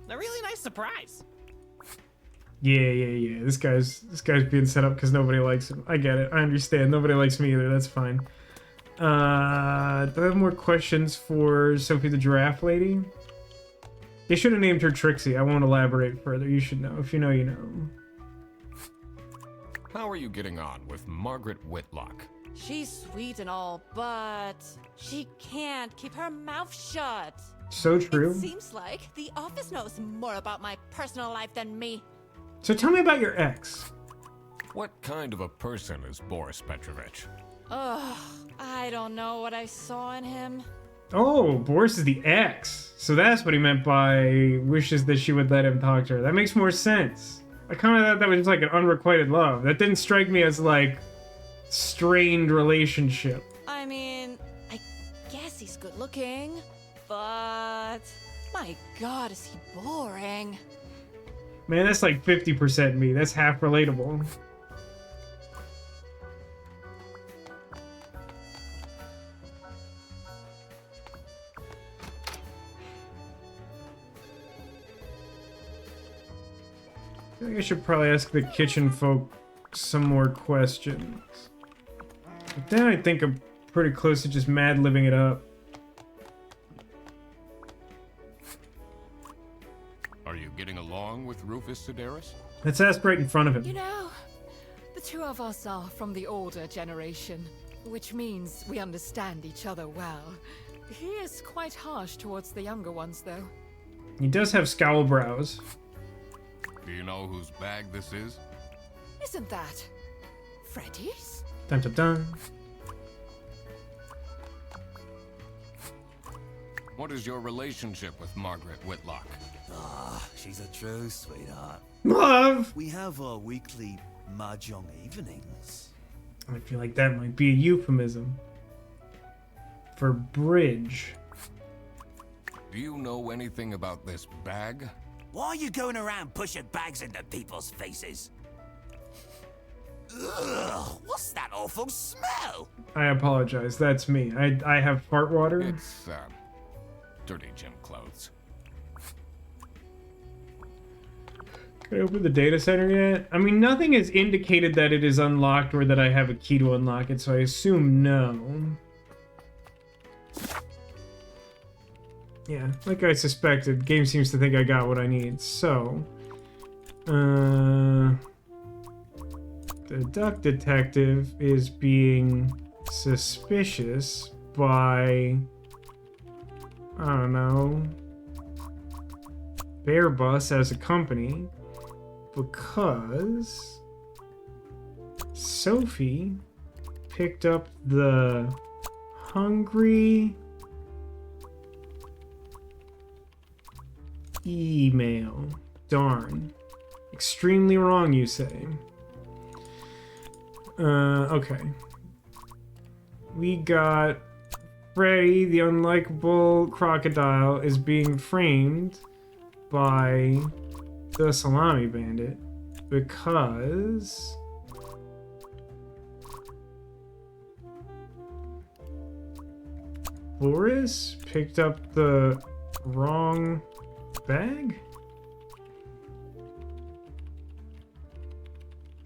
F: A really nice surprise.
A: Yeah. This guy's being set up because nobody likes him. I get it. I understand. Nobody likes me either. That's fine. Do I have more questions for Sophie the Giraffe Lady? They should have named her Trixie. I won't elaborate further. You should know. If you know, you know.
B: How are you getting on with Margaret Whitlock?
H: She's sweet and all, but she can't keep her mouth shut.
A: So true.
H: It seems like the office knows more about my personal life than me.
A: So tell me about your ex.
B: What kind of a person is Boris Petrovich?
H: Ugh, I don't know what I saw in him.
A: Oh, Boris is the ex. So that's what he meant by wishes that she would let him talk to her. That makes more sense. I kind of thought that was just like an unrequited love. That didn't strike me as like strained relationship.
H: I mean, I guess he's good looking, but my god, is he boring.
A: Man, that's like 50% me. That's half relatable. I think I should probably ask the kitchen folk some more questions. But then I think I'm pretty close to just mad-living it up.
B: Are you getting along with Rufus Sedaris?
A: Let's ask right in front of him.
D: You know, the two of us are from the older generation, which means we understand each other well. He is quite harsh towards the younger ones, though.
A: He does have scowl brows.
B: Do you know whose bag this is?
D: Isn't that Freddy's?
A: Dun dun dun.
B: What is your relationship with Margaret Whitlock?
G: Ah, she's a true sweetheart.
A: Love!
G: We have our weekly mahjong evenings.
A: I feel like that might be a euphemism for bridge.
B: Do you know anything about this bag?
G: Why are you going around pushing bags into people's faces? Ugh, what's that awful smell?
A: I apologize. That's me. I have fart water.
B: It's, dirty gym clothes.
A: Can I open the data center yet? I mean, nothing has indicated that it is unlocked or that I have a key to unlock it, so I assume no. Yeah, like I suspected, game seems to think I got what I need. So, the duck detective is being suspicious by, I don't know, Bear Bus as a company because Sophie picked up the hungry email. Darn. Extremely wrong, you say. Okay. We got Freddy, the unlikable crocodile, is being framed by the Salami Bandit because Boris picked up the wrong bag?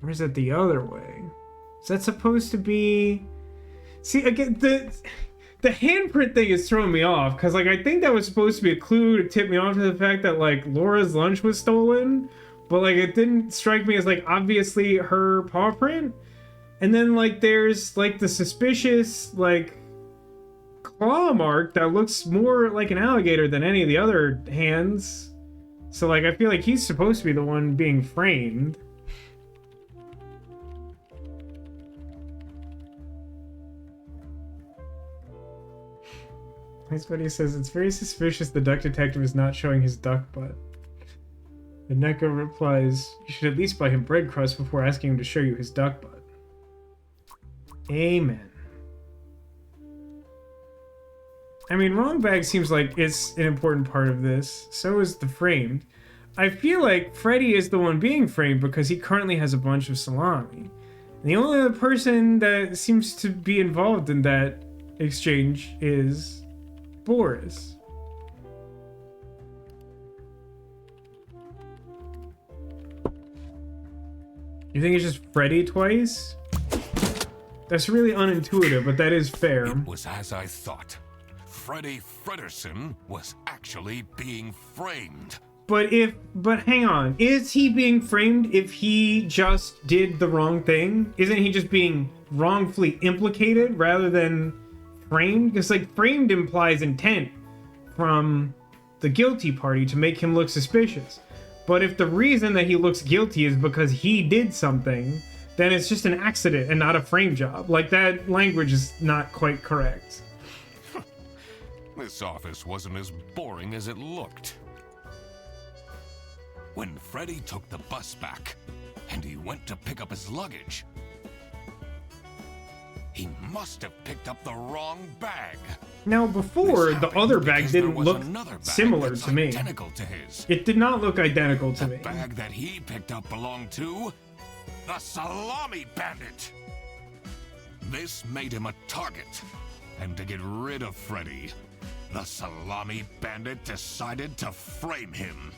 A: Or is it the other way? Is that supposed to be... See, again, the handprint thing is throwing me off, because, like, I think that was supposed to be a clue to tip me off to the fact that, like, Laura's lunch was stolen, but, like, it didn't strike me as, like, obviously her paw print. And then, like, there's, like, the suspicious, like, claw mark that looks more like an alligator than any of the other hands. So, like, I feel like he's supposed to be the one being framed. Nice buddy says, it's very suspicious the duck detective is not showing his duck butt. The Neko replies, you should at least buy him bread crust before asking him to show you his duck butt. Amen. I mean, wrong bag seems like it's an important part of this. So is the framed. I feel like Freddy is the one being framed because he currently has a bunch of salami. And the only other person that seems to be involved in that exchange is Boris. You think it's just Freddy twice? That's really unintuitive, but that is fair.
B: It was as I thought. Freddy Fredersen was actually being framed.
A: But hang on, is he being framed if he just did the wrong thing? Isn't he just being wrongfully implicated rather than framed? Because, like, framed implies intent from the guilty party to make him look suspicious. But if the reason that he looks guilty is because he did something, then it's just an accident and not a frame job. Like, that language is not quite correct.
B: This office wasn't as boring as it looked. When Freddy took the bus back, and he went to pick up his luggage, he must have picked up the wrong bag.
A: Now, before, the other bag didn't look
B: bag
A: similar to me.
B: Identical to his.
A: It did not look identical to me.
B: The bag that he picked up belonged to the Salami Bandit. This made him a target, and to get rid of Freddy, the Salami Bandit decided to frame him.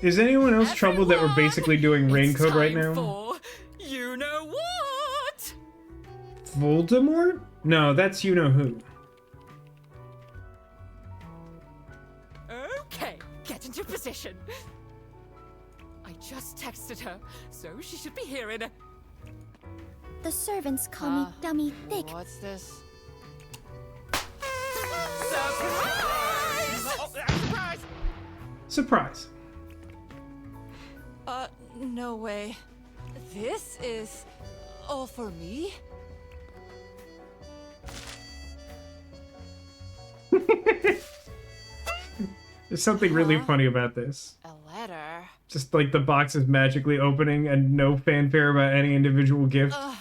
A: Is anyone else troubled that we're basically doing rain code right now?
D: For you know what?
A: Voldemort? No, that's you know who.
D: Okay, get into position. I just texted her, so she should be here in a...
C: The servants call me Dummy Thick.
H: What's this?
D: Surprise!
F: Surprise!
A: Surprise.
H: No way. This is all for me?
A: There's something really funny about this.
H: A letter?
A: Just like the box is magically opening and no fanfare about any individual gift. I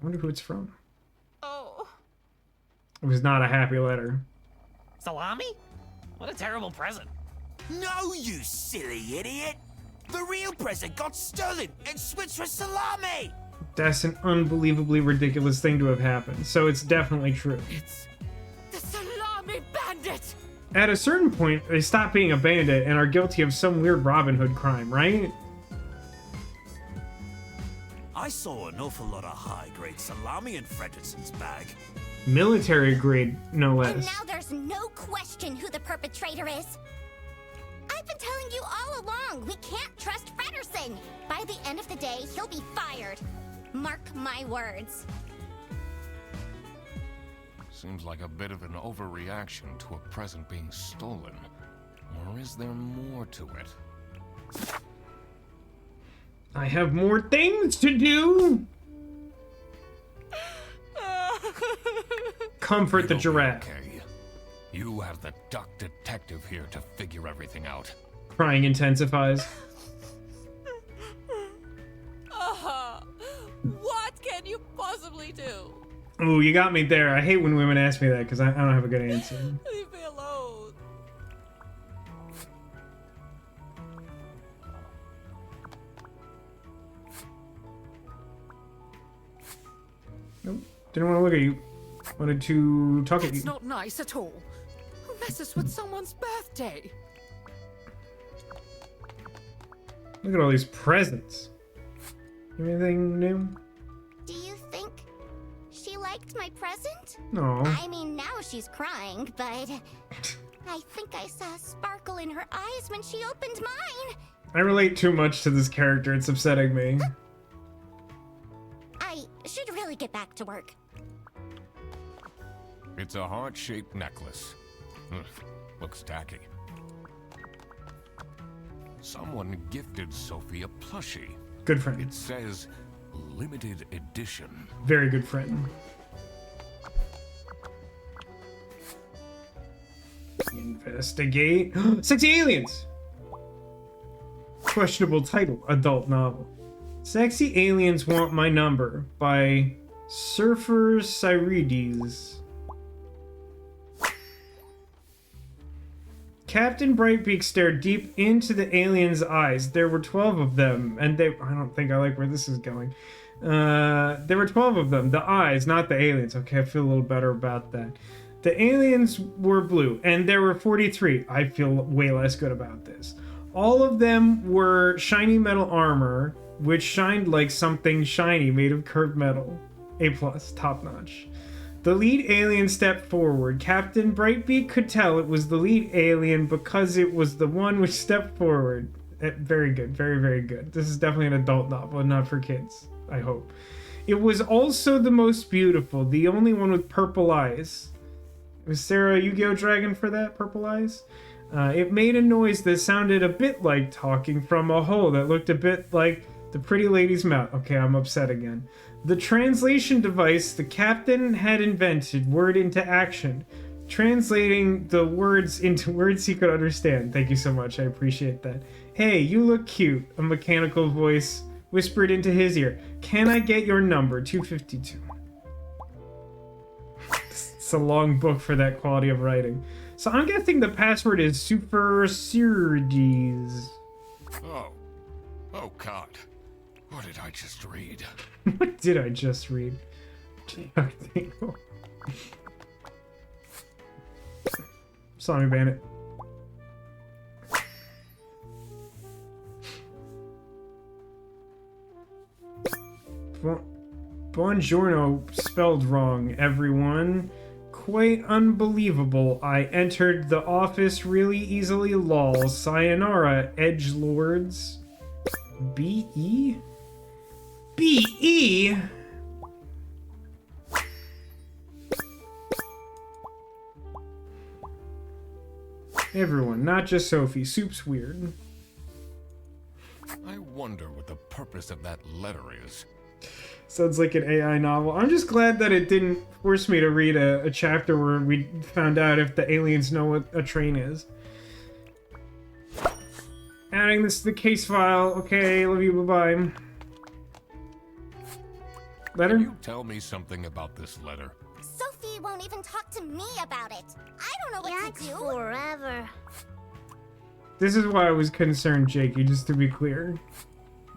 A: wonder who it's from.
H: Oh.
A: It was not a happy letter.
F: Salami? What a terrible present.
G: No, you silly idiot! The real present got stolen and switched for salami!
A: That's an unbelievably ridiculous thing to have happened, so it's definitely true.
D: It's the Salami Bandit!
A: At a certain point, they stop being a bandit and are guilty of some weird Robin Hood crime, right?
G: I saw an awful lot of high-grade salami in Fredrickson's bag.
A: Military grade, no
C: And
A: less.
C: now there's no question who the perpetrator is. I've been telling you all along, we can't trust Frederson. By the end of the day, he'll be fired. Mark my words.
B: Seems like a bit of an overreaction to a present being stolen. Or is there more to it?
A: I have more things to do. Comfort the
B: It'll be
A: giraffe.
B: Okay. You have the duck detective here to figure everything out.
A: Crying intensifies.
H: What can you possibly do?
A: Ooh, you got me there. I hate when women ask me that because I don't have a good answer.
H: Leave me alone.
A: Nope. Didn't want to look at you. Wanted to talk at
D: That's
A: you.
D: not nice at all. Who messes with someone's birthday?
A: Look at all these presents. Anything new?
C: Do you think she liked my present?
A: No.
C: I mean, now she's crying, but I think I saw a sparkle in her eyes when she opened mine.
A: I relate too much to this character. It's upsetting me.
C: I should really get back to work.
B: It's a heart-shaped necklace. Looks tacky. Someone gifted Sophie a plushie.
A: Good friend.
B: It says limited edition.
A: Very good friend. Investigate. Sexy aliens! Questionable title. Adult novel. Sexy Aliens Want My Number by Surfer Cyrides. Captain Brightbeak stared deep into the alien's eyes. There were 12 of them, and they... I don't think I like where this is going. There were 12 of them. The eyes, not the aliens. Okay, I feel a little better about that. The aliens were blue, and there were 43. I feel way less good about this. All of them were shiny metal armor, which shined like something shiny made of curved metal. A+, top notch. The lead alien stepped forward. Captain Brightbeak could tell it was the lead alien because it was the one which stepped forward. Very good, very, very good. This is definitely an adult novel, not for kids, I hope. It was also the most beautiful, the only one with purple eyes. Was Sarah a Yu-Gi-Oh! Dragon for that, purple eyes? It made a noise that sounded a bit like talking from a hole that looked a bit like the pretty lady's mouth. Okay, I'm upset again. The translation device the captain had invented, word into action, translating the words into words he could understand. Thank you so much, I appreciate that. Hey, you look cute, a mechanical voice whispered into his ear. Can I get your number? 252. It's a long book for that quality of writing. So I'm guessing the password is Super Sirides.
B: Oh God. What did I just read?
A: What did I just read? Salami Bandit. Buongiorno spelled wrong, everyone. Quite unbelievable. I entered the office really easily, lol. Sayonara, edgelords. B-E? B-E? Everyone, not just Sophie. Soup's weird.
B: I wonder what the purpose of that letter is.
A: Sounds like an AI novel. I'm just glad that it didn't force me to read a chapter where we found out if the aliens know what a train is. Adding this to the case file. Okay, love you, bye-bye. Letter?
B: Can you tell me something about this letter?
C: Sophie won't even talk to me about it. I don't know what to do. Forever.
A: This is why I was concerned, Jakey, just to be clear.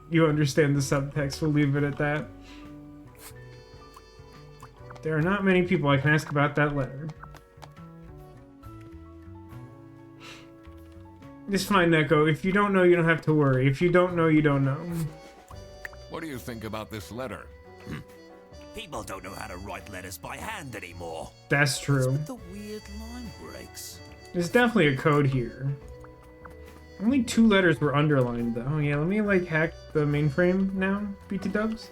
A: You understand the subtext, we'll leave it at that. There are not many people I can ask about that letter. It's fine, Neko. If you don't know, you don't have to worry. If you don't know, you don't know.
B: What do you think about this letter?
G: People don't know how to write letters by hand anymore.
A: That's
G: What's
A: true.
G: with the weird line breaks?
A: There's definitely a code here. Only 2 letters were underlined, though. Oh, yeah, let me, like, hack the mainframe now, BT dubs.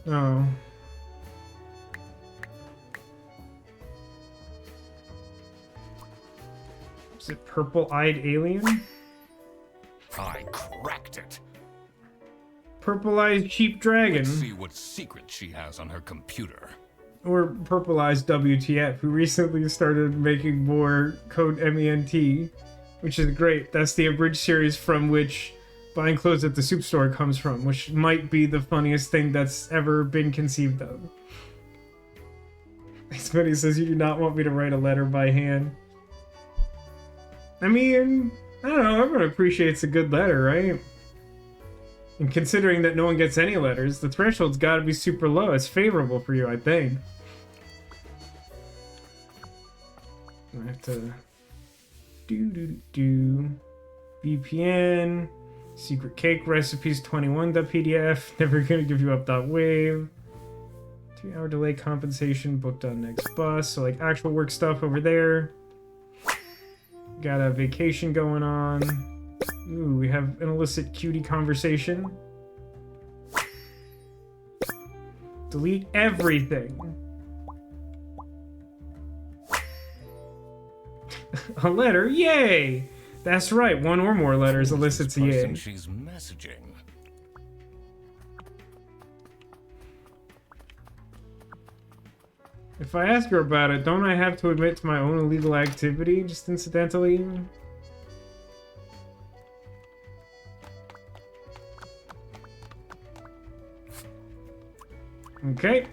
A: Oh. Is it purple-eyed alien?
B: I cracked it.
A: Purple-eyed cheap dragon.
B: Let's see what secret she has on her computer.
A: Or purple-eyed WTF, who recently started making more code MENT, which is great. That's the abridged series from which buying clothes at the soup store comes from, which might be the funniest thing that's ever been conceived of. Somebody says, you do not want me to write a letter by hand. I mean, I don't know, everyone appreciates a good letter, right? And considering that no one gets any letters, the threshold's gotta be super low. It's favorable for you, I think. I have to do VPN, secret cake recipes 21.pdf, never gonna give you up.wave, 2-hour delay compensation booked on next bus, so like actual work stuff over there. Got a vacation going on. Ooh, we have an illicit cutie conversation. Delete everything. A letter, yay! That's right, 1 or more letters elicits a yay.
B: She's messaging.
A: If I ask her about it, don't I have to admit to my own illegal activity, just incidentally? Okay.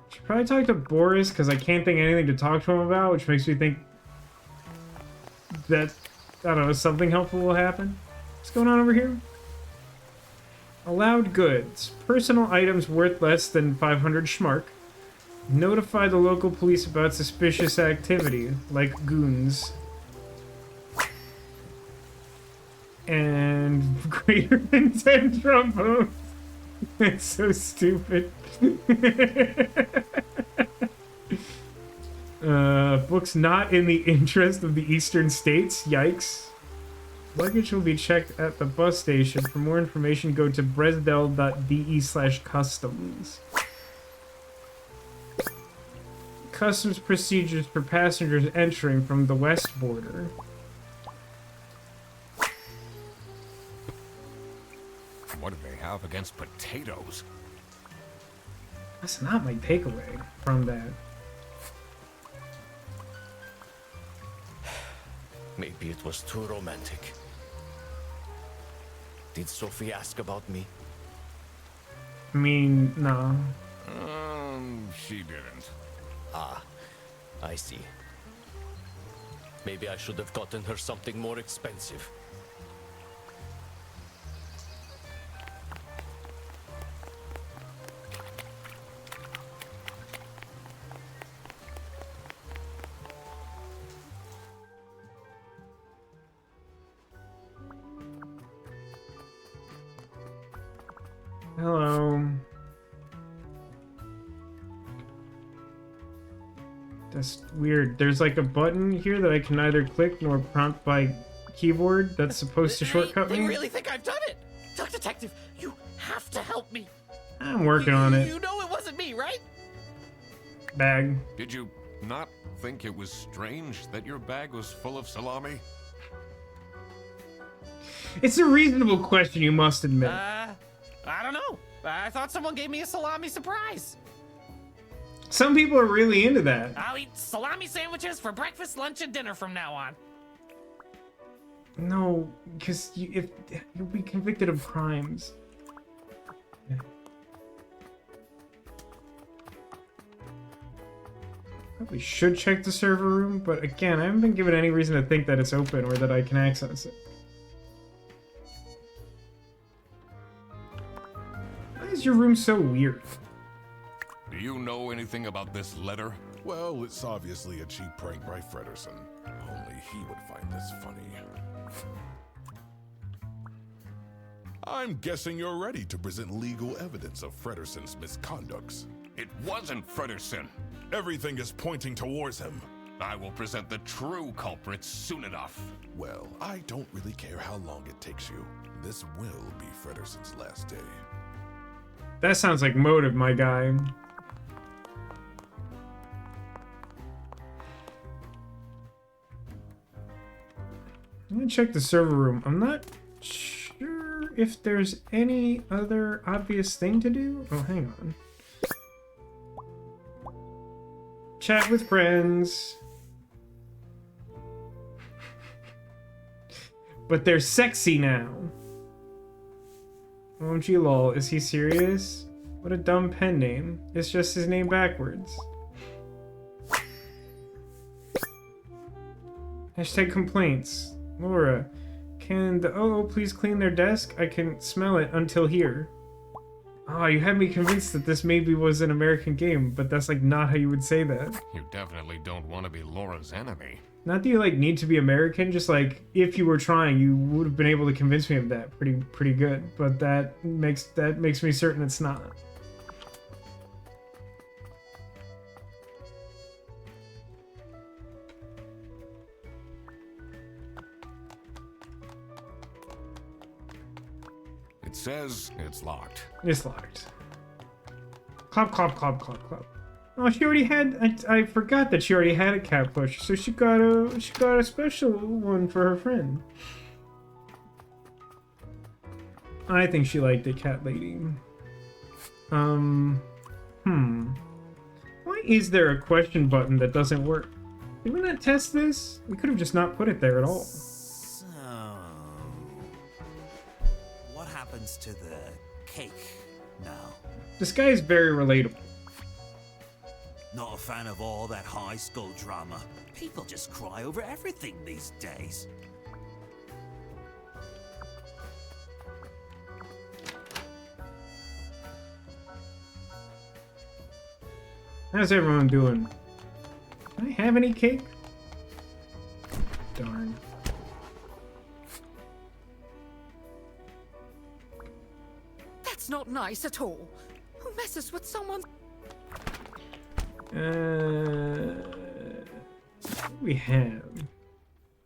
A: Should probably talk to Boris, because I can't think of anything to talk to him about, which makes me think that, I don't know, something helpful will happen. What's going on over here? Allowed goods. Personal items worth less than 500 schmark. Notify the local police about suspicious activity, like goons. And greater than 10 trombones. That's so stupid. Books not in the interest of the eastern states. Yikes. Luggage will be checked at the bus station. For more information, go to bresdel.de/customs. Customs procedures for passengers entering from the west border.
B: What do they have against potatoes?
A: That's not my takeaway from that.
I: Maybe it was too romantic. Did Sophie ask about me?
A: I mean, no.
B: She didn't.
I: Ah, I see. Maybe I should have gotten her something more expensive.
A: Hello. That's weird. There's like a button here that I can neither click nor prompt by keyboard that's supposed to shortcut
F: They
A: me.
F: really think I've done it! Duck Detective, you have to help me!
A: I'm working on it.
F: You know it wasn't me, right?
A: Bag.
B: Did you not think it was strange that your bag was full of salami?
A: It's a reasonable question, you must admit.
F: I don't know. I thought someone gave me a salami surprise.
A: Some people are really into that.
F: I'll eat salami sandwiches for breakfast, lunch, and dinner from now on.
A: No, because if you'll be convicted of crimes. Probably should check the server room, but again, I haven't been given any reason to think that it's open or that I can access it. Why is your room so weird?
B: Do you know anything about this letter?
E: Well, it's obviously a cheap prank by Frederson. Only he would find this funny. I'm guessing you're ready to present legal evidence of Frederson's misconducts.
B: It wasn't Frederson.
E: Everything is pointing towards him.
B: I will present the true culprits soon enough.
E: Well, I don't really care how long it takes you. This will be Frederson's last day.
A: That sounds like motive, my guy. Let me check the server room. I'm not sure if there's any other obvious thing to do. Oh, hang on. Chat with friends. But they're sexy now. OMG lol, is he serious? What a dumb pen name. It's just his name backwards. Hashtag complaints. Laura, can the OO please clean their desk? I can smell it until here. Oh, you had me convinced that this maybe was an American game, but that's like not how you would say that.
B: You definitely don't want to be Laura's enemy.
A: Not that you like need to be American, just like if you were trying, you would have been able to convince me of that pretty good. But that makes me certain it's not.
B: It says it's locked.
A: It's locked. Clop, clop, clop, clop, clop. Oh, she already had. I forgot that she already had a cat plush, so she got a special one for her friend. I think she liked the cat lady. Why is there a question button that doesn't work? Did we not test this? We could have just not put it there at all.
G: So, what happens to the cake now?
A: This guy is very relatable.
G: Not a fan of all that high school drama. People just cry over everything these days.
A: How's everyone doing? Can I have any cake? Darn.
D: That's not nice at all. Who messes with someone's...
A: We have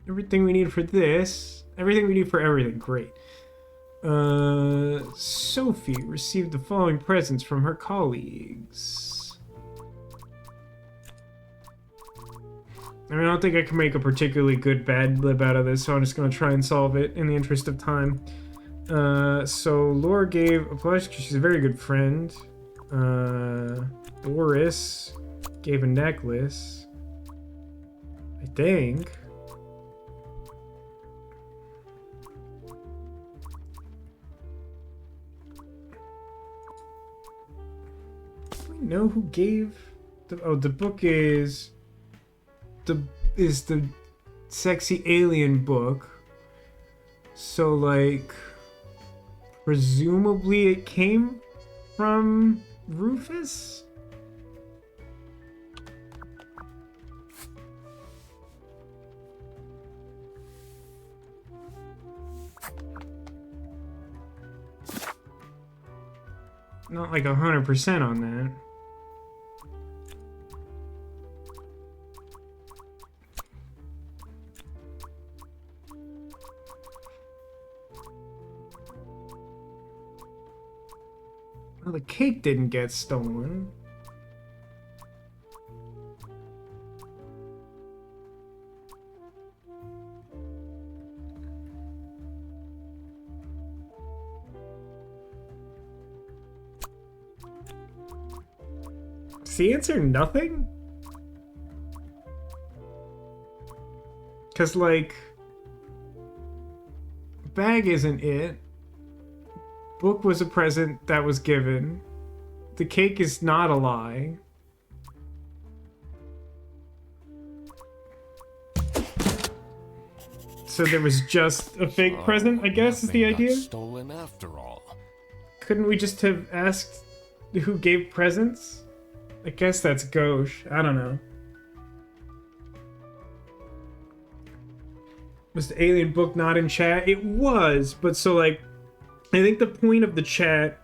A: everything we need for this. Everything we need for everything. Great. Sophie received the following presents from her colleagues. I mean, I don't think I can make a particularly good bad lib out of this, so I'm just gonna try and solve it in the interest of time. So Laura gave a plush because she's a very good friend. Doris gave a necklace, I think. Do we know who gave the... Oh, the book is the sexy alien book. So, like, presumably it came from Rufus? Not like 100% on that. Well, the cake didn't get stolen. Is the answer nothing? Because, like, bag isn't it. Book was a present that was given. The cake is not a lie. So there was just a fake present, I guess, is the
B: Nothing got
A: idea?
B: stolen after all.
A: Couldn't we just have asked who gave presents? I guess that's gauche. I don't know. Was the alien book not in chat? It was, but so like, I think the point of the chat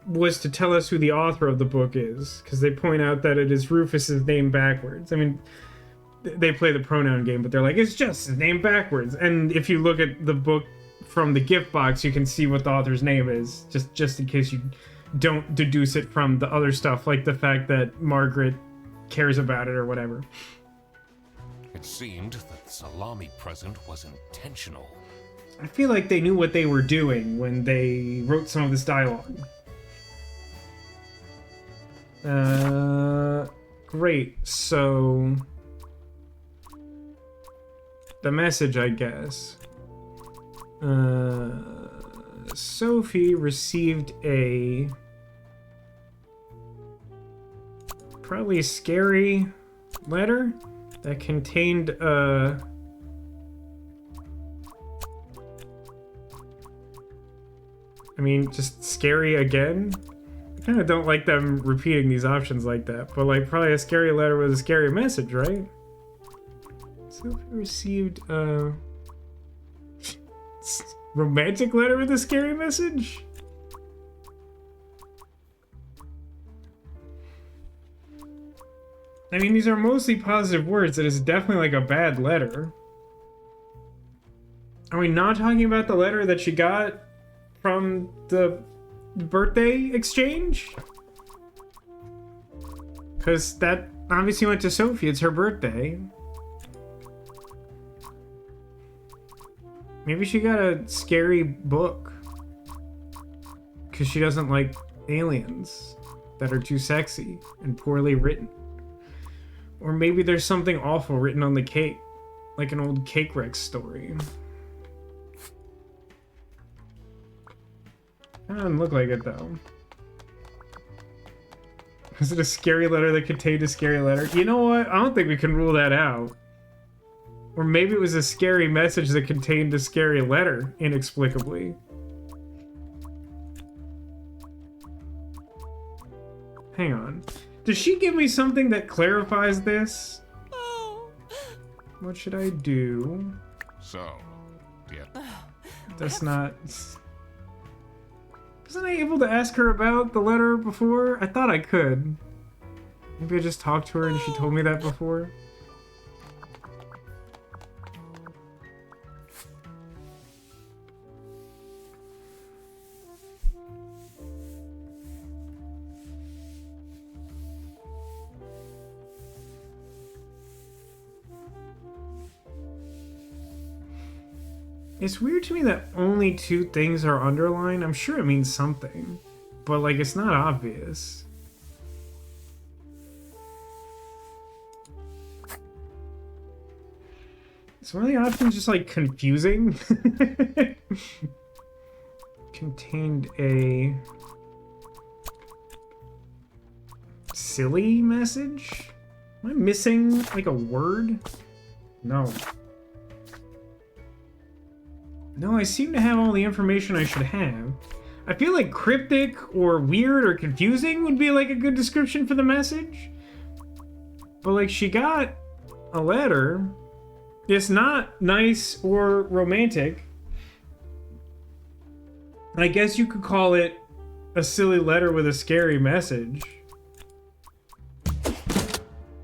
A: was to tell us who the author of the book is, because they point out that it is Rufus's name backwards. I mean, they play the pronoun game, but they're like, it's just his name backwards. And if you look at the book from the gift box, you can see what the author's name is, just in case you don't deduce it from the other stuff, like the fact that Margaret cares about it or whatever.
B: It seemed that the salami present was intentional.
A: I feel like they knew what they were doing when they wrote some of this dialogue. Great. So the message, I guess. Sophie received a probably scary letter that contained I mean, just scary again. I kind of don't like them repeating these options like that, but like probably a scary letter with a scary message, right? Sophie received a romantic letter with a scary message? I mean, these are mostly positive words. It is definitely like a bad letter. Are we not talking about the letter that she got from the birthday exchange? Because that obviously went to Sophie. It's her birthday. Maybe she got a scary book. Because she doesn't like aliens that are too sexy and poorly written. Or maybe there's something awful written on the cake. Like an old Cake Rex story. That doesn't look like it though. Is it a scary letter that contained a scary letter? You know what? I don't think we can rule that out. Or maybe it was a scary message that contained a scary letter, inexplicably. Hang on. Does she give me something that clarifies this? What should I do?
B: So, yeah.
A: That's not... Wasn't I able to ask her about the letter before? I thought I could. Maybe I just talked to her and she told me that before. It's weird to me that only 2 things are underlined. I'm sure it means something, but like it's not obvious. Is one of the options just like confusing? Contained a silly message? Am I missing like a word? No. No, I seem to have all the information I should have. I feel like cryptic or weird or confusing would be like a good description for the message. But like she got a letter. It's not nice or romantic. I guess you could call it a silly letter with a scary message.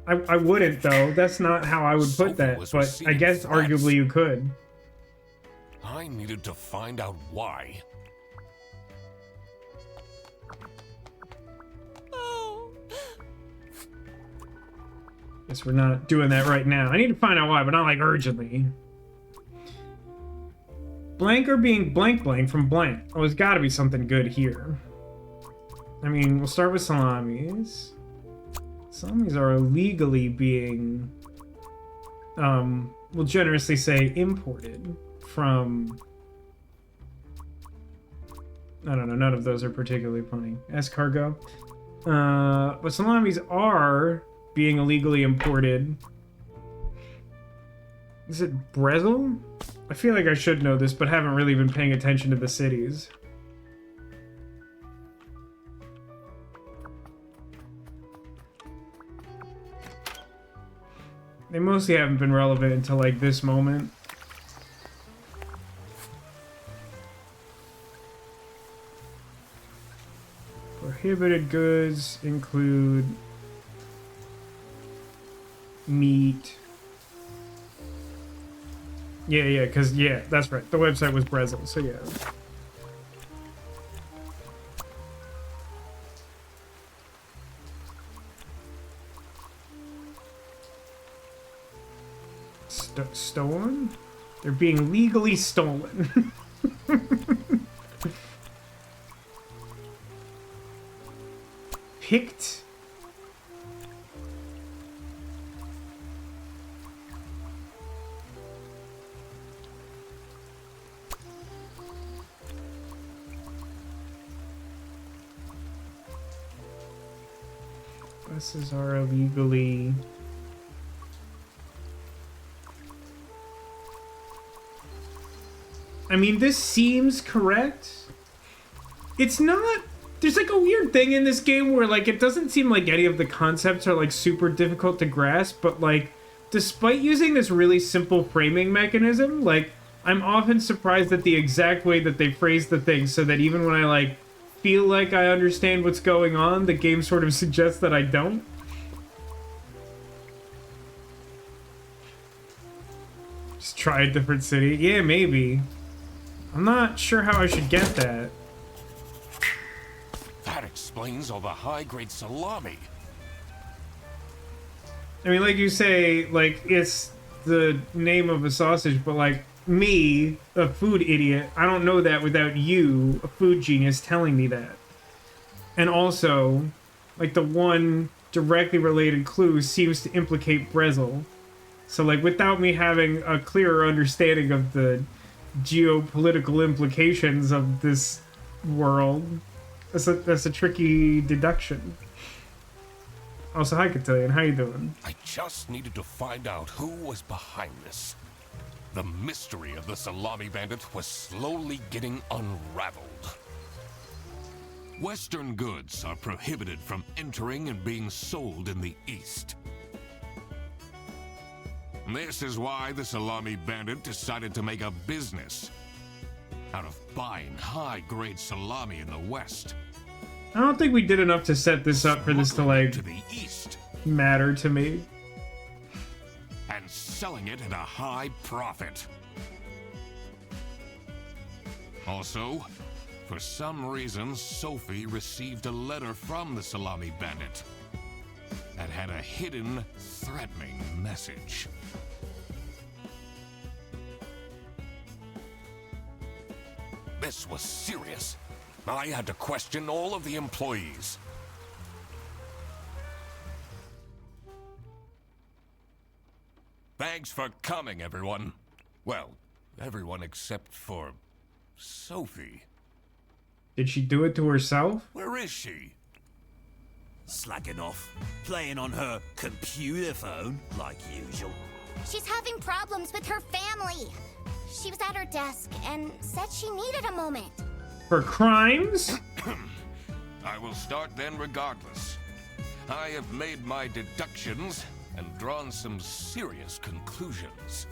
A: I wouldn't though. That's not how I would put that. But I guess arguably you could.
B: I needed to find out why.
A: Guess we're not doing that right now. I need to find out why, but not like urgently. Blank or being blank blank from blank. Oh, there's gotta be something good here. I mean, we'll start with salamis. Salamis are illegally being, we'll generously say imported from, I don't know, none of those are particularly funny. Escargot. But salamis are being illegally imported. Is it Brazil? I feel like I should know this, but haven't really been paying attention to the cities. They mostly haven't been relevant until like this moment. Prohibited goods include meat. Yeah, because, yeah, that's right. The website was Brazil, so yeah. Stolen? They're being legally stolen. Picked? Buses are illegally... I mean, this seems correct. It's not... There's like a weird thing in this game where like it doesn't seem like any of the concepts are like super difficult to grasp, but like despite using this really simple framing mechanism, like I'm often surprised at the exact way that they phrase the thing so that even when I like feel like I understand what's going on, the game sort of suggests that I don't. Just try a different city. Yeah, maybe. I'm not sure how I should get that.
B: That explains all the high-grade salami.
A: I mean, like you say, like, it's the name of a sausage, but, like, me, a food idiot, I don't know that without you, a food genius, telling me that. And also, like, the one directly related clue seems to implicate Brazil. So, like, without me having a clearer understanding of the geopolitical implications of this world, that's a tricky deduction. Also, hi, Cotillion. How you doing?
B: I just needed to find out who was behind this. The mystery of the Salami Bandit was slowly getting unraveled. Western goods are prohibited from entering and being sold in the East. This is why the Salami Bandit decided to make a business out of buying high-grade salami in the West.
A: I don't think we did enough to set this up for this to, like,
B: to the East
A: matter to me.
B: And selling it at a high profit. Also, for some reason, Sophie received a letter from the Salami Bandit that had a hidden, threatening message. This was serious. I had to question all of the employees. Thanks for coming, everyone. Well, everyone except for Sophie.
A: Did she do it to herself?
B: Where is she?
G: Slacking off, playing on her computer phone, like usual.
C: She's having problems with her family. She was at her desk and said she needed a moment.
A: For crimes?
B: I will start then regardless. I have made my deductions and drawn some serious conclusions.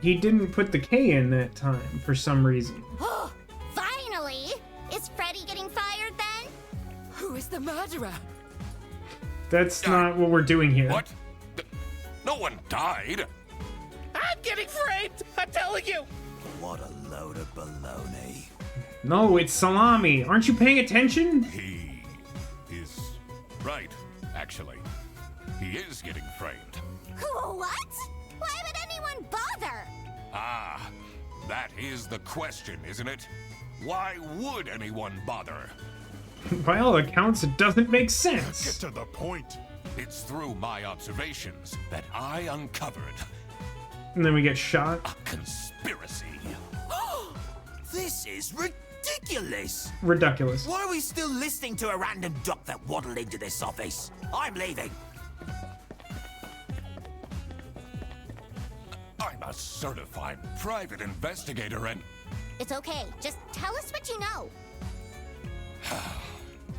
A: He didn't put the K in that time for some reason.
C: Oh, finally! Is Freddy getting fired then?
D: Who is the murderer?
A: That's not what we're doing here.
B: What? No one died.
F: I'm getting framed! I'm telling you!
G: What a load of baloney.
A: No, it's salami. Aren't you paying attention?
B: He is right, actually. He is getting framed.
C: What? Why would anyone bother?
B: Ah, that is the question, isn't it? Why would anyone bother?
A: By all accounts, it doesn't make
E: Get
A: sense.
E: to the point.
B: It's through my observations that I uncovered
A: And then we get shot.
B: a conspiracy.
G: This is ridiculous!
A: Ridiculous.
G: Why are we still listening to a random duck that waddled into this office? I'm leaving.
B: I'm a certified private investigator and
C: It's okay. Just tell us what you know.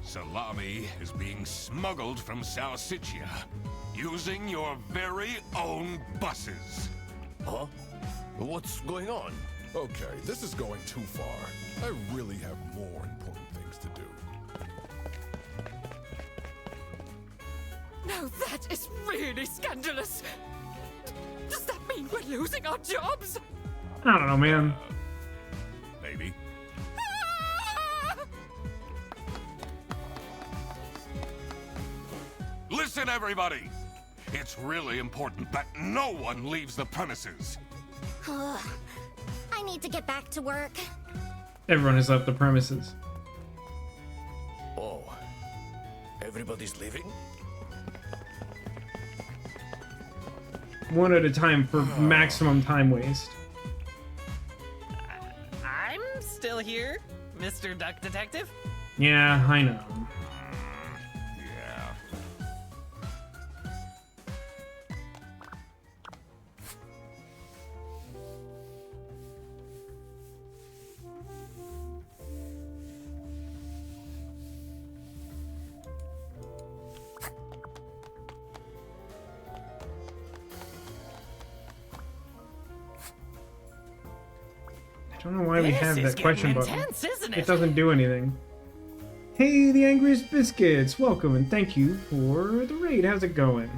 B: salami is being smuggled from South Sitia. using your very own buses.
I: Huh? What's going on?
E: Okay, this is going too far. I really have more important things to do.
D: Now that is really scandalous. Does that mean we're losing our jobs?
A: I don't know, man.
B: Maybe.
D: Ah!
B: Listen, everybody! It's really important that no one leaves the premises.
C: I need to get back to work.
A: Everyone has left the premises.
I: Oh. Everybody's leaving?
A: One at a time for maximum time waste.
F: I'm still here, Mr. Duck Detective.
A: Yeah, I know.
B: Yeah.
A: I don't know why we have
F: This is
A: that question
F: getting
A: button.
F: intense, isn't
A: It doesn't do anything. Hey, the Angriest Biscuits! Welcome and thank you for the raid. How's it going?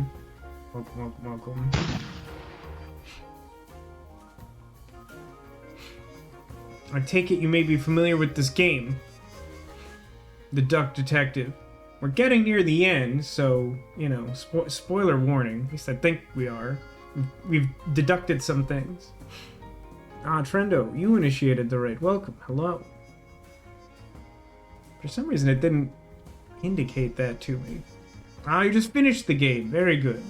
A: Welcome, welcome, welcome. I take it you may be familiar with this game. The Duck Detective. We're getting near the end, so, you know, spoiler warning. At least I think we are. We've deducted some things. Ah, Trendo, you initiated the raid. Welcome. Hello. For some reason, it didn't indicate that to me. Ah, you just finished the game. Very good.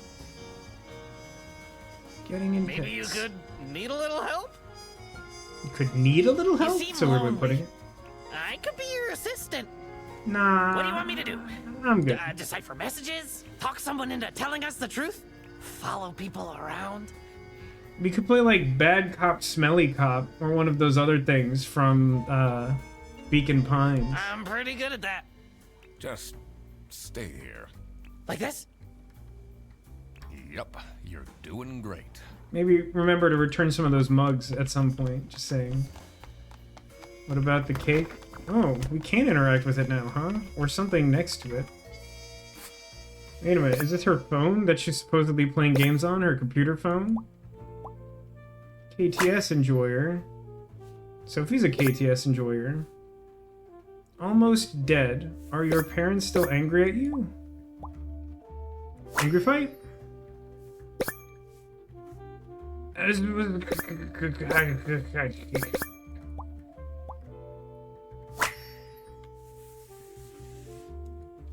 A: Getting intense.
F: Maybe you could need a little help?
A: You could need a little help?
F: seem
A: That's a weird way of putting
F: lonely.
A: it.
F: I could be your assistant.
A: Nah.
F: What do you want me to do?
A: I'm good.
F: Decipher messages? Talk someone into telling us the truth? Follow people around?
A: We could play like Bad Cop, Smelly Cop, or one of those other things from Beacon Pines.
F: I'm pretty good at that.
B: Just stay here.
F: Like this?
B: Yep, you're doing great.
A: Maybe remember to return some of those mugs at some point, just saying. What about the cake? Oh, we can interact with it now, huh? Or something next to it. Wait a minute, is this her phone that she's supposedly playing games on? Her computer phone? KTS enjoyer. Sophie's a KTS enjoyer. Almost dead. Are your parents still angry at you? Angry fight?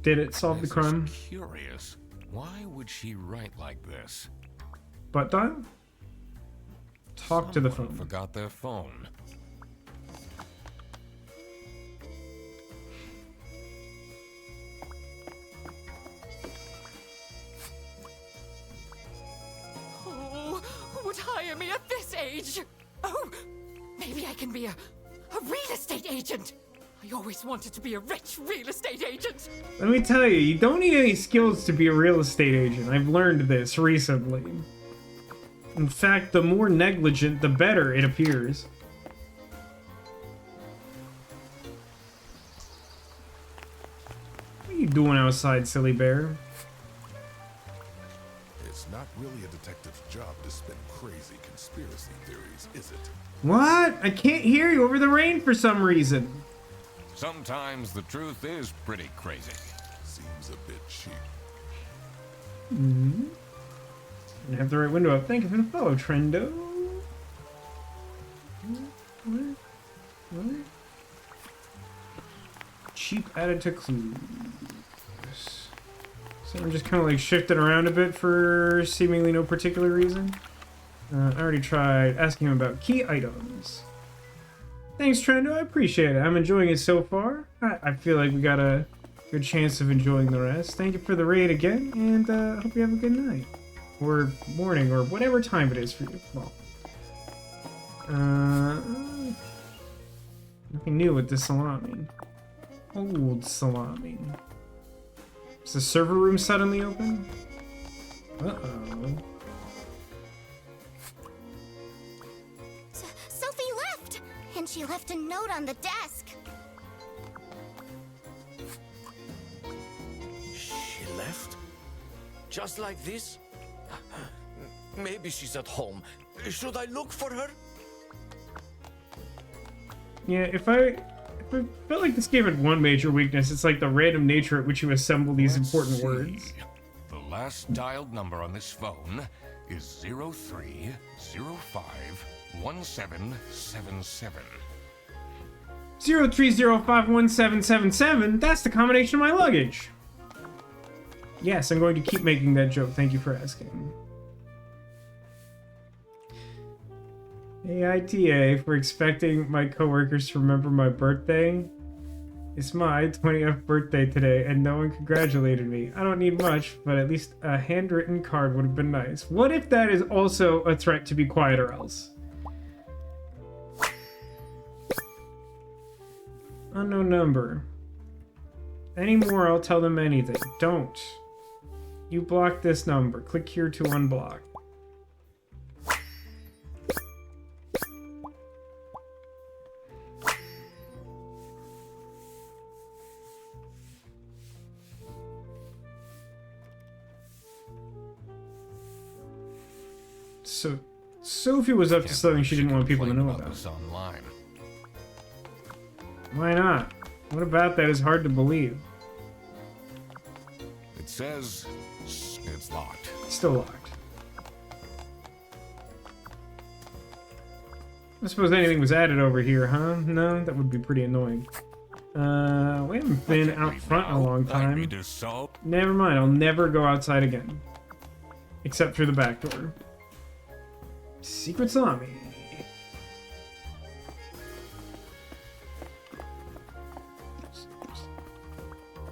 A: Did it solve the
B: This is
A: crime?
B: Curious. Why would she write like this?
A: Butt dial? Talk to the
B: Someone
A: phone.
B: Forgot their phone.
D: Oh, who would hire me at this age? Oh, maybe I can be a real estate agent. I always wanted to be a rich real estate agent.
A: Let me tell you, you don't need any skills to be a real estate agent. I've learned this recently. In fact, the more negligent, the better, it appears. What are you doing outside, silly bear?
E: It's not really a detective's job to spin crazy conspiracy theories, is it?
A: What? I can't hear you over the rain for some reason.
B: Sometimes the truth is pretty crazy.
E: Seems a bit cheap.
A: I have the right window up. Thank you for the follow, Trendo. What? Cheap added to clues. So I'm just kind of like shifted around a bit for seemingly no particular reason. I already tried asking him about key items. Thanks, Trendo. I appreciate it. I'm enjoying it so far. I feel like we got a good chance of enjoying the rest. Thank you for the raid again, and hope you have a good night. Or morning, or whatever time it is for you. Well, nothing new with the salami. Old salami. Is the server room suddenly open? Uh-oh.
C: Sophie left! And she left a note on the desk.
I: She left? Just like this? Maybe she's at home. Should I look for her?
A: Yeah, if I felt like this game had one major weakness, it's like the random nature at which you assemble these
B: Let's
A: important
B: see.
A: words.
B: The last dialed number on this phone is 03051777.
A: 03051777, that's the combination of my luggage. Yes, I'm going to keep making that joke. Thank you for asking. AITA for expecting my coworkers to remember my birthday. It's my 20th birthday today, and no one congratulated me. I don't need much, but at least a handwritten card would have been nice. What if that is also a threat to be quiet or else? Unknown number. Any more, I'll tell them anything. Don't. You block this number. Click here to unblock. So, Sophie was up to something she didn't want people to know about.
B: This online.
A: Why not? What about that is hard to believe?
B: It says it's locked.
A: Still locked. I suppose anything was added over here, huh? No, that would be pretty annoying. We haven't been out front in a long time. Never mind, I'll never go outside again. Except through the back door. Secret Salami.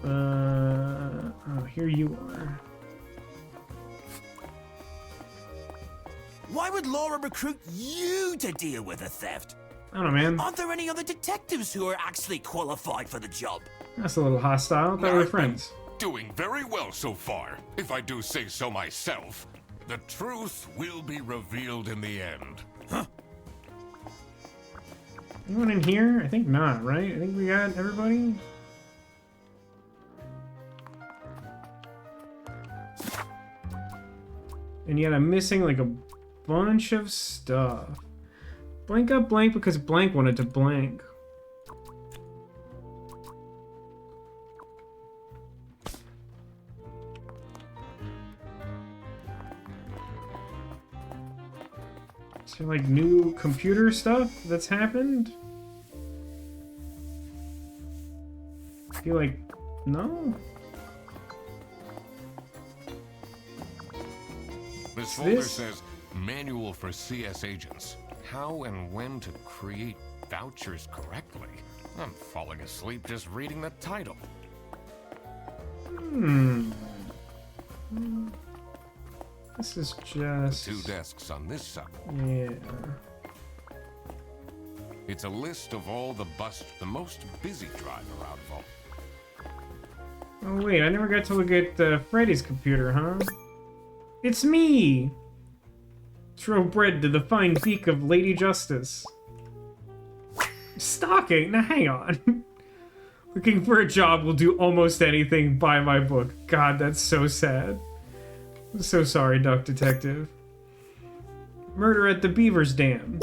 A: Oh, here you are.
G: Why would Laura recruit you to deal with a theft?
A: I don't know, man.
G: Aren't there any other detectives who are actually qualified for the job?
A: That's a little hostile. I thought we were friends.
B: Doing very well so far, if I do say so myself. The truth will be revealed in the end.
G: Huh?
A: Anyone in here? I think not, right? I think we got everybody. And yet I'm missing like a bunch of stuff. Blank got blank because blank wanted to blank. Is there like new computer stuff that's happened? I feel like no.
B: This folder says Manual for CS Agents. How and when to create vouchers correctly. I'm falling asleep just reading the title.
A: This is just...
B: 2 desks on this side.
A: Yeah.
B: It's a list of all the most busy driver out of all.
A: Oh wait, I never got to look at Freddy's computer, huh? It's me! Throw bread to the fine beak of Lady Justice. Stalking? Now hang on. Looking for a job will do almost anything. Buy my book. God, that's so sad. I'm so sorry, Duck Detective. Murder at the Beaver's Dam.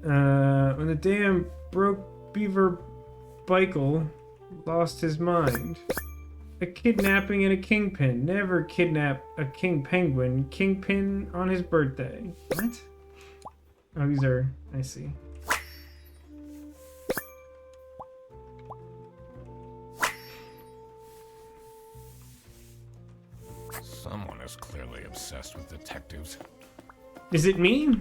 A: When the dam broke, Beaver Bikel lost his mind. A kidnapping and a kingpin. Never kidnap a king penguin. Kingpin on his birthday. What? Oh, these are... I see.
B: Someone is clearly obsessed with detectives.
A: Is it me?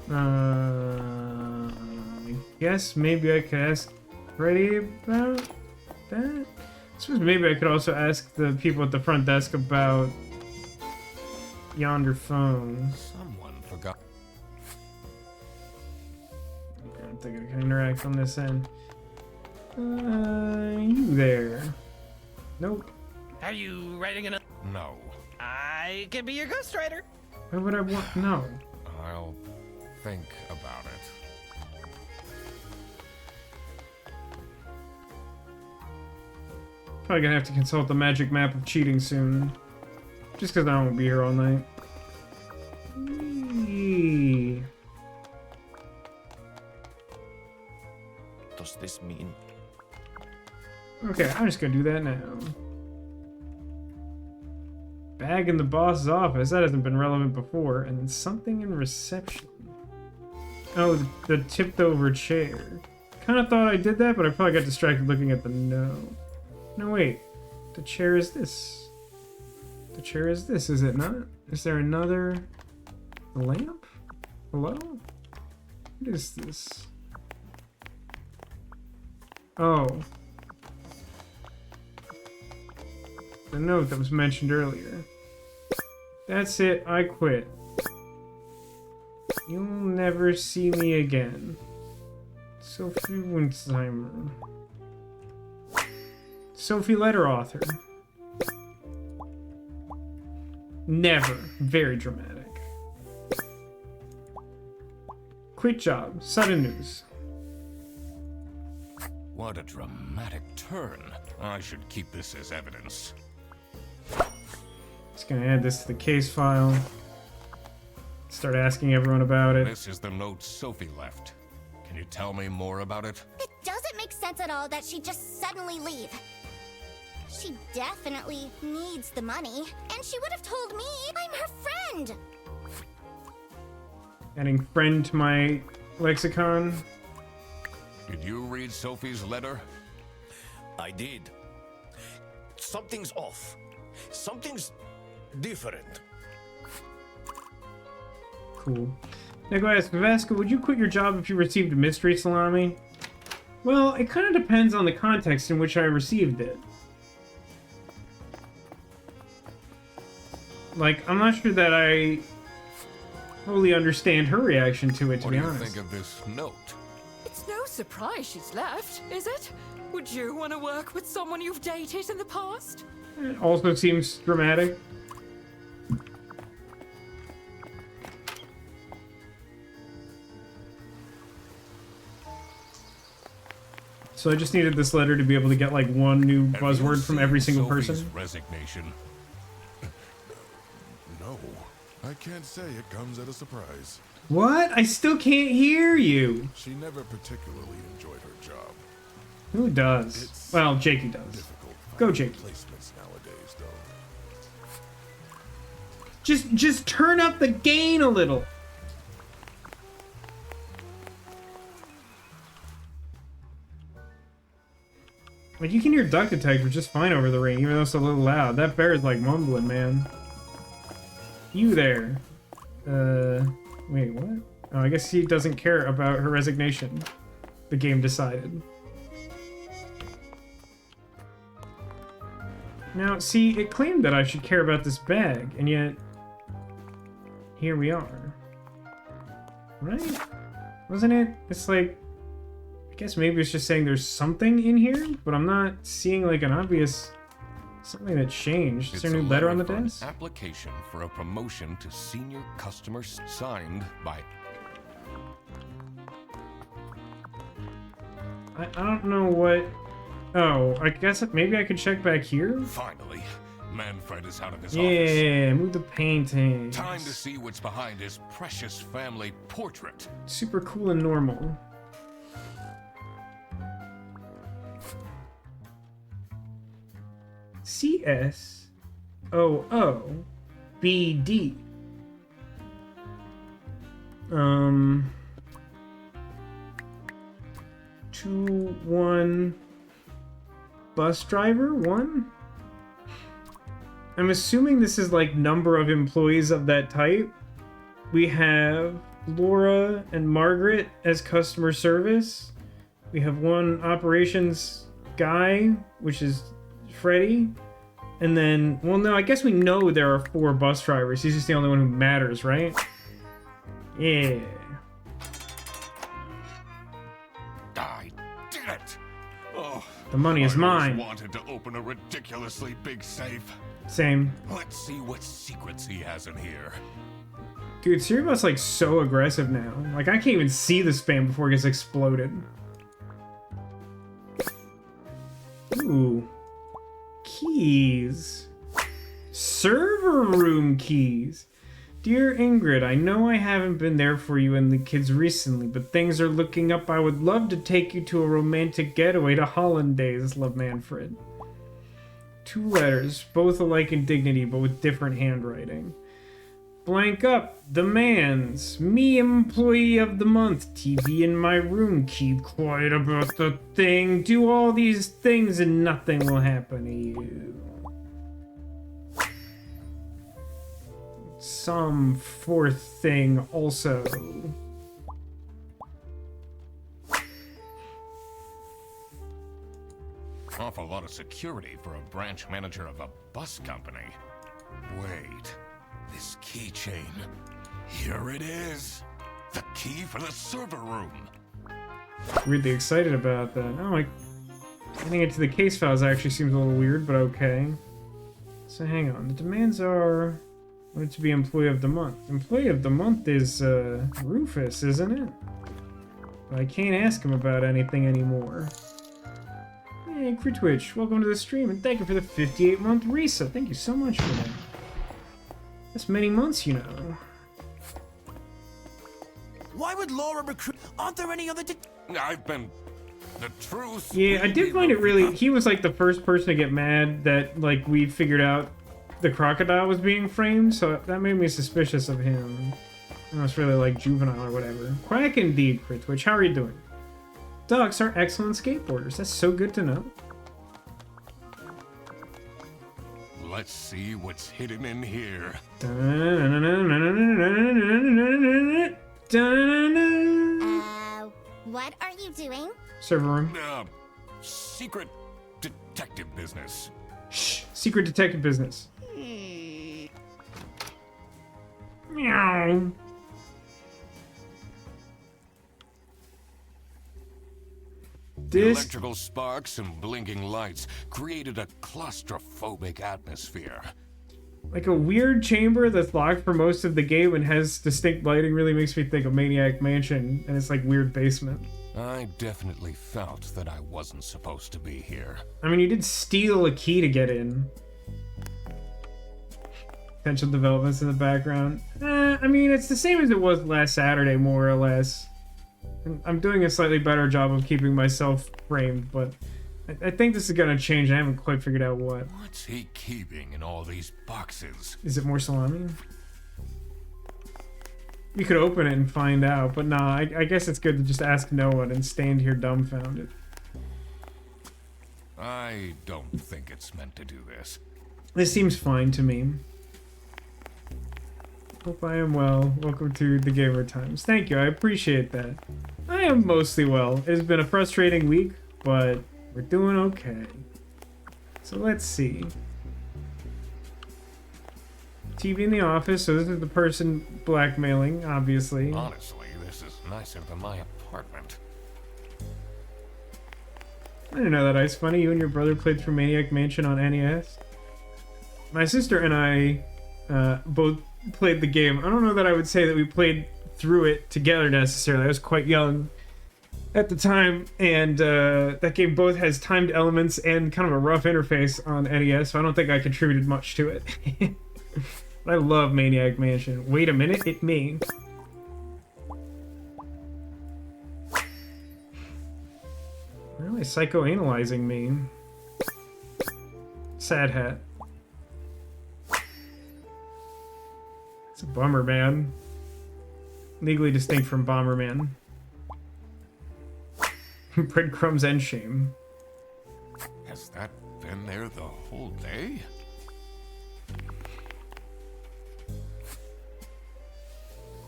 A: I guess maybe I could ask Freddy about that? I suppose maybe I could also ask the people at the front desk about yonder phone.
B: Someone forgot.
A: I don't think I can interact on this end. You there. Nope.
F: Are you writing another?
B: No.
F: I can be your ghostwriter.
A: Why would I want? No.
B: I'll think about it.
A: Probably gonna have to consult the magic map of cheating soon. Just because I won't be here all night. Whee.
I: Does this mean?
A: Okay, I'm just gonna do that now. Bag in the boss's office. That hasn't been relevant before. And then something in reception. Oh, the tipped over chair. Kind of thought I did that, but I probably got distracted looking at the no. No, wait. The chair is this. The chair is this, is it not? Is there another lamp? Hello? What is this? Oh. The note that was mentioned earlier. That's it, I quit. You'll never see me again. Sophie Winsheimer. Sophie letter author. Never. Very dramatic. Quit job. Sudden news.
B: What a dramatic turn. I should keep this as evidence.
A: Just gonna add this to the case file. Start asking everyone about it.
B: This is the note Sophie left. Can you tell me more about it?
C: It doesn't make sense at all that she'd just suddenly leave. She definitely needs the money, and she would have told me I'm her friend.
A: Adding friend to my lexicon.
B: Did you read Sophie's letter?
I: I did. Something's off. Something's different.
A: Cool. Now go ask Vasca, would you quit your job if you received a mystery salami? Well, it kind of depends on the context in which I received it. Like, I'm not sure that I fully understand her reaction to it, to
B: What
A: be
B: do you
A: honest.
B: think of this note?
D: It's no surprise she's left, is it? Would you want to work with someone you've dated in the past?
A: It also seems dramatic. So I just needed this letter to be able to get like one new
B: Have you
A: buzzword from every
B: seen
A: single
B: Sophie's
A: person.
B: Resignation.
E: No, I can't say it comes at a surprise.
A: What? I still can't hear you.
E: She never particularly enjoyed her job.
A: Who does?
E: It's
A: Well, Jakey does.
E: difficult
A: Go,
E: finding
A: Jakey.
E: placements nowadays, though.
A: Just turn up the gain a little. Like, you can hear duck detector just fine over the ring, even though it's a little loud. That bear is like mumbling, man. You there. Wait, what? Oh, I guess he doesn't care about her resignation. The game decided. Now, see, it claimed that I should care about this bag, and yet... here we are. Right? Wasn't it? It's like... I guess maybe it's just saying there's something in here, but I'm not seeing like an obvious... something that changed. Is there a new letter on the
B: for an
A: desk?
B: Application for a promotion to senior customer signed by...
A: I don't know what... Oh, I guess maybe I could check back here?
B: Finally, Manfred is out of his office.
A: Yeah, move the painting.
B: Time to see what's behind his precious family portrait.
A: Super cool and normal. CSOOBD. 2-1 bus driver 1. I'm assuming this is like number of employees of that type. We have Laura and Margaret as customer service. We have one operations guy, which is Freddy. And then, well, no, I guess we know there are 4 bus drivers. He's just the only one who matters, right? Yeah.
B: I did it! Oh,
A: The The money is
B: I always
A: mine.
B: wanted to open a ridiculously big safe.
A: Same.
B: Let's see what secrets he has in here.
A: Dude, Cerebus like so aggressive now. Like I can't even see the spam before it gets exploded. Ooh. Keys. Server room keys. Dear Ingrid, I know I haven't been there for you and the kids recently, but things are looking up. I would love to take you to a romantic getaway to Hollandaise. Love, Manfred. 2 letters, both alike in dignity, but with different handwriting. Blank up. Demands. Me, employee of the month. TV in my room. Keep quiet about the thing. Do all these things and nothing will happen to you. Some 4th thing also.
B: Awful lot of security for a branch manager of a bus company. Wait, this keychain. Here it is. The key for the server room.
A: Weirdly excited about that. Oh, like getting into the case files actually seems a little weird, but okay. So hang on. The demands are wanted to be employee of the month. Employee of the month is Rufus, isn't it? But I can't ask him about anything anymore. Hey, Critwitch, welcome to the stream, and thank you for the 58-month resub. Thank you so much for that. That's many months, you know.
G: Why would Laura recruit? Aren't there any other?
B: I've been... The truth...
A: Yeah, I did find it really... He was like the first person to get mad that like we figured out the crocodile was being framed, so that made me suspicious of him. I was really like juvenile or whatever. Quack indeed, Critwitch. How are you doing? Dogs are excellent skateboarders. That's so good to know.
B: Let's see what's hidden in here.
C: What are you doing?
A: Server room.
B: Secret detective business.
A: Shh. Secret detective business. Meow.
B: Electrical sparks and blinking lights created a claustrophobic atmosphere.
A: Like a weird chamber that's locked for most of the game and has distinct lighting really makes me think of Maniac Mansion and it's like weird basement.
B: I definitely felt that I wasn't supposed to be here.
A: I mean, you did steal a key to get in. Potential developments in the background. I mean, it's the same as it was last Saturday, more or less. I'm doing a slightly better job of keeping myself framed, but I think this is gonna change. I haven't quite figured out what.
B: What's he keeping in all these boxes?
A: Is it more salami? You could open it and find out, but nah, I guess it's good to just ask no one and stand here dumbfounded.
B: I don't think it's meant to do this.
A: This seems fine to me. Hope I am well. Welcome to the Gamer Times. Thank you, I appreciate that. I am mostly well. It has been a frustrating week, but we're doing okay. So let's see. TV in the office, so this is the person blackmailing, obviously.
B: Honestly, this is nicer than my apartment.
A: I didn't know that. Ice Funny, you and your brother played through Maniac Mansion on NES. My sister and I both played the game. I don't know that I would say that we played through it together necessarily. I was quite young at the time, and that game both has timed elements and kind of a rough interface on NES, so I don't think I contributed much to it. But I love Maniac Mansion. Wait a minute, it me. Really psychoanalyzing me. Sad hat. It's a bummer, man. Legally distinct from Bomberman. Breadcrumbs and shame.
B: Has that been there the whole day?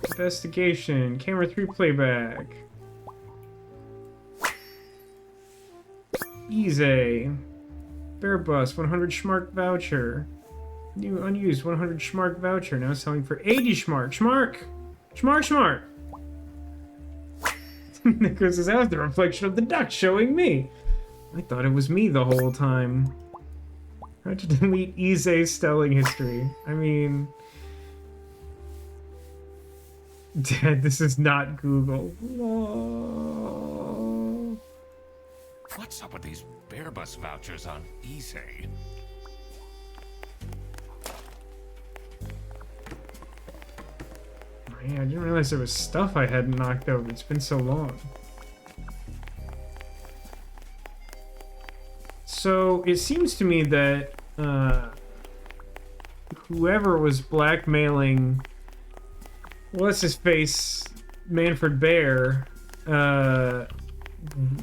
A: Investigation. Camera 3 playback. Easy. Bear Bus 100 Schmark voucher. New unused 100 Schmark voucher. Now selling for 80 Schmark. Schmark! Schmark Schmark! Nicholas says, that was the reflection of the duck showing me. I thought it was me the whole time. How to delete Ise's spelling history? I mean... Dad, this is not Google. Whoa.
B: What's up with these bear bus vouchers on eBay?
A: Man, I didn't realize there was stuff I hadn't knocked over. It's been so long. So, it seems to me that whoever was blackmailing what's-his-face Manfred Bear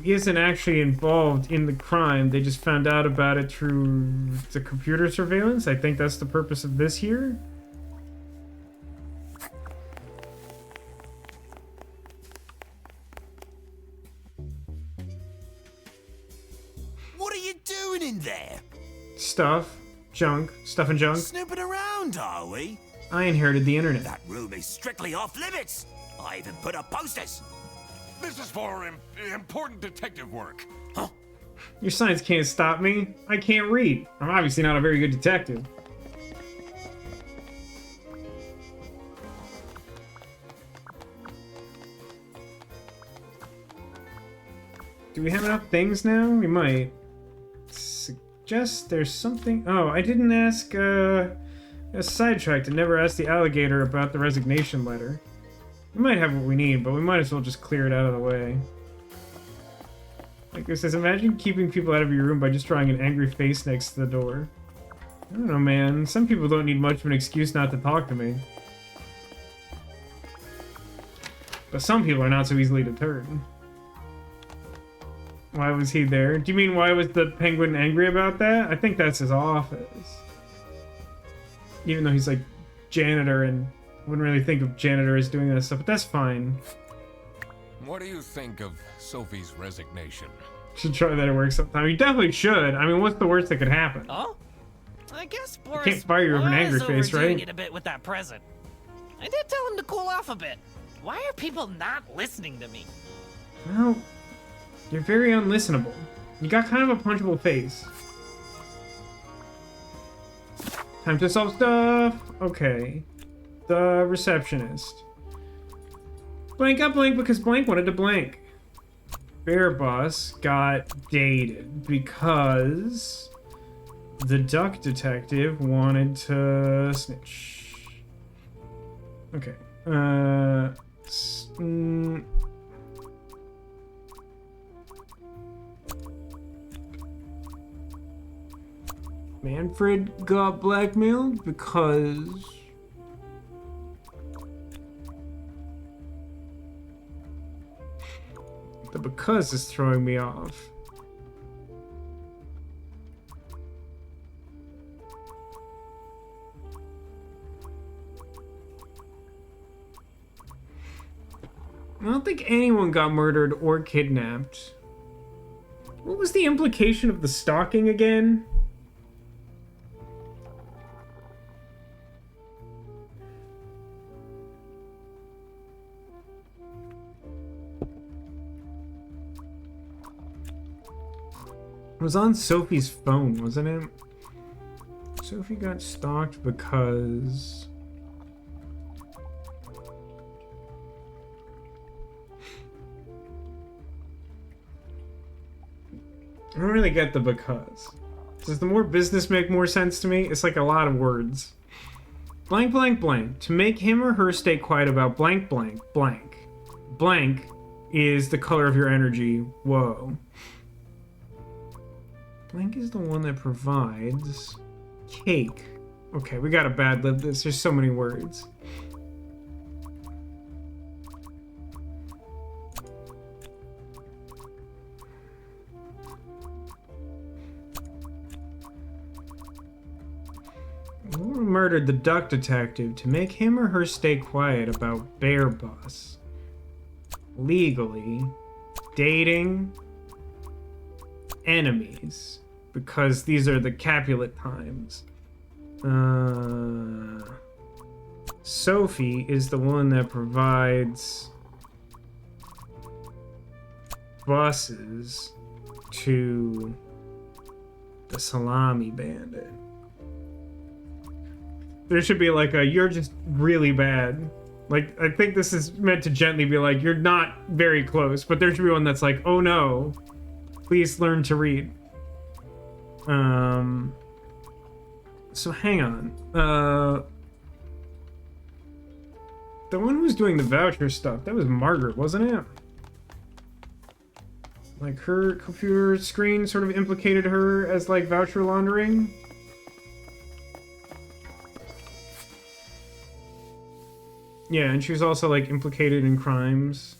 A: isn't actually involved in the crime. They just found out about it through the computer surveillance. I think that's the purpose of this here.
G: What are you doing in there?
A: Stuff. Junk. Stuff and junk.
G: Snooping around, are we?
A: I inherited the internet.
G: That room is strictly off limits. I even put up posters.
B: This is for important detective work.
G: Huh?
A: Your science can't stop me. I can't read. I'm obviously not a very good detective. Do we have enough things now? We might. Suggest there's something... Oh, I didn't ask, sidetracked and never asked the alligator about the resignation letter. We might have what we need, but we might as well just clear it out of the way. Like this says, imagine keeping people out of your room by just drawing an angry face next to the door. I don't know, man. Some people don't need much of an excuse not to talk to me. But some people are not so easily deterred. Why was he there? Do you mean why was the penguin angry about that? I think that's his office. Even though he's like janitor and wouldn't really think of janitor as doing that stuff, but that's fine.
B: What do you think of Sophie's resignation?
A: Should try that at work sometime. You definitely should. I mean, what's the worst that could happen?
F: Oh? I guess Boris
A: can't fire you over an angry face,
F: overdoing
A: right?
F: it a bit with that present. I did tell him to cool off a bit. Why are people not listening to me?
A: Well, you're very unlistenable. You got kind of a punchable face. Time to solve stuff. Okay. The receptionist. Blank got blank because blank wanted to blank. Bear Bus got dated because the duck detective wanted to snitch. Okay. Manfred got blackmailed because... The because is throwing me off. I don't think anyone got murdered or kidnapped. What was the implication of the stalking again? It was on Sophie's phone, wasn't it? Sophie got stalked because... I don't really get the because. Does the more business make more sense to me? It's like a lot of words. Blank, blank, blank. To make him or her stay quiet about blank, blank, blank. Blank is the color of your energy. Whoa. Blank is the one that provides cake. Okay, we gotta bad lib this. There's so many words. Laura murdered the duck detective to make him or her stay quiet about Bear Bus. Legally. Dating. Enemies. Because these are the Capulet times. Sophie is the one that provides buses to the Salami Bandit. There should be like a, you're just really bad. Like, I think this is meant to gently be like, you're not very close, but there should be one that's like, oh no, please learn to read. So hang on. The one who was doing the voucher stuff, that was Margaret, wasn't it? Like, her computer screen sort of implicated her as, like, voucher laundering. Yeah, and she was also, like, implicated in crimes.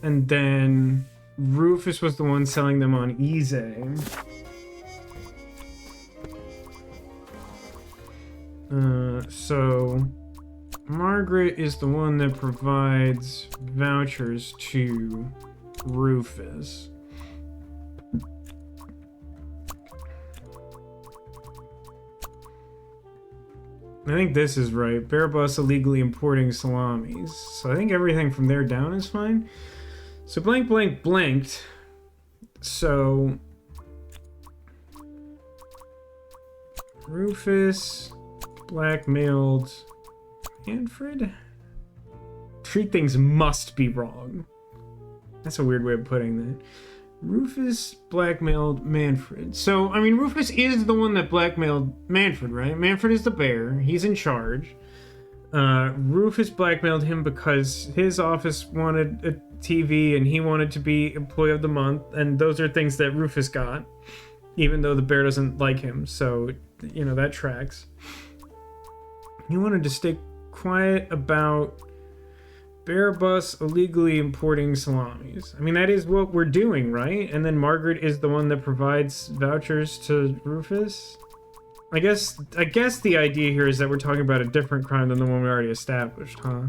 A: And then Rufus was the one selling them on eBay. So Margaret is the one that provides vouchers to Rufus. I think this is right. Bearbus illegally importing salamis. So I think everything from there down is fine. So blank blank blanked. So Rufus blackmailed Manfred? Three things must be wrong. That's a weird way of putting that. Rufus blackmailed Manfred. So, I mean, Rufus is the one that blackmailed Manfred, right? Manfred is the bear. He's in charge. Rufus blackmailed him because his office wanted a TV and he wanted to be Employee of the Month. And those are things that Rufus got, even though the bear doesn't like him. So, you know, that tracks. He wanted to stay quiet about Bearbus illegally importing salamis. I mean, that is what we're doing, right? And then Margaret is the one that provides vouchers to Rufus. I guess the idea here is that we're talking about a different crime than the one we already established, huh?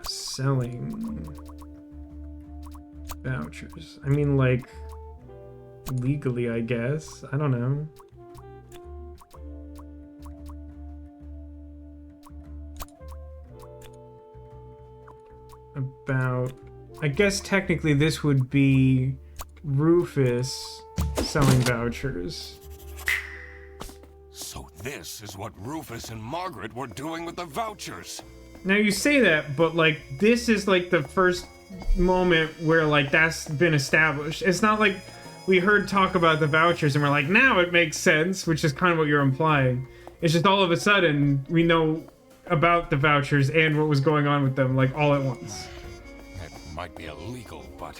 A: Selling vouchers. I mean, like, legally, I guess. I don't know. About, I guess technically this would be Rufus selling vouchers.
B: So this is what Rufus and Margaret were doing with the vouchers.
A: Now you say that, but like this is like the first moment where like that's been established. It's not like we heard talk about the vouchers and we're like, now it makes sense, which is kind of what you're implying. It's just all of a sudden we know about the vouchers and what was going on with them, like, all at once.
B: It might be illegal, but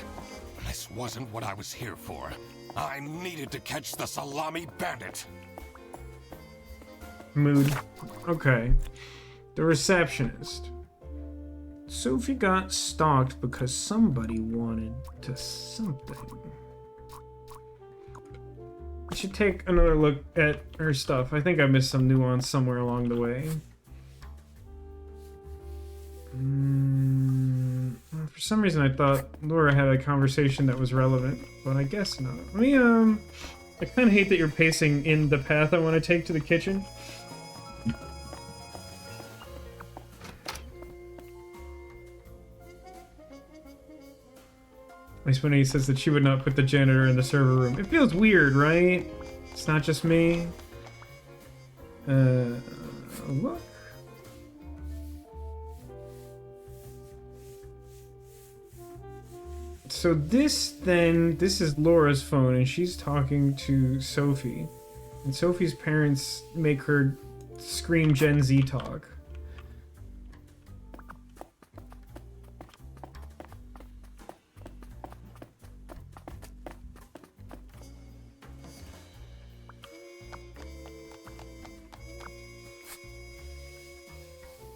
B: this wasn't what I was here for. I needed to catch the Salami Bandit.
A: Mood. Okay. The receptionist. Sophie got stalked because somebody wanted to something. I should take another look at her stuff. I think I missed some nuance somewhere along the way. For some reason I thought Laura had a conversation that was relevant, but I guess not. Let me, I kind of hate that you're pacing in the path I want to take to the kitchen. Nice when he says that she would not put the janitor in the server room. It feels weird, right? It's not just me. Look. So this is Laura's phone and she's talking to Sophie. And Sophie's parents make her scream Gen Z talk.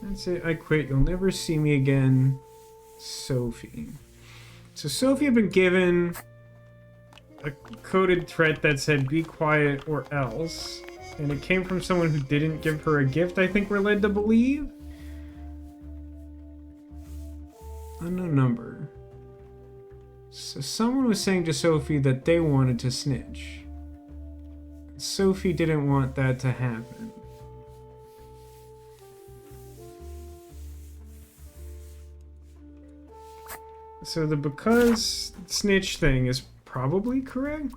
A: That's it, I quit. You'll never see me again, Sophie. So Sophie had been given a coded threat that said, be quiet or else. And it came from someone who didn't give her a gift, I think we're led to believe. Unknown number. So someone was saying to Sophie that they wanted to snitch. Sophie didn't want that to happen. So the because snitch thing is probably correct.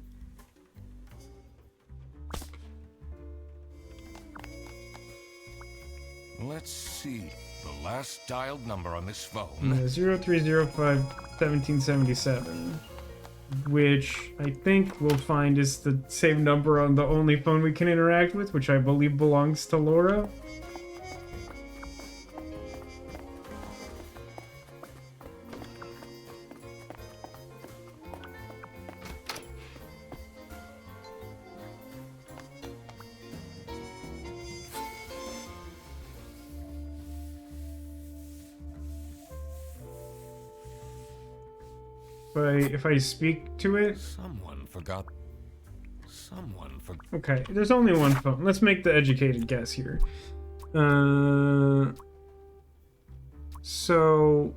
B: Let's see. The last dialed number on this phone.
A: 0305-1777. Which I think we'll find is the same number on the only phone we can interact with, which I believe belongs to Laura. If I speak to it.
B: Someone forgot. Someone forgot.
A: Okay, there's only one phone. Let's make the educated guess here. So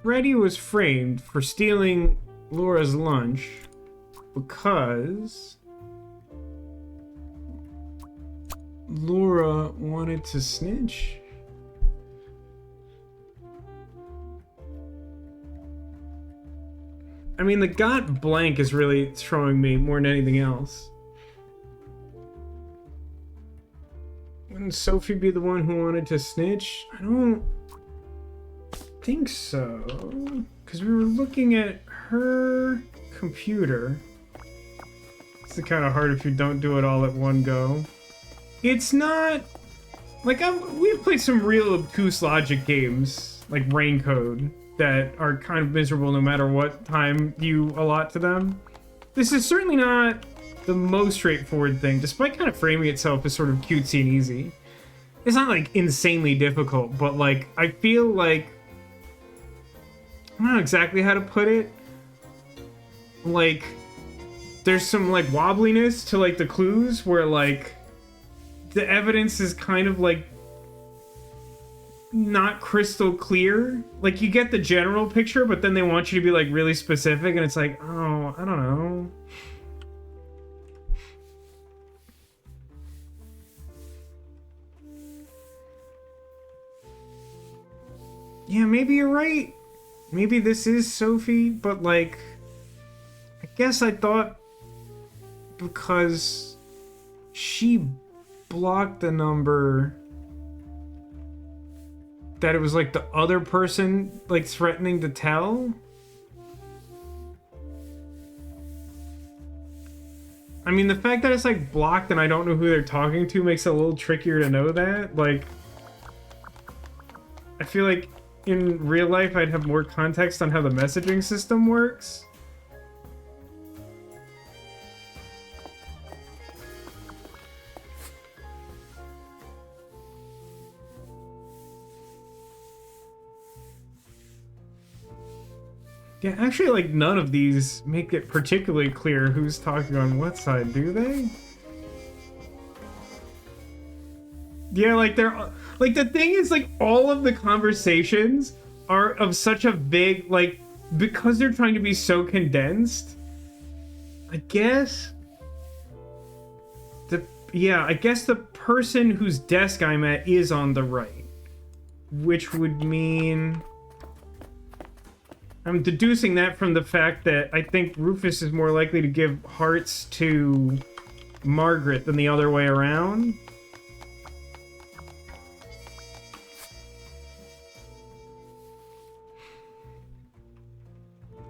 A: Freddy was framed for stealing Laura's lunch because Laura wanted to snitch. I mean, the got blank is really throwing me more than anything else. Wouldn't Sophie be the one who wanted to snitch? I don't think so. Because we were looking at her computer. It's kind of hard if you don't do it all at one go. It's not... Like, we've played some real obtuse logic games, like Rain Code, that are kind of miserable no matter what time you allot to them. This is certainly not the most straightforward thing, despite kind of framing itself as sort of cutesy and easy. It's not, like, insanely difficult, but, like, I feel like... I don't know exactly how to put it. Like, there's some, like, wobbliness to, like, the clues where, like... the evidence is kind of like not crystal clear. Like you get the general picture, but then they want you to be like really specific, and it's like, oh, I don't know. Yeah, maybe you're right. Maybe this is Sophie, but like, I guess I thought because she blocked the number that it was like the other person like threatening to tell. I mean, the fact that it's like blocked and I don't know who they're talking to makes it a little trickier to know that. Like, I feel like in real life I'd have more context on how the messaging system works. Yeah, actually, like, none of these make it particularly clear who's talking on what side, do they? Yeah, like, they're... Like, the thing is, like, all of the conversations are of such a big, like... Because they're trying to be so condensed, I guess... I guess the person whose desk I'm at is on the right. Which would mean... I'm deducing that from the fact that I think Rufus is more likely to give hearts to Margaret than the other way around.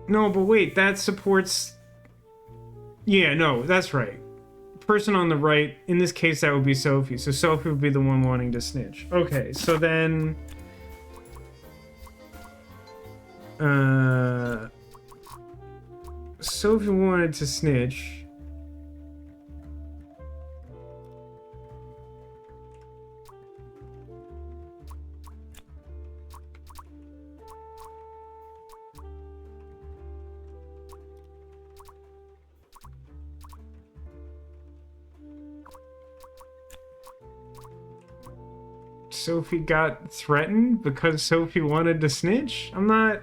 A: No, but wait, that supports... Yeah, no, that's right. Person on the right, in this case, that would be Sophie. So Sophie would be the one wanting to snitch. Okay, so then... Sophie wanted to snitch. Sophie got threatened because Sophie wanted to snitch? I'm not...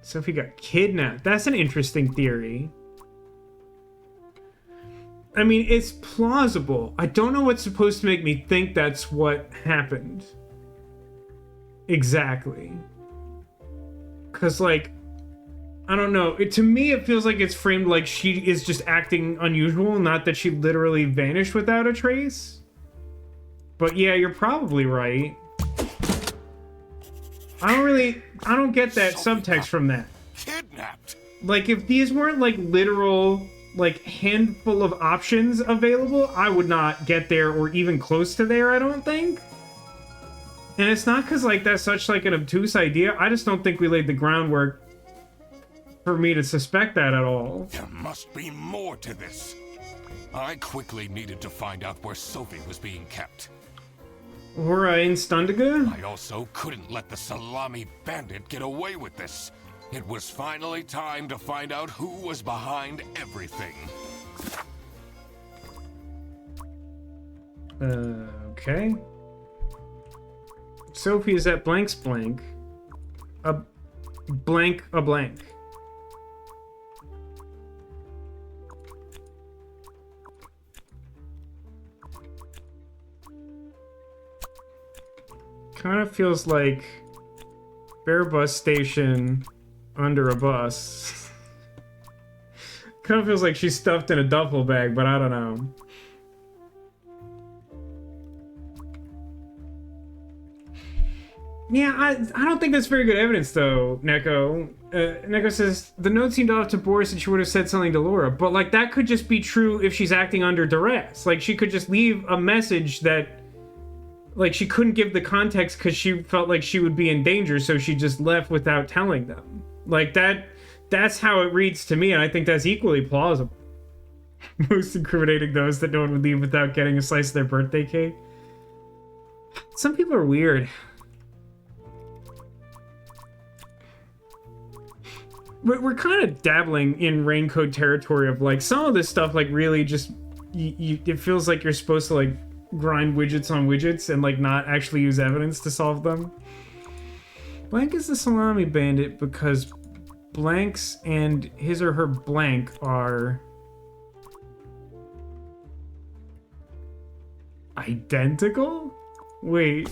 A: Sophie got kidnapped. That's an interesting theory. I mean, it's plausible. I don't know what's supposed to make me think that's what happened. Exactly. Because, like, I don't know. To me, it feels like it's framed like she is just acting unusual, not that she literally vanished without a trace. But yeah, you're probably right. I don't get that subtext from that.
B: Kidnapped.
A: Like, if these weren't, like, literal, like, handful of options available, I would not get there or even close to there, I don't think. And it's not because, like, that's such, like, an obtuse idea. I just don't think we laid the groundwork for me to suspect that at all.
B: There must be more to this. I quickly needed to find out where Sophie was being kept.
A: Or in Stundiga?
B: I also couldn't let the Salami bandit get away with this. It was finally time to find out who was behind everything.
A: Okay. Sophie is at blank's blank. A blank. Kind of feels like Bear Bus Station under a bus. Kind of feels like she's stuffed in a duffel bag, but I don't know. Yeah, I don't think that's very good evidence, though, Neko. Neko says, the note seemed off to Boris and she would have said something to Laura, but, like, that could just be true if she's acting under duress. Like, she could just leave a message that, like, she couldn't give the context because she felt like she would be in danger, so she just left without telling them. Like, that's how it reads to me, and I think that's equally plausible. Most incriminating those that no one would leave without getting a slice of their birthday cake. Some people are weird. We're kind of dabbling in raincoat territory of, like, some of this stuff, like, really just, it feels like you're supposed to, like, grind widgets on widgets and, like, not actually use evidence to solve them. Blank is the Salami bandit because Blank's and his or her blank are identical? Wait.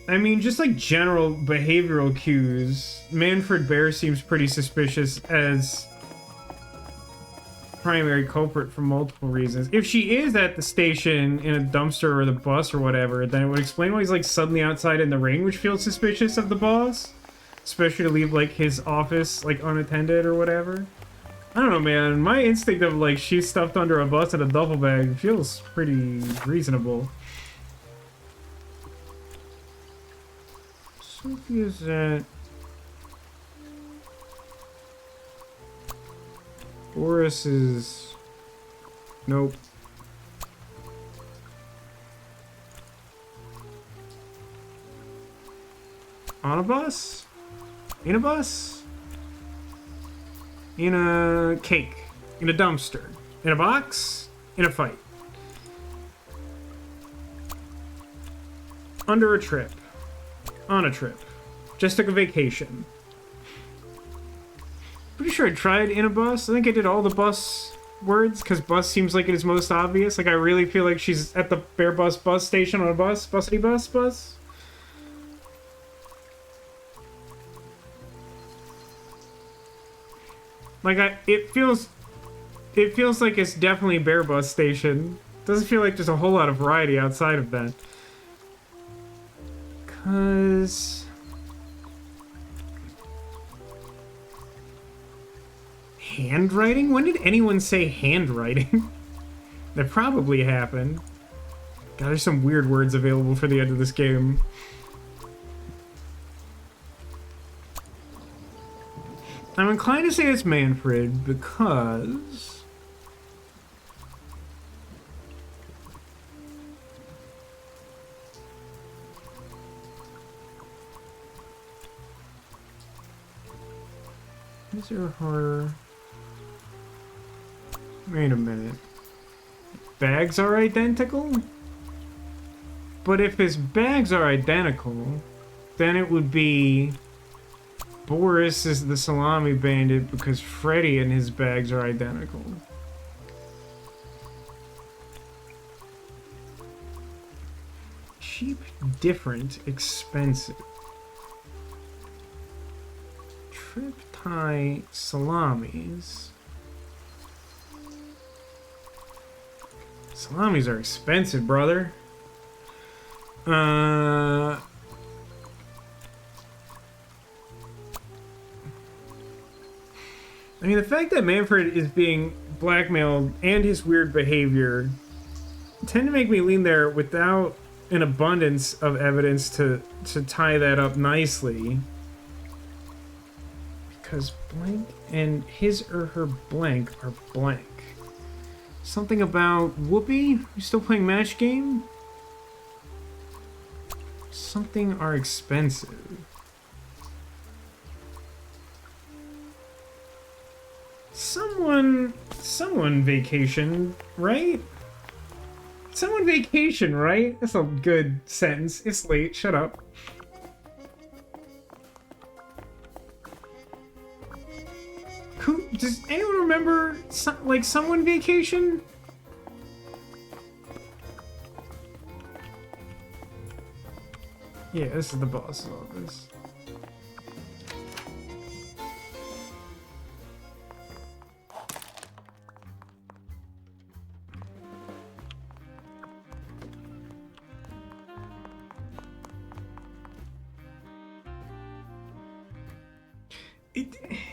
A: I mean, just like general behavioral cues, Manfred Bear seems pretty suspicious as primary culprit for multiple reasons. If she is at the station in a dumpster or the bus or whatever, then it would explain why he's like suddenly outside in the rain, which feels suspicious of the boss. Especially to leave like his office like unattended or whatever. I don't know, man. My instinct of like she's stuffed under a bus in a duffel bag feels pretty reasonable. Sophie is at Boris is nope. On a bus? In a bus? In a cake? In a dumpster? In a box? In a fight? Under a trip? On a trip? Just took a vacation? Pretty sure I tried in a bus. I think I did all the bus words because bus seems like it is most obvious. Like I really feel like she's at the Bear Bus bus station on a bus. Busity bus. Like it feels like it's definitely Bear Bus Station. Doesn't feel like there's a whole lot of variety outside of that. 'Cause handwriting? When did anyone say handwriting? That probably happened. God, there's some weird words available for the end of this game. I'm inclined to say it's Manfred because these are horror. Wait a minute. Bags are identical? But if his bags are identical, then it would be Boris is the salami bandit because Freddy and his bags are identical. Cheap, different, expensive. Trip tie salamis. Salamis are expensive, brother. I mean, the fact that Manfred is being blackmailed and his weird behavior tend to make me lean there without an abundance of evidence to tie that up nicely. Because blank and his or her blank are blank. Something about Whoopi? You still playing match game? Something are expensive. Someone vacation, right? Someone vacation, right? That's a good sentence. It's late, shut up. Does anyone remember, like, someone vacation? Yeah, this is the boss's office.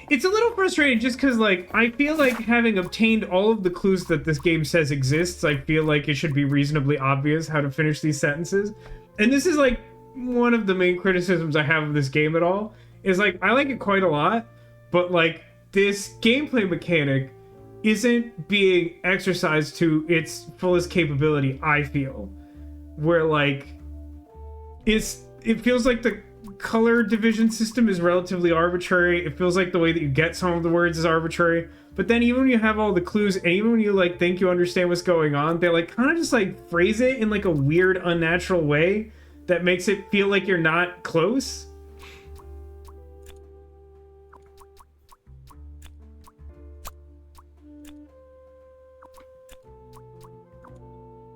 A: It's a little frustrating just because, like, I feel like having obtained all of the clues that this game says exists, I feel like it should be reasonably obvious how to finish these sentences. And this is, like, one of the main criticisms I have of this game at all, is, like, I like it quite a lot, but, like, this gameplay mechanic isn't being exercised to its fullest capability, I feel. Where, like, it feels like the color division system is relatively arbitrary. It feels like the way that you get some of the words is arbitrary. But then even when you have all the clues, and even when you, like, think you understand what's going on, they, like, kind of just, like, phrase it in, like, a weird, unnatural way that makes it feel like you're not close.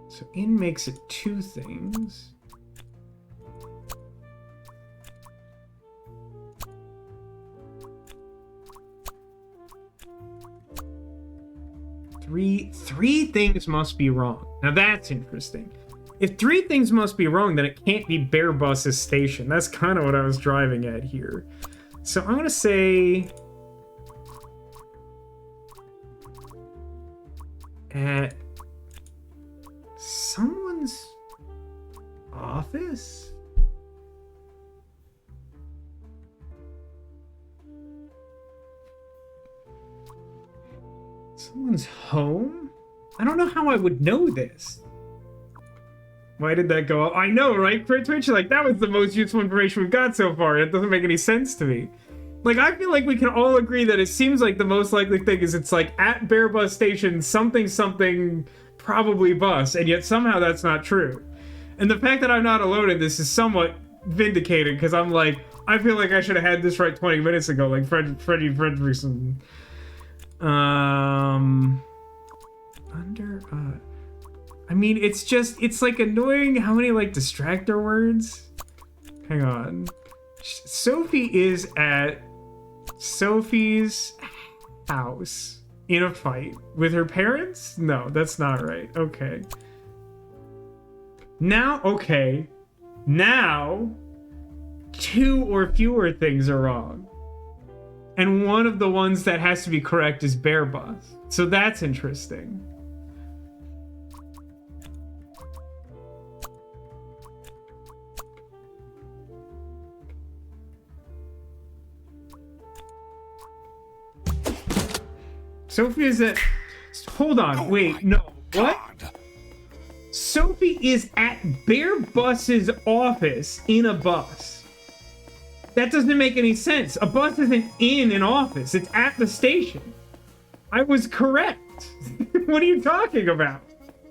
A: So in makes it two things. Three things must be wrong. Now that's interesting. If three things must be wrong, then it can't be Bear Bus's station. That's kind of what I was driving at here. So I'm gonna say at someone's office? Someone's home? I don't know how I would know this. Why did that go up? I know, right? For Twitch, like, that was the most useful information we've got so far. It doesn't make any sense to me. Like, I feel like we can all agree that it seems like the most likely thing is it's like at Bear Bus Station, something, probably bus, and yet somehow that's not true. And the fact that I'm not alone in this is somewhat vindicated, because I'm like, I feel like I should have had this right 20 minutes ago, like Freddie Fredrickson. I mean, it's like annoying how many, like, distractor words. Hang on. Sophie is at Sophie's house in a fight with her parents? No, that's not right. Okay. Now, Now, two or fewer things are wrong. And one of the ones that has to be correct is Bear Bus. So that's interesting. Sophie is at... Hold on,
B: Oh,
A: wait, no. What?
B: God.
A: Sophie is at Bear Bus's office in a bus. That doesn't make any sense. A bus isn't in an office. It's at the station. I was correct. What are you talking about?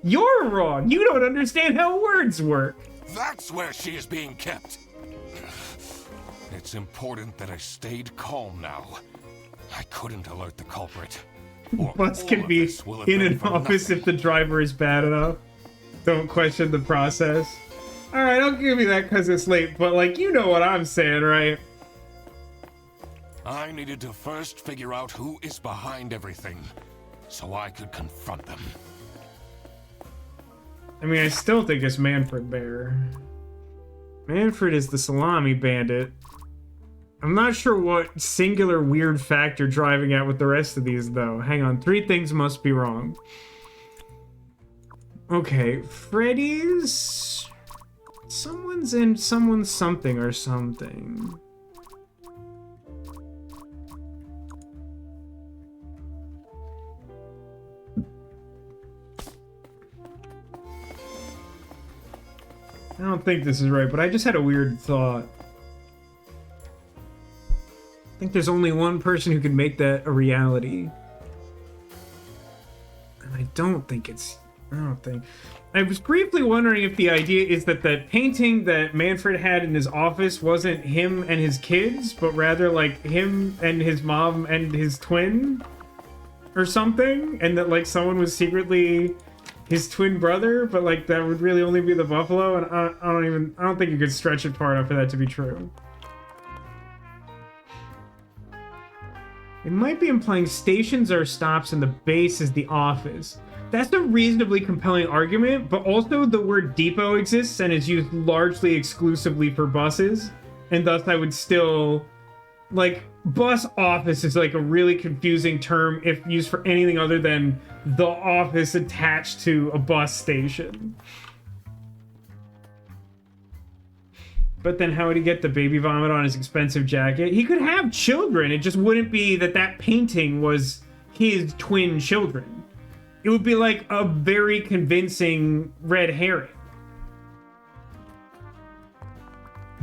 A: You're wrong. You don't understand how words work.
B: That's where she is being kept. It's important that I stayed calm now. I couldn't alert the culprit. Or
A: Bus
B: all
A: can
B: of
A: be
B: this will have
A: in
B: been
A: an
B: for
A: office
B: nothing.
A: if the driver is bad enough. Don't question the process. Alright, I'll give you that because it's late, but like, you know what I'm saying, right?
B: I needed to first figure out who is behind everything, so I could confront them.
A: I mean, I still think it's Manfred Bear. Manfred is the salami bandit. I'm not sure what singular weird fact you're driving at with the rest of these, though. Hang on, 3 things must be wrong. Okay, Freddy's... Someone's in someone's something or something. I don't think this is right, but I just had a weird thought. I think there's only one person who can make that a reality. And I don't think it's... I was briefly wondering if the idea is that the painting that Manfred had in his office wasn't him and his kids, but rather like him and his mom and his twin or something, and that like someone was secretly his twin brother, but like that would really only be the buffalo, and I don't think you could stretch it far enough for that to be true. It might be implying stations are stops and the base is the office. That's a reasonably compelling argument, but also the word depot exists and is used largely exclusively for buses, and thus I would still... Like, bus office is like a really confusing term if used for anything other than the office attached to a bus station. But then how would he get the baby vomit on his expensive jacket? He could have children, it just wouldn't be that that painting was his twin children. It would be like a very convincing red herring.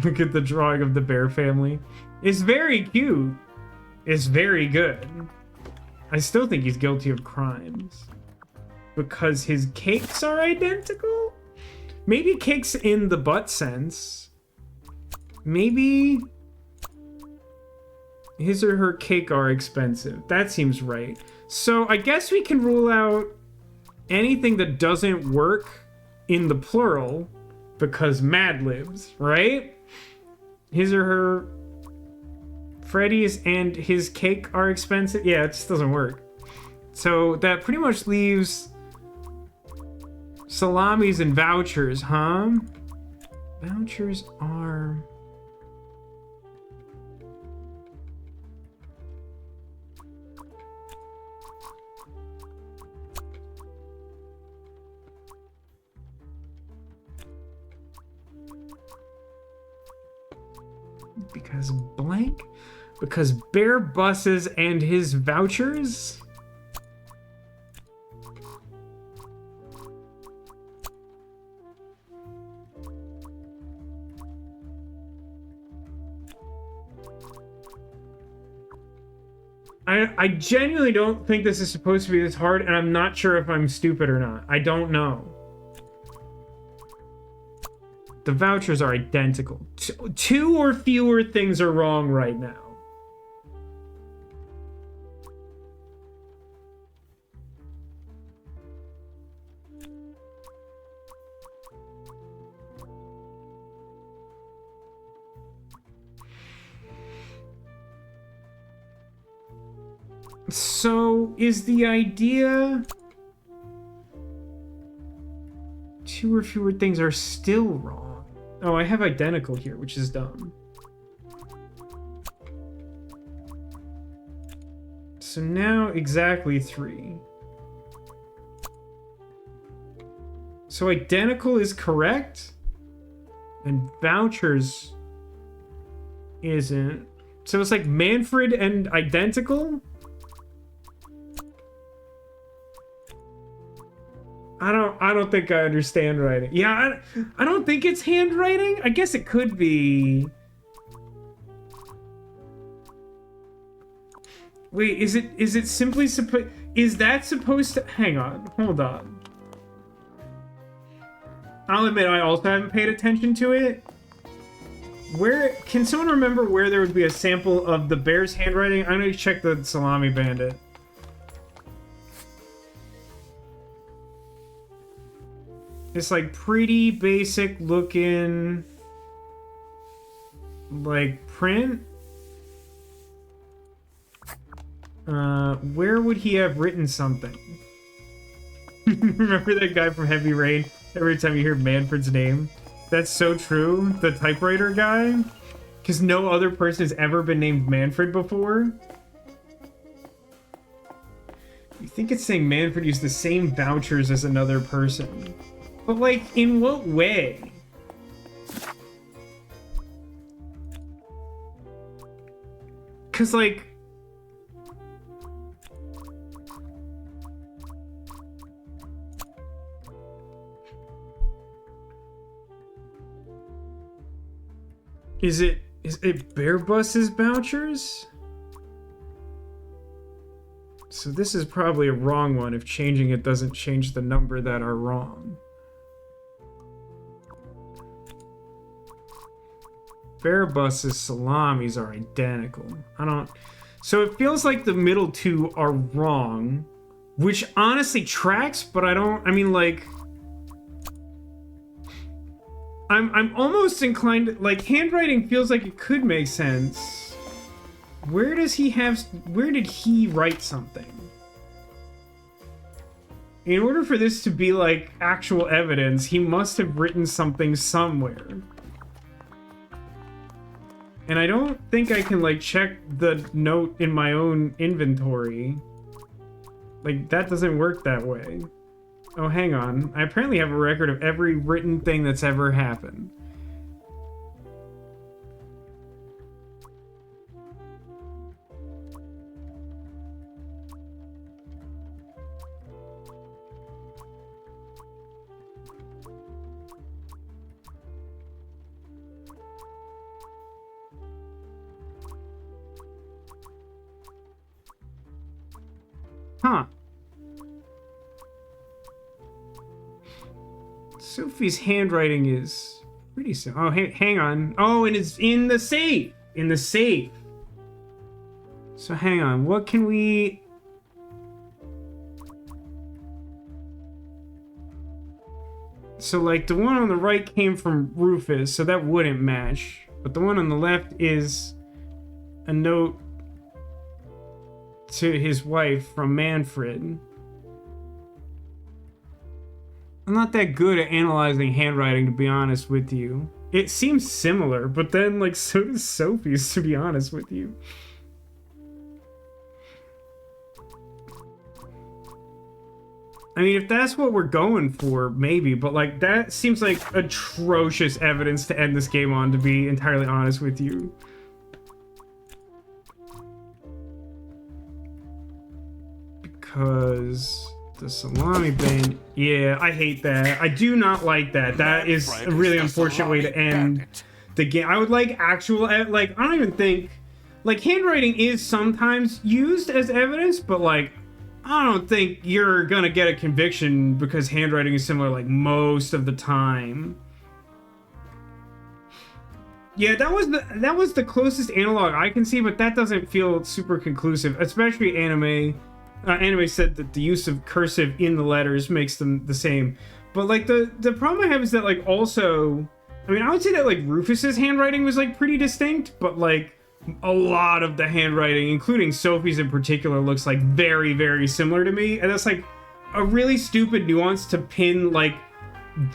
A: Look at the drawing of the bear family. It's very cute. It's very good. I still think he's guilty of crimes. Because his cakes are identical? Maybe cakes in the butt sense. Maybe his or her cake are expensive. That seems right. So I guess we can rule out anything that doesn't work in the plural because Mad Libs, right? His or her Freddy's and his cake are expensive. Yeah, it just doesn't work. So that pretty much leaves salamis and vouchers, huh? Vouchers are... Because blank? Because bear buses and his vouchers? I genuinely don't think this is supposed to be this hard, and I'm not sure if I'm stupid or not. I don't know. The vouchers are identical. Two or fewer things are wrong right now. So, is the idea... Two or fewer things are still wrong. Oh, I have identical here, which is dumb. So now exactly 3. So identical is correct, and vouchers isn't. So it's like Manfred and identical? I don't think I understand writing. Yeah, I don't think it's handwriting. I guess it could be. Wait, is it simply is that supposed to... Hang on, hold on. I'll admit I also haven't paid attention to it. Where can someone remember where there would be a sample of the bear's handwriting? I'm gonna check the Salami Bandit. It's like pretty basic looking, like print. Where would he have written something? Remember that guy from Heavy Rain? Every time you hear Manfred's name? That's so true. The typewriter guy? Because no other person has ever been named Manfred before? You think it's saying Manfred used the same vouchers as another person. But, like, in what way? Because, like... Is it Bearbus's vouchers? So this is probably a wrong one if changing it doesn't change the number that are wrong. Bearbus's salamis are identical. So it feels like the middle two are wrong, which honestly tracks, but I'm almost inclined to, like, handwriting feels like it could make sense. Where did he write something? In order for this to be, like, actual evidence, he must have written something somewhere. And I don't think I can, like, check the note in my own inventory. Like, that doesn't work that way. Oh, hang on. I apparently have a record of every written thing that's ever happened. Huh. Sophie's handwriting is pretty simple. Oh, hang on. Oh, and it's in the safe. In the safe. So hang on. What can we... So, like, the one on the right came from Rufus, so that wouldn't match. But the one on the left is a note to his wife from Manfred. I'm not that good at analyzing handwriting, to be honest with you. It seems similar, but then, like, so does Sophie's, to be honest with you. I mean, if that's what we're going for, maybe, but, like, that seems like atrocious evidence to end this game on, to be entirely honest with you. Because... the Salami Band, yeah, I hate that. I do not like that. That is a really unfortunate way to end the game. I would like actual, like, I don't even think, like, handwriting is sometimes used as evidence, but, like, I don't think you're gonna get a conviction because handwriting is similar, like, most of the time. Yeah, that was the closest analog I can see, but that doesn't feel super conclusive, especially anime. Anime said that the use of cursive in the letters makes them the same. But, like, the problem I have is that, like, also... I mean, I would say that, like, Rufus's handwriting was, like, pretty distinct, but, like, a lot of the handwriting, including Sophie's in particular, looks, like, very, very similar to me. And that's, like, a really stupid nuance to pin, like,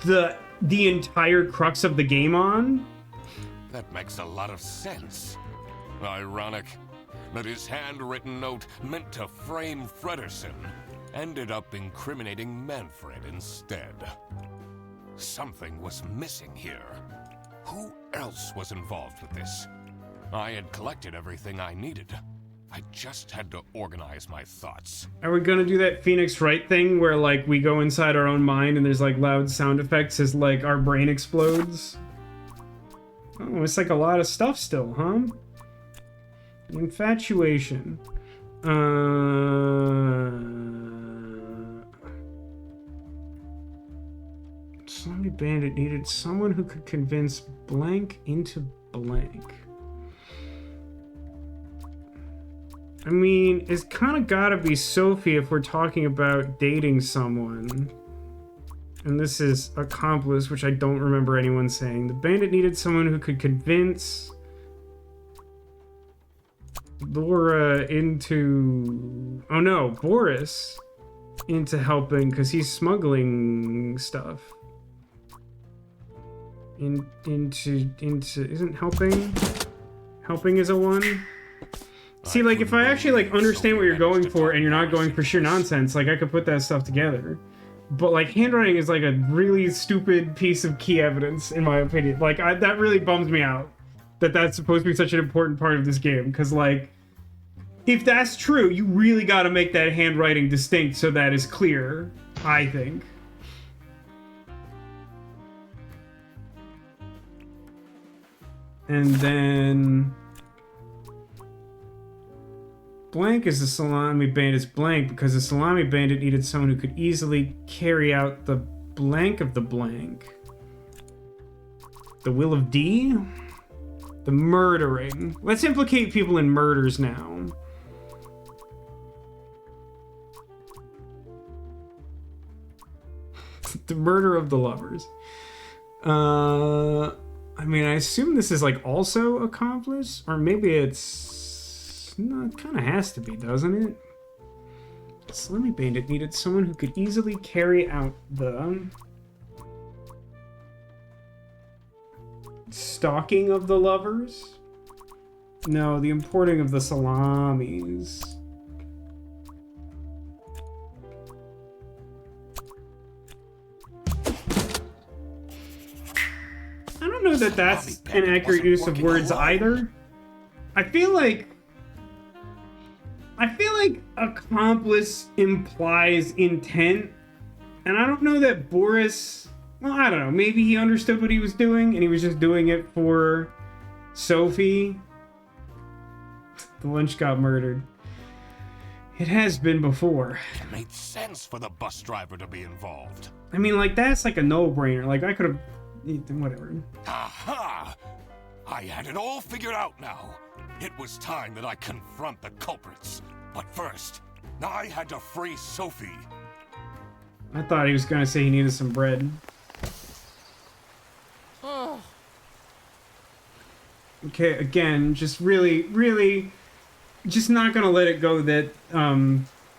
A: the entire crux of the game on.
B: That makes a lot of sense. Ironic that his handwritten note meant to frame Fredersen ended up incriminating Manfred instead. Something was missing here. Who else was involved with this? I had collected everything I needed. I just had to organize my thoughts.
A: Are we gonna do that Phoenix Wright thing where, like, we go inside our own mind and there's, like, loud sound effects as, like, our brain explodes? Oh, it's like a lot of stuff still, huh? Infatuation. Salami Bandit needed someone who could convince blank into blank. I mean, it's kind of gotta be Sophie if we're talking about dating someone. And this is accomplice, which I don't remember anyone saying. The bandit needed someone who could convince Laura into... Oh no, Boris into helping because he's smuggling stuff. Into isn't helping? Helping is a one? See, like, if I actually, like, understand what you're going for and you're not going for sheer nonsense, like, I could put that stuff together. But, like, handwriting is, like, a really stupid piece of key evidence, in my opinion. Like, that really bums me out that that's supposed to be such an important part of this game. Because, like, if that's true, you really got to make that handwriting distinct so that is clear, I think. And then... Blank is the Salami Bandit's blank because the Salami Bandit needed someone who could easily carry out the blank of the blank. The Will of D? The murdering. Let's implicate people in murders now. The murder of the lovers. I mean, I assume this is like also accomplice, or maybe it's... No, it kind of has to be, doesn't it? Salami Bandit needed someone who could easily carry out the... stalking of the lovers? No, the importing of the salamis. I don't know that that's an accurate use of words either. I feel like accomplice implies intent, and I don't know that Boris... Well, I don't know. Maybe he understood what he was doing, and he was just doing it for Sophie. The Lynch got murdered. It has been before.
B: It made sense for the bus driver to be involved.
A: I mean, like, that's like a no-brainer. Like, I could have... Whatever.
B: Aha! I had it all figured out now. It was time that I confront the culprits. But first, I had to free Sophie.
A: I thought he was going to say he needed some bread.
H: Oh.
A: Okay, again, just really, just not going to let it go that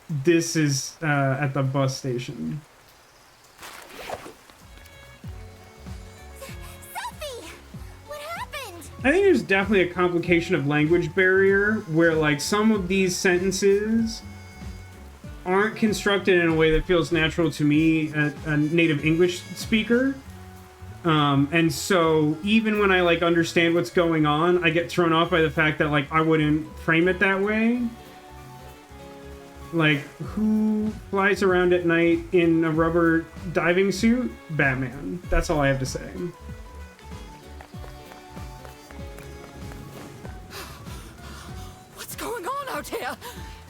A: this is at the bus station.
C: Sophie! What happened?
A: I think there's definitely a complication of language barrier where, like, some of these sentences aren't constructed in a way that feels natural to me, a native English speaker. And so even when I, like, understand what's going on, I get thrown off by the fact that, like, I wouldn't frame it that way. Like, who flies around at night in a rubber diving suit? Batman. That's all I have to say.
D: What's going on out here?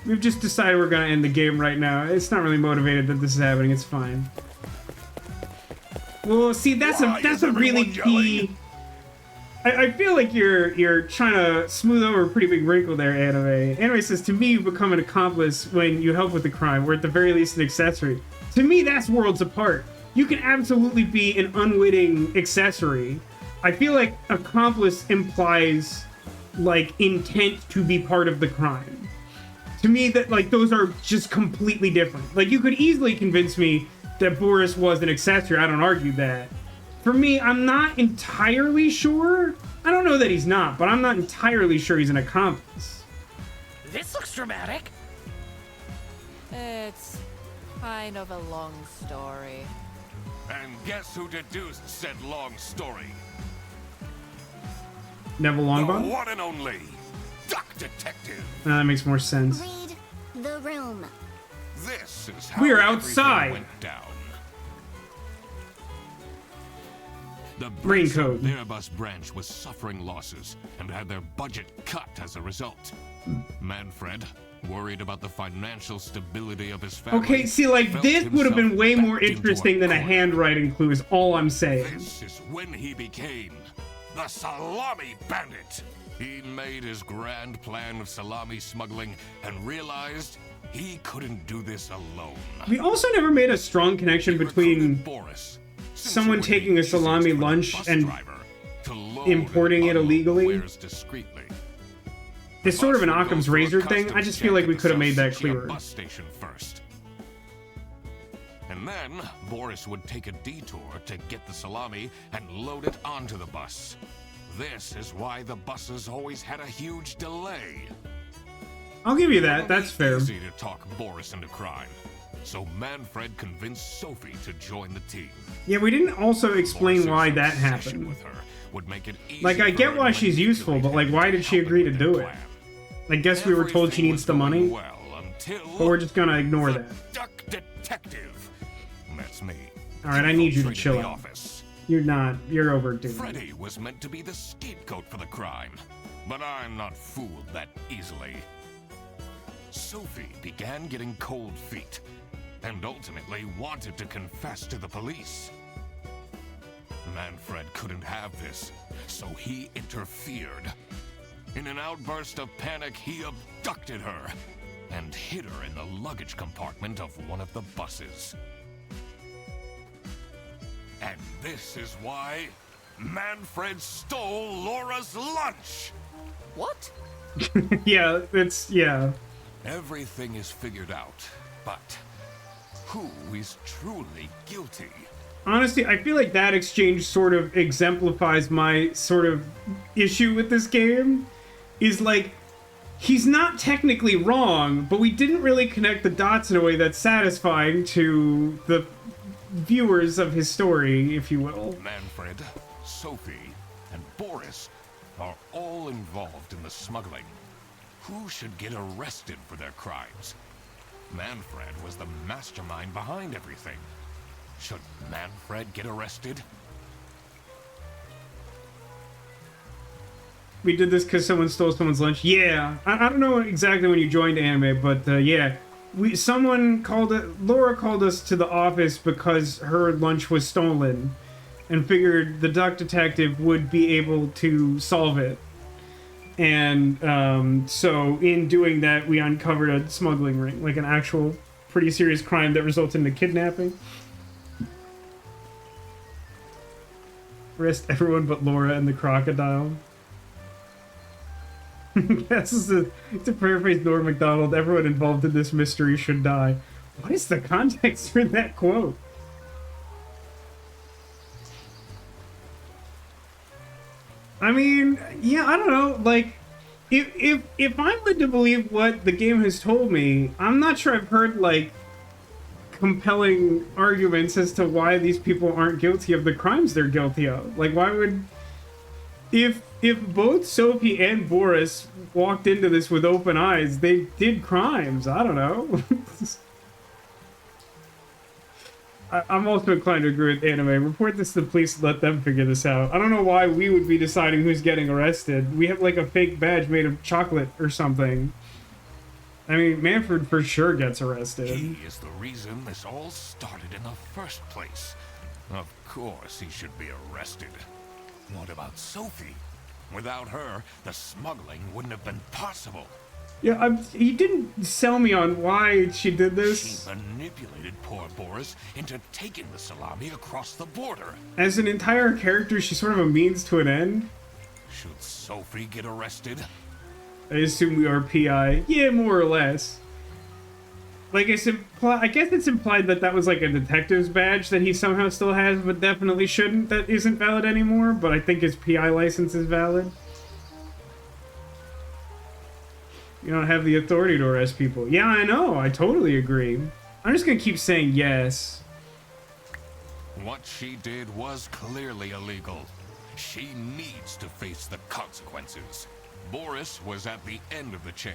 A: We've just decided we're gonna end the game right now. It's not really motivated that this is happening. It's fine. Well, see, that's a really key. I feel like you're trying to smooth over a pretty big wrinkle there, Anime. Anime says, to me, you become an accomplice when you help with the crime, or at the very least an accessory. To me, that's worlds apart. You can absolutely be an unwitting accessory. I feel like accomplice implies, like, intent to be part of the crime. To me, that, like, those are just completely different. Like, you could easily convince me that Boris was an accessory. I don't argue that. For me, I'm not entirely sure. I don't know that he's not, but I'm not entirely sure he's an accomplice.
F: This looks dramatic.
H: It's kind of a long story.
B: And guess who deduced said long story?
A: Neville
B: The
A: Longbottom?
B: one and only Duck Detective.
A: That makes more sense.
C: Read the room.
B: This is how
A: We're
B: everything
A: outside.
B: went down. The
A: Raincoat.
B: Airbus branch was suffering losses and had their budget cut as a result. Manfred, worried about the financial stability of his family.
A: Okay, see, like,
B: felt
A: this would have been
B: himself
A: way more
B: backed into
A: interesting than a
B: corner.
A: handwriting clue, is all I'm saying.
B: This is when he became the Salami Bandit. He made his grand plan of salami smuggling and realized he couldn't do this alone.
A: We also never made a strong connection
B: He
A: between
B: recruited Boris, since
A: someone
B: it would be
A: taking a
B: easiest
A: salami
B: for the
A: lunch
B: bus
A: and
B: driver to load
A: importing
B: and
A: it
B: unload
A: illegally.
B: wares discreetly.
A: It's sort of an
B: Bus would go
A: Occam's
B: through a
A: razor thing. I
B: customs
A: just feel
B: check
A: like
B: at
A: we
B: the
A: could have made that
B: Salsiccia
A: clearer.
B: bus station first. And then Boris would take a detour to get the salami and load it onto the bus. This is why the buses always had a huge delay.
A: I'll give you
B: It
A: that.
B: would
A: That's
B: be
A: fair.
B: easy to talk Boris into crime. So Manfred convinced Sophie to join the team.
A: Yeah, we didn't also explain
B: Boris's
A: why that
B: obsession
A: happened.
B: with her would make it easy
A: Like, I
B: for
A: get
B: her
A: why
B: to
A: she's useful, but, like, why did she
B: help
A: agree to
B: with
A: do
B: their
A: it?
B: plan.
A: I guess we were told she
B: Everything
A: needs
B: was
A: the
B: going
A: money,
B: well until
A: but we're just gonna ignore
B: the
A: that.
B: Duck Detective. That's me.
A: Alright, I need you to
B: infiltrated
A: chill
B: the
A: out.
B: office.
A: You're not. You're overdoing it.
B: Freddy was meant to be the scapegoat for the crime, but I'm not fooled that easily. Sophie began getting cold feet, and ultimately wanted to confess to the police. Manfred couldn't have this, so he interfered. In an outburst of panic, he abducted her and hid her in the luggage compartment of one of the buses. And this is why Manfred stole Laura's lunch!
D: What?
A: Yeah, yeah.
B: Everything is figured out, but who is truly guilty?
A: Honestly, I feel like that exchange sort of exemplifies my sort of issue with this game. Is like, he's not technically wrong, but we didn't really connect the dots in a way that's satisfying to the viewers of his story, if you will.
B: Manfred, Sophie, and Boris are all involved in the smuggling. Who should get arrested for their crimes? Manfred was the mastermind behind everything. Should Manfred get arrested?
A: We did this because someone stole someone's lunch. Yeah, I don't know exactly when you joined anime, but yeah, Laura called us to the office because her lunch was stolen, and figured the Duck Detective would be able to solve it. And so in doing that, we uncovered a smuggling ring, like an actual pretty serious crime that resulted in a kidnapping. Arrest everyone but Laura and the crocodile. Yes, to paraphrase Norm Macdonald, everyone involved in this mystery should die. What is the context for that quote? I mean, yeah, I don't know. Like, if I'm led to believe what the game has told me, I'm not sure I've heard, like, compelling arguments as to why these people aren't guilty of the crimes they're guilty of. Like, why would... If both Sophie and Boris walked into this with open eyes, they did crimes. I don't know. I'm also inclined to agree with anime. Report this to the police and let them figure this out. I don't know why we would be deciding who's getting arrested. We have like a fake badge made of chocolate or something. I mean, Manfred for sure gets arrested.
B: He is the reason this all started in the first place. Of course he should be arrested. What about Sophie? Without her, the smuggling wouldn't have been possible.
A: Yeah, he didn't sell me on why she did this.
B: She manipulated poor Boris into taking the salami across the border.
A: As an entire character, she's sort of a means to an end.
B: Should Sophie get arrested?
A: I assume we are PI. Yeah, more or less. Like, I guess it's implied that that was like a detective's badge that he somehow still has, but definitely shouldn't. That isn't valid anymore, but I think his PI license is valid. You don't have the authority to arrest people. Yeah, I know. I totally agree. I'm just gonna keep saying yes.
B: What she did was clearly illegal. She needs to face the consequences. Boris was at the end of the chain.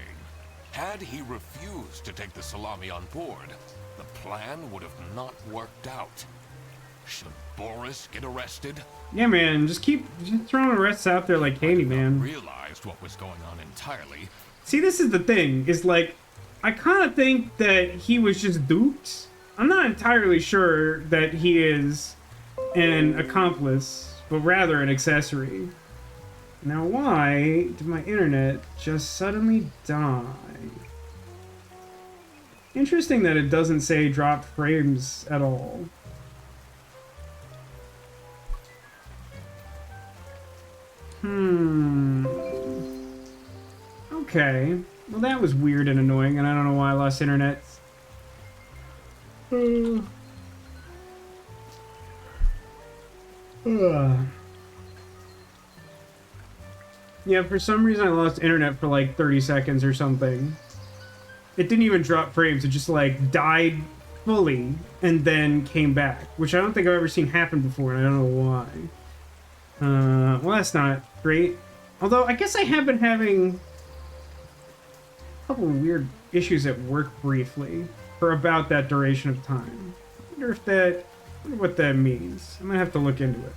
B: Had he refused to take the salami on board, the plan would have not worked out. Should Boris get arrested?
A: Yeah, man. Just throwing arrests out there like candy, man.
B: Realized what was going on entirely.
A: See, this is the thing. Is like, I kind of think that he was just duped. I'm not entirely sure that he is an accomplice, but rather an accessory. Now, why did my internet just suddenly die? Interesting that it doesn't say dropped frames at all. Okay. Well, that was weird and annoying, and I don't know why I lost internet. Yeah, for some reason I lost internet for like 30 seconds or something. It didn't even drop frames, it just like died fully and then came back, which I don't think I've ever seen happen before, and I don't know why. Well, that's not great. Although, I guess I have been having a couple of weird issues at work briefly for about that duration of time. I wonder what that means. I'm gonna have to look into it.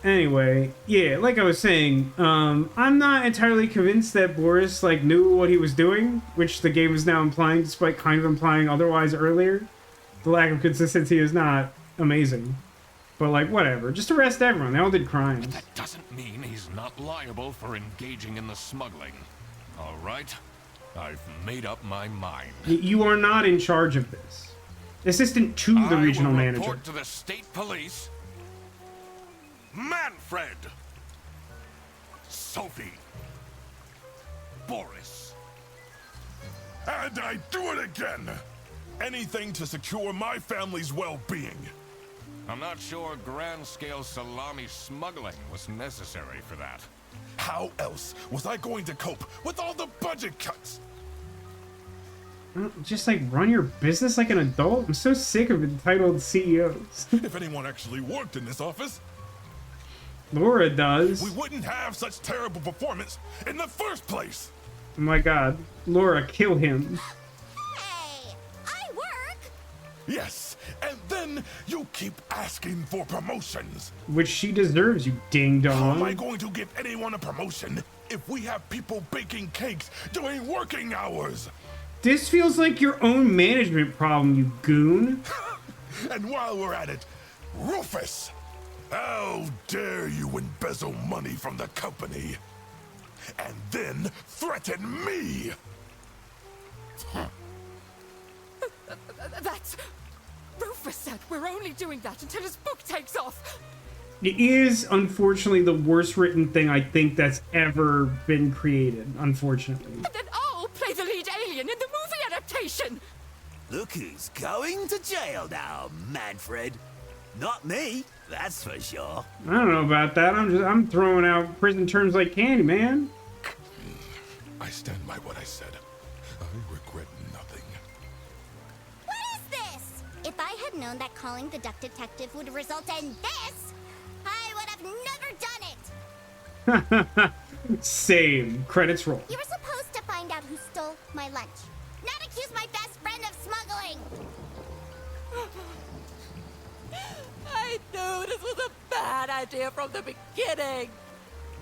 A: Anyway, yeah, like I was saying, I'm not entirely convinced that Boris, like, knew what he was doing, which the game is now implying, despite kind of implying otherwise earlier. The lack of consistency is not amazing. But, like, whatever. Just arrest everyone. They all did crimes.
B: But that doesn't mean he's not liable for engaging in the smuggling. All right? I've made up my mind.
A: You are not in charge of this. Assistant to the regional manager.
B: Report to the state police. Manfred! Sophie! Boris!
E: And I do it again! Anything to secure my family's well-being.
B: I'm not sure grand-scale salami smuggling was necessary for that.
E: How else was I going to cope with all the budget cuts?
A: Just, like, run your business like an adult? I'm so sick of entitled CEOs.
E: If anyone actually worked in this office,
A: Laura does.
E: we wouldn't have such terrible performance in the first place.
A: Oh my god. Laura, kill him.
C: Hey, I work.
E: Yes, and then you keep asking for promotions.
A: Which she deserves, you ding-dong.
E: How am I going to give anyone a promotion if we have people baking cakes during working hours?
A: This feels like your own management problem, you goon.
E: And while we're at it, Rufus, how dare you embezzle money from the company and then threaten me?
D: That's... Rufus said we're only doing that until his book takes off.
A: It is, unfortunately, the worst written thing I think that's ever been created, unfortunately.
D: And then I'll play the lead alien in the movie adaptation.
G: Look who's going to jail now, Manfred. Not me, that's for sure.
A: I don't know about that. I'm throwing out prison terms like candy, man.
E: I stand by what I said. I regret nothing.
C: What is this? If I had known that calling the duck detective would result in this, I would have never done it.
A: Same. Credits roll.
C: You were supposed to find out who stole my lunch, not accuse my best friend of smuggling.
H: I knew this was a bad idea from the beginning.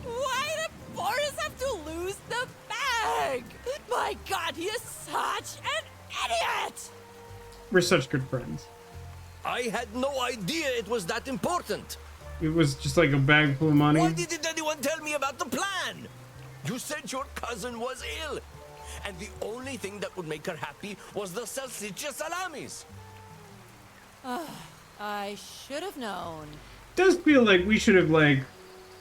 H: Why did Boris have to lose the bag? My god, he is such an idiot!
A: We're such good friends.
I: I had no idea it was that important.
A: It was just like a bag full of money.
I: Why didn't anyone tell me about the plan? You said your cousin was ill, and the only thing that would make her happy was the salsiccia salamis.
H: I should have known.
A: Does feel like we should have, like,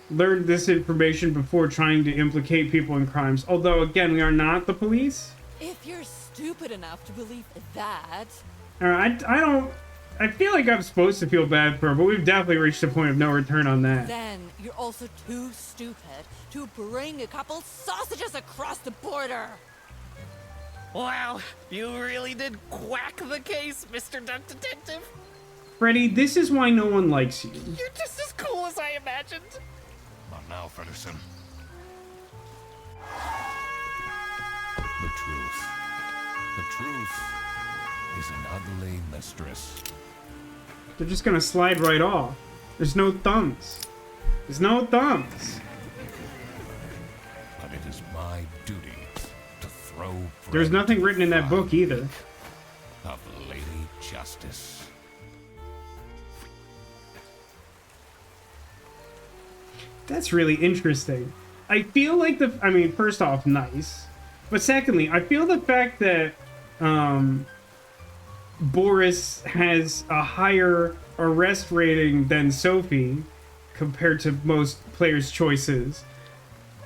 A: learned this information before trying to implicate people in crimes. Although, again, we are not the police.
H: If you're stupid enough to believe that...
A: I feel like I'm supposed to feel bad for her, but we've definitely reached a point of no return on that.
H: Then you're also too stupid to bring a couple sausages across the border.
F: Wow, you really did quack the case, Mr. Duck Detective.
A: Freddy, this is why no one likes you.
F: You're just as cool as I imagined.
B: Not now, Fredderson. The truth. The truth is an ugly mistress.
A: They're just gonna slide right off. There's no thumbs. There's no thumbs.
B: But it is my duty to throw no
A: There's
B: bread
A: nothing
B: to
A: written in that book either.
B: of Lady Justice.
A: That's really interesting. I feel like first off, nice. But secondly, I feel the fact that Boris has a higher arrest rating than Sophie compared to most players' choices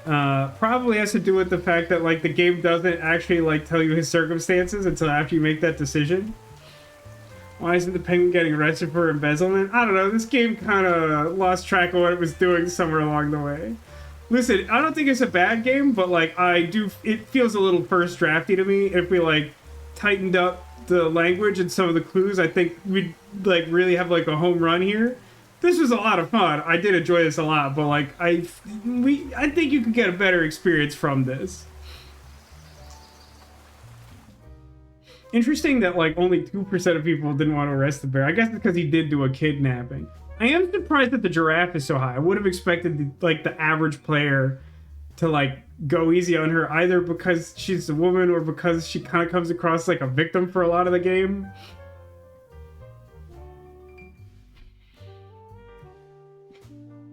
A: probably has to do with the fact that like the game doesn't actually like tell you his circumstances until after you make that decision. Why isn't the penguin getting arrested for embezzlement? I don't know. This game kind of lost track of what it was doing somewhere along the way. Listen, I don't think it's a bad game, but like it feels a little first drafty to me. If we like tightened up the language and some of the clues, I think we'd like really have like a home run here. This was a lot of fun. I did enjoy this a lot, but like I think you could get a better experience from this. Interesting that like only 2% of people didn't want to arrest the bear. I guess because he did do a kidnapping. I am surprised that the giraffe is so high. I would have expected the average player to like go easy on her, either because she's a woman or because she kind of comes across like a victim for a lot of the game.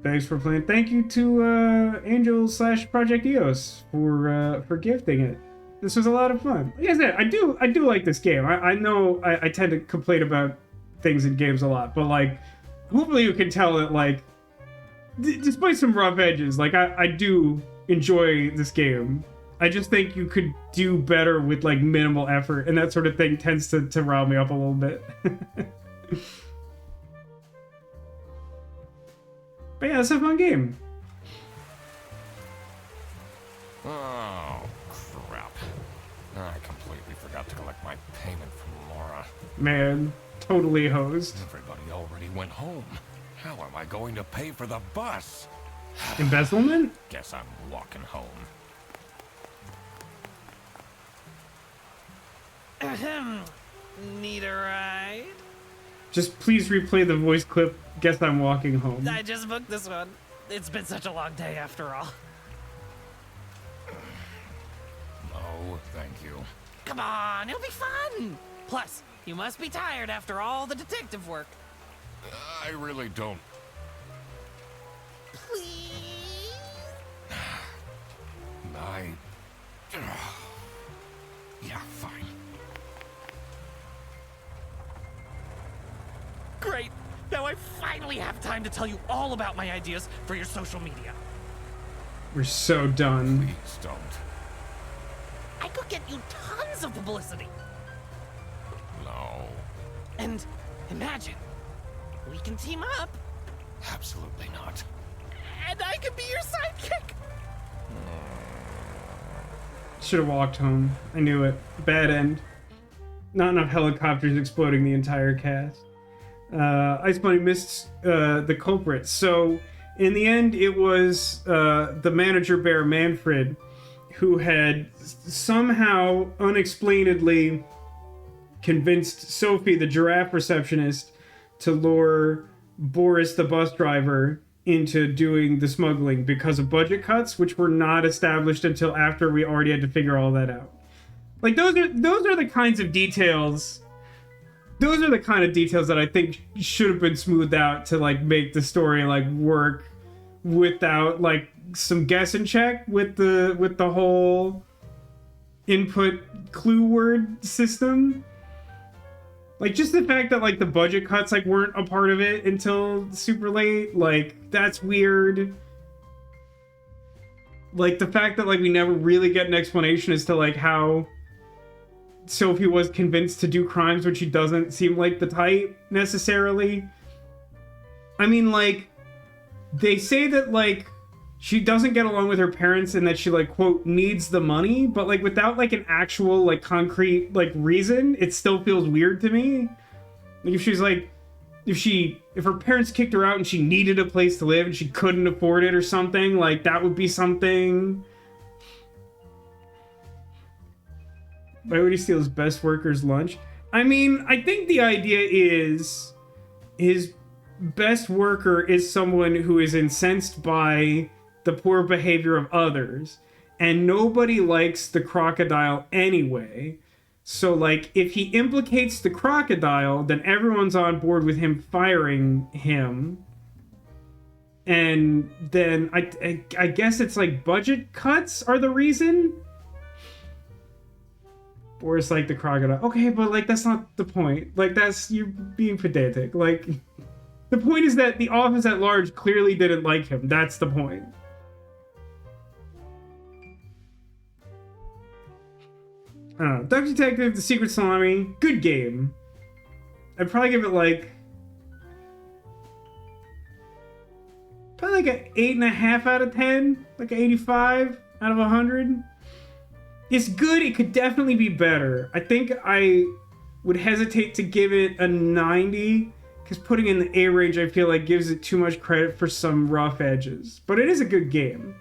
A: Thanks for playing. Thank you to Angel/Project EOS for gifting it. This was a lot of fun. Like I said, I do like this game. I know I tend to complain about things in games a lot, but like hopefully you can tell that like despite some rough edges, like I do enjoy this game. I just think you could do better with like minimal effort, and that sort of thing tends to rile me up a little bit. But yeah, it's a fun game.
B: Oh, crap. I completely forgot to collect my payment from Laura.
A: Man, totally hosed.
B: Everybody already went home. How am I going to pay for the bus?
A: Embezzlement?
B: Guess I'm walking home.
F: Ahem. Need a ride?
A: Just please replay the voice clip. Guess I'm walking home.
F: I just booked this one. It's been such a long day after all.
B: No, thank you.
F: Come on, it'll be fun. Plus, you must be tired after all the detective work.
B: I really don't.
C: Please?
B: Yeah, fine.
F: Great. Now I finally have time to tell you all about my ideas for your social media.
A: We're so done.
B: Please don't.
F: I could get you tons of publicity.
B: No.
F: And imagine, we can team up,
B: Absolutely not.
F: and I could be your sidekick.
A: Should have walked home. I knew it. Bad end. Not enough helicopters exploding the entire cast. Ice Bunny missed the culprit. So in the end, it was the manager bear Manfred who had somehow unexplainedly convinced Sophie, the giraffe receptionist, to lure Boris, the bus driver, into doing the smuggling because of budget cuts, which were not established until after we already had to figure all that out. Like those are the kinds of details. Those are the kind of details that I think should have been smoothed out to like make the story like work without like some guess and check with the whole input clue word system. Like just the fact that like the budget cuts like weren't a part of it until super late, like that's weird. Like the fact that like we never really get an explanation as to like how Sophie was convinced to do crimes when she doesn't seem like the type necessarily. I mean, like, they say that, like, she doesn't get along with her parents and that she, like, quote, needs the money, but, like, without, like, an actual, like, concrete, like, reason, it still feels weird to me. Like, if she's, like, if her parents kicked her out and she needed a place to live and she couldn't afford it or something, like, that would be something. Why would he steal his best worker's lunch? I mean, I think the idea is his best worker is someone who is incensed by the poor behavior of others. and nobody likes the crocodile anyway. So, like, if he implicates the crocodile, then everyone's on board with him firing him. And then I guess it's like budget cuts are the reason? Or it's like the crocodile. Okay, but like that's not the point. Like you're being pedantic. Like the point is that the office at large clearly didn't like him. That's the point. I don't know. Duck Detective, The Secret Salami, good game. I'd probably give it like an 8.5 out of 10, like an 85 out of 100. It's good. It could definitely be better. I think I would hesitate to give it a 90 because putting in the A range, I feel like gives it too much credit for some rough edges. But it is a good game,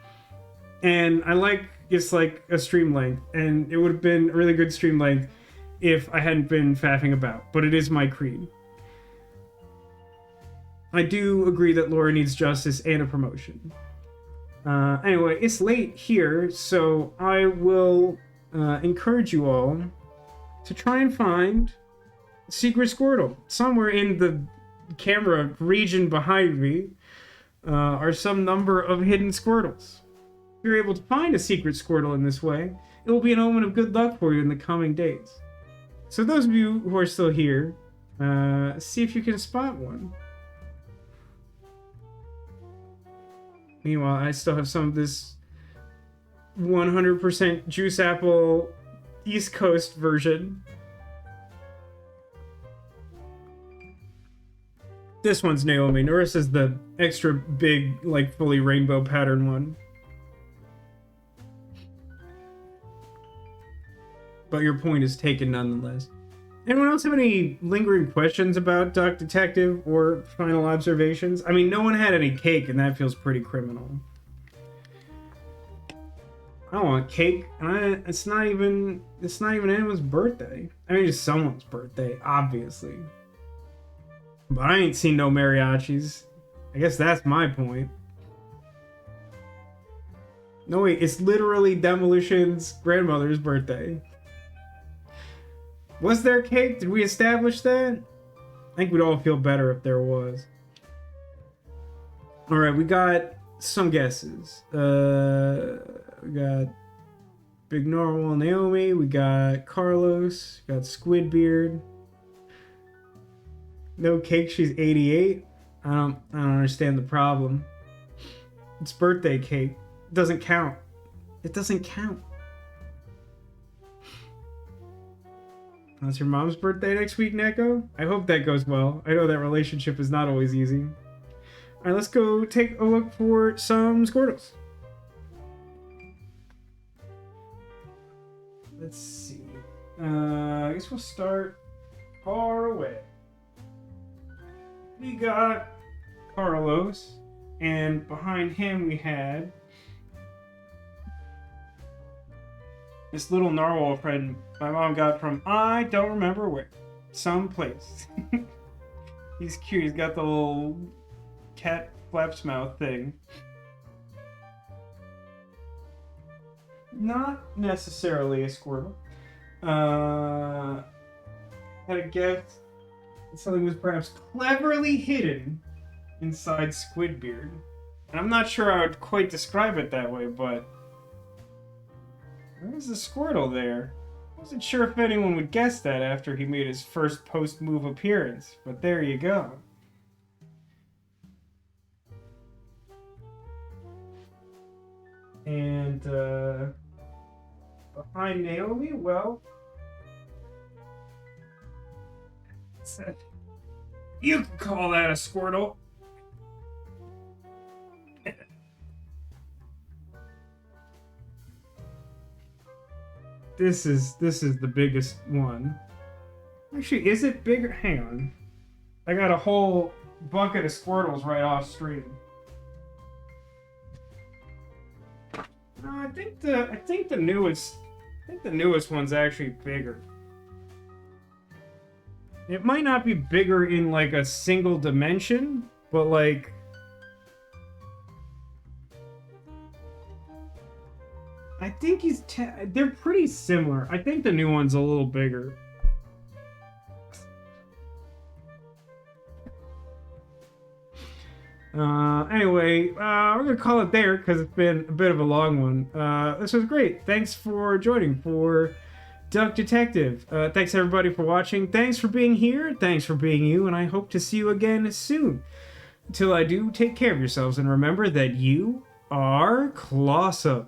A: and I like it's like a stream length, and it would have been a really good stream length if I hadn't been faffing about. But it is my creed. I do agree that Laura needs justice and a promotion. Anyway, it's late here, so I will encourage you all to try and find Secret Squirtle. Somewhere in the camera region behind me are some number of hidden Squirtles. If you're able to find a Secret Squirtle in this way, it will be an omen of good luck for you in the coming days. So those of you who are still here, see if you can spot one. Meanwhile, I still have some of this 100% Juice Apple East Coast version. This one's Naomi. Narissa's the extra big, like, fully rainbow pattern one. But your point is taken nonetheless. Anyone else have any lingering questions about Duck Detective or final observations? I mean, no one had any cake, and that feels pretty criminal. I don't want cake. It's not even anyone's birthday. I mean, it's someone's birthday, obviously. But I ain't seen no mariachis. I guess that's my point. No, wait, it's literally Demolition's grandmother's birthday. Was there cake? Did we establish that? I think we'd all feel better if there was. Alright, we got some guesses. We got Big Normal Naomi. We got Carlos. We got Squidbeard. No cake, she's 88. I don't understand the problem. It's birthday cake. It doesn't count. It doesn't count. That's your mom's birthday next week, Neko? I hope that goes well. I know that relationship is not always easy. Alright, let's go take a look for some Squirtles. Let's see. I guess we'll start far away. We got Carlos, and behind him we had this little narwhal friend my mom got from I don't remember where. Someplace. He's cute. He's got the little cat flaps mouth thing. Not necessarily a Squirtle. Had a guess that something was perhaps cleverly hidden inside Squidbeard. And I'm not sure I would quite describe it that way, but there's the Squirtle there. Wasn't sure if anyone would guess that after he made his first post-move appearance, but there you go. And behind Naomi, well, you can call that a Squirtle. This is the biggest one. Actually, is it bigger? Hang on. I got a whole bucket of Squirtles right off stream. No, I think the newest one's actually bigger. It might not be bigger in like a single dimension, but like I think they're pretty similar. I think the new one's a little bigger. Anyway, we're gonna call it there because it's been a bit of a long one. This was great. Thanks for joining for Duck Detective. Thanks everybody for watching. Thanks for being here. Thanks for being you, and I hope to see you again soon. Until I do, take care of yourselves and remember that you are Clawsome.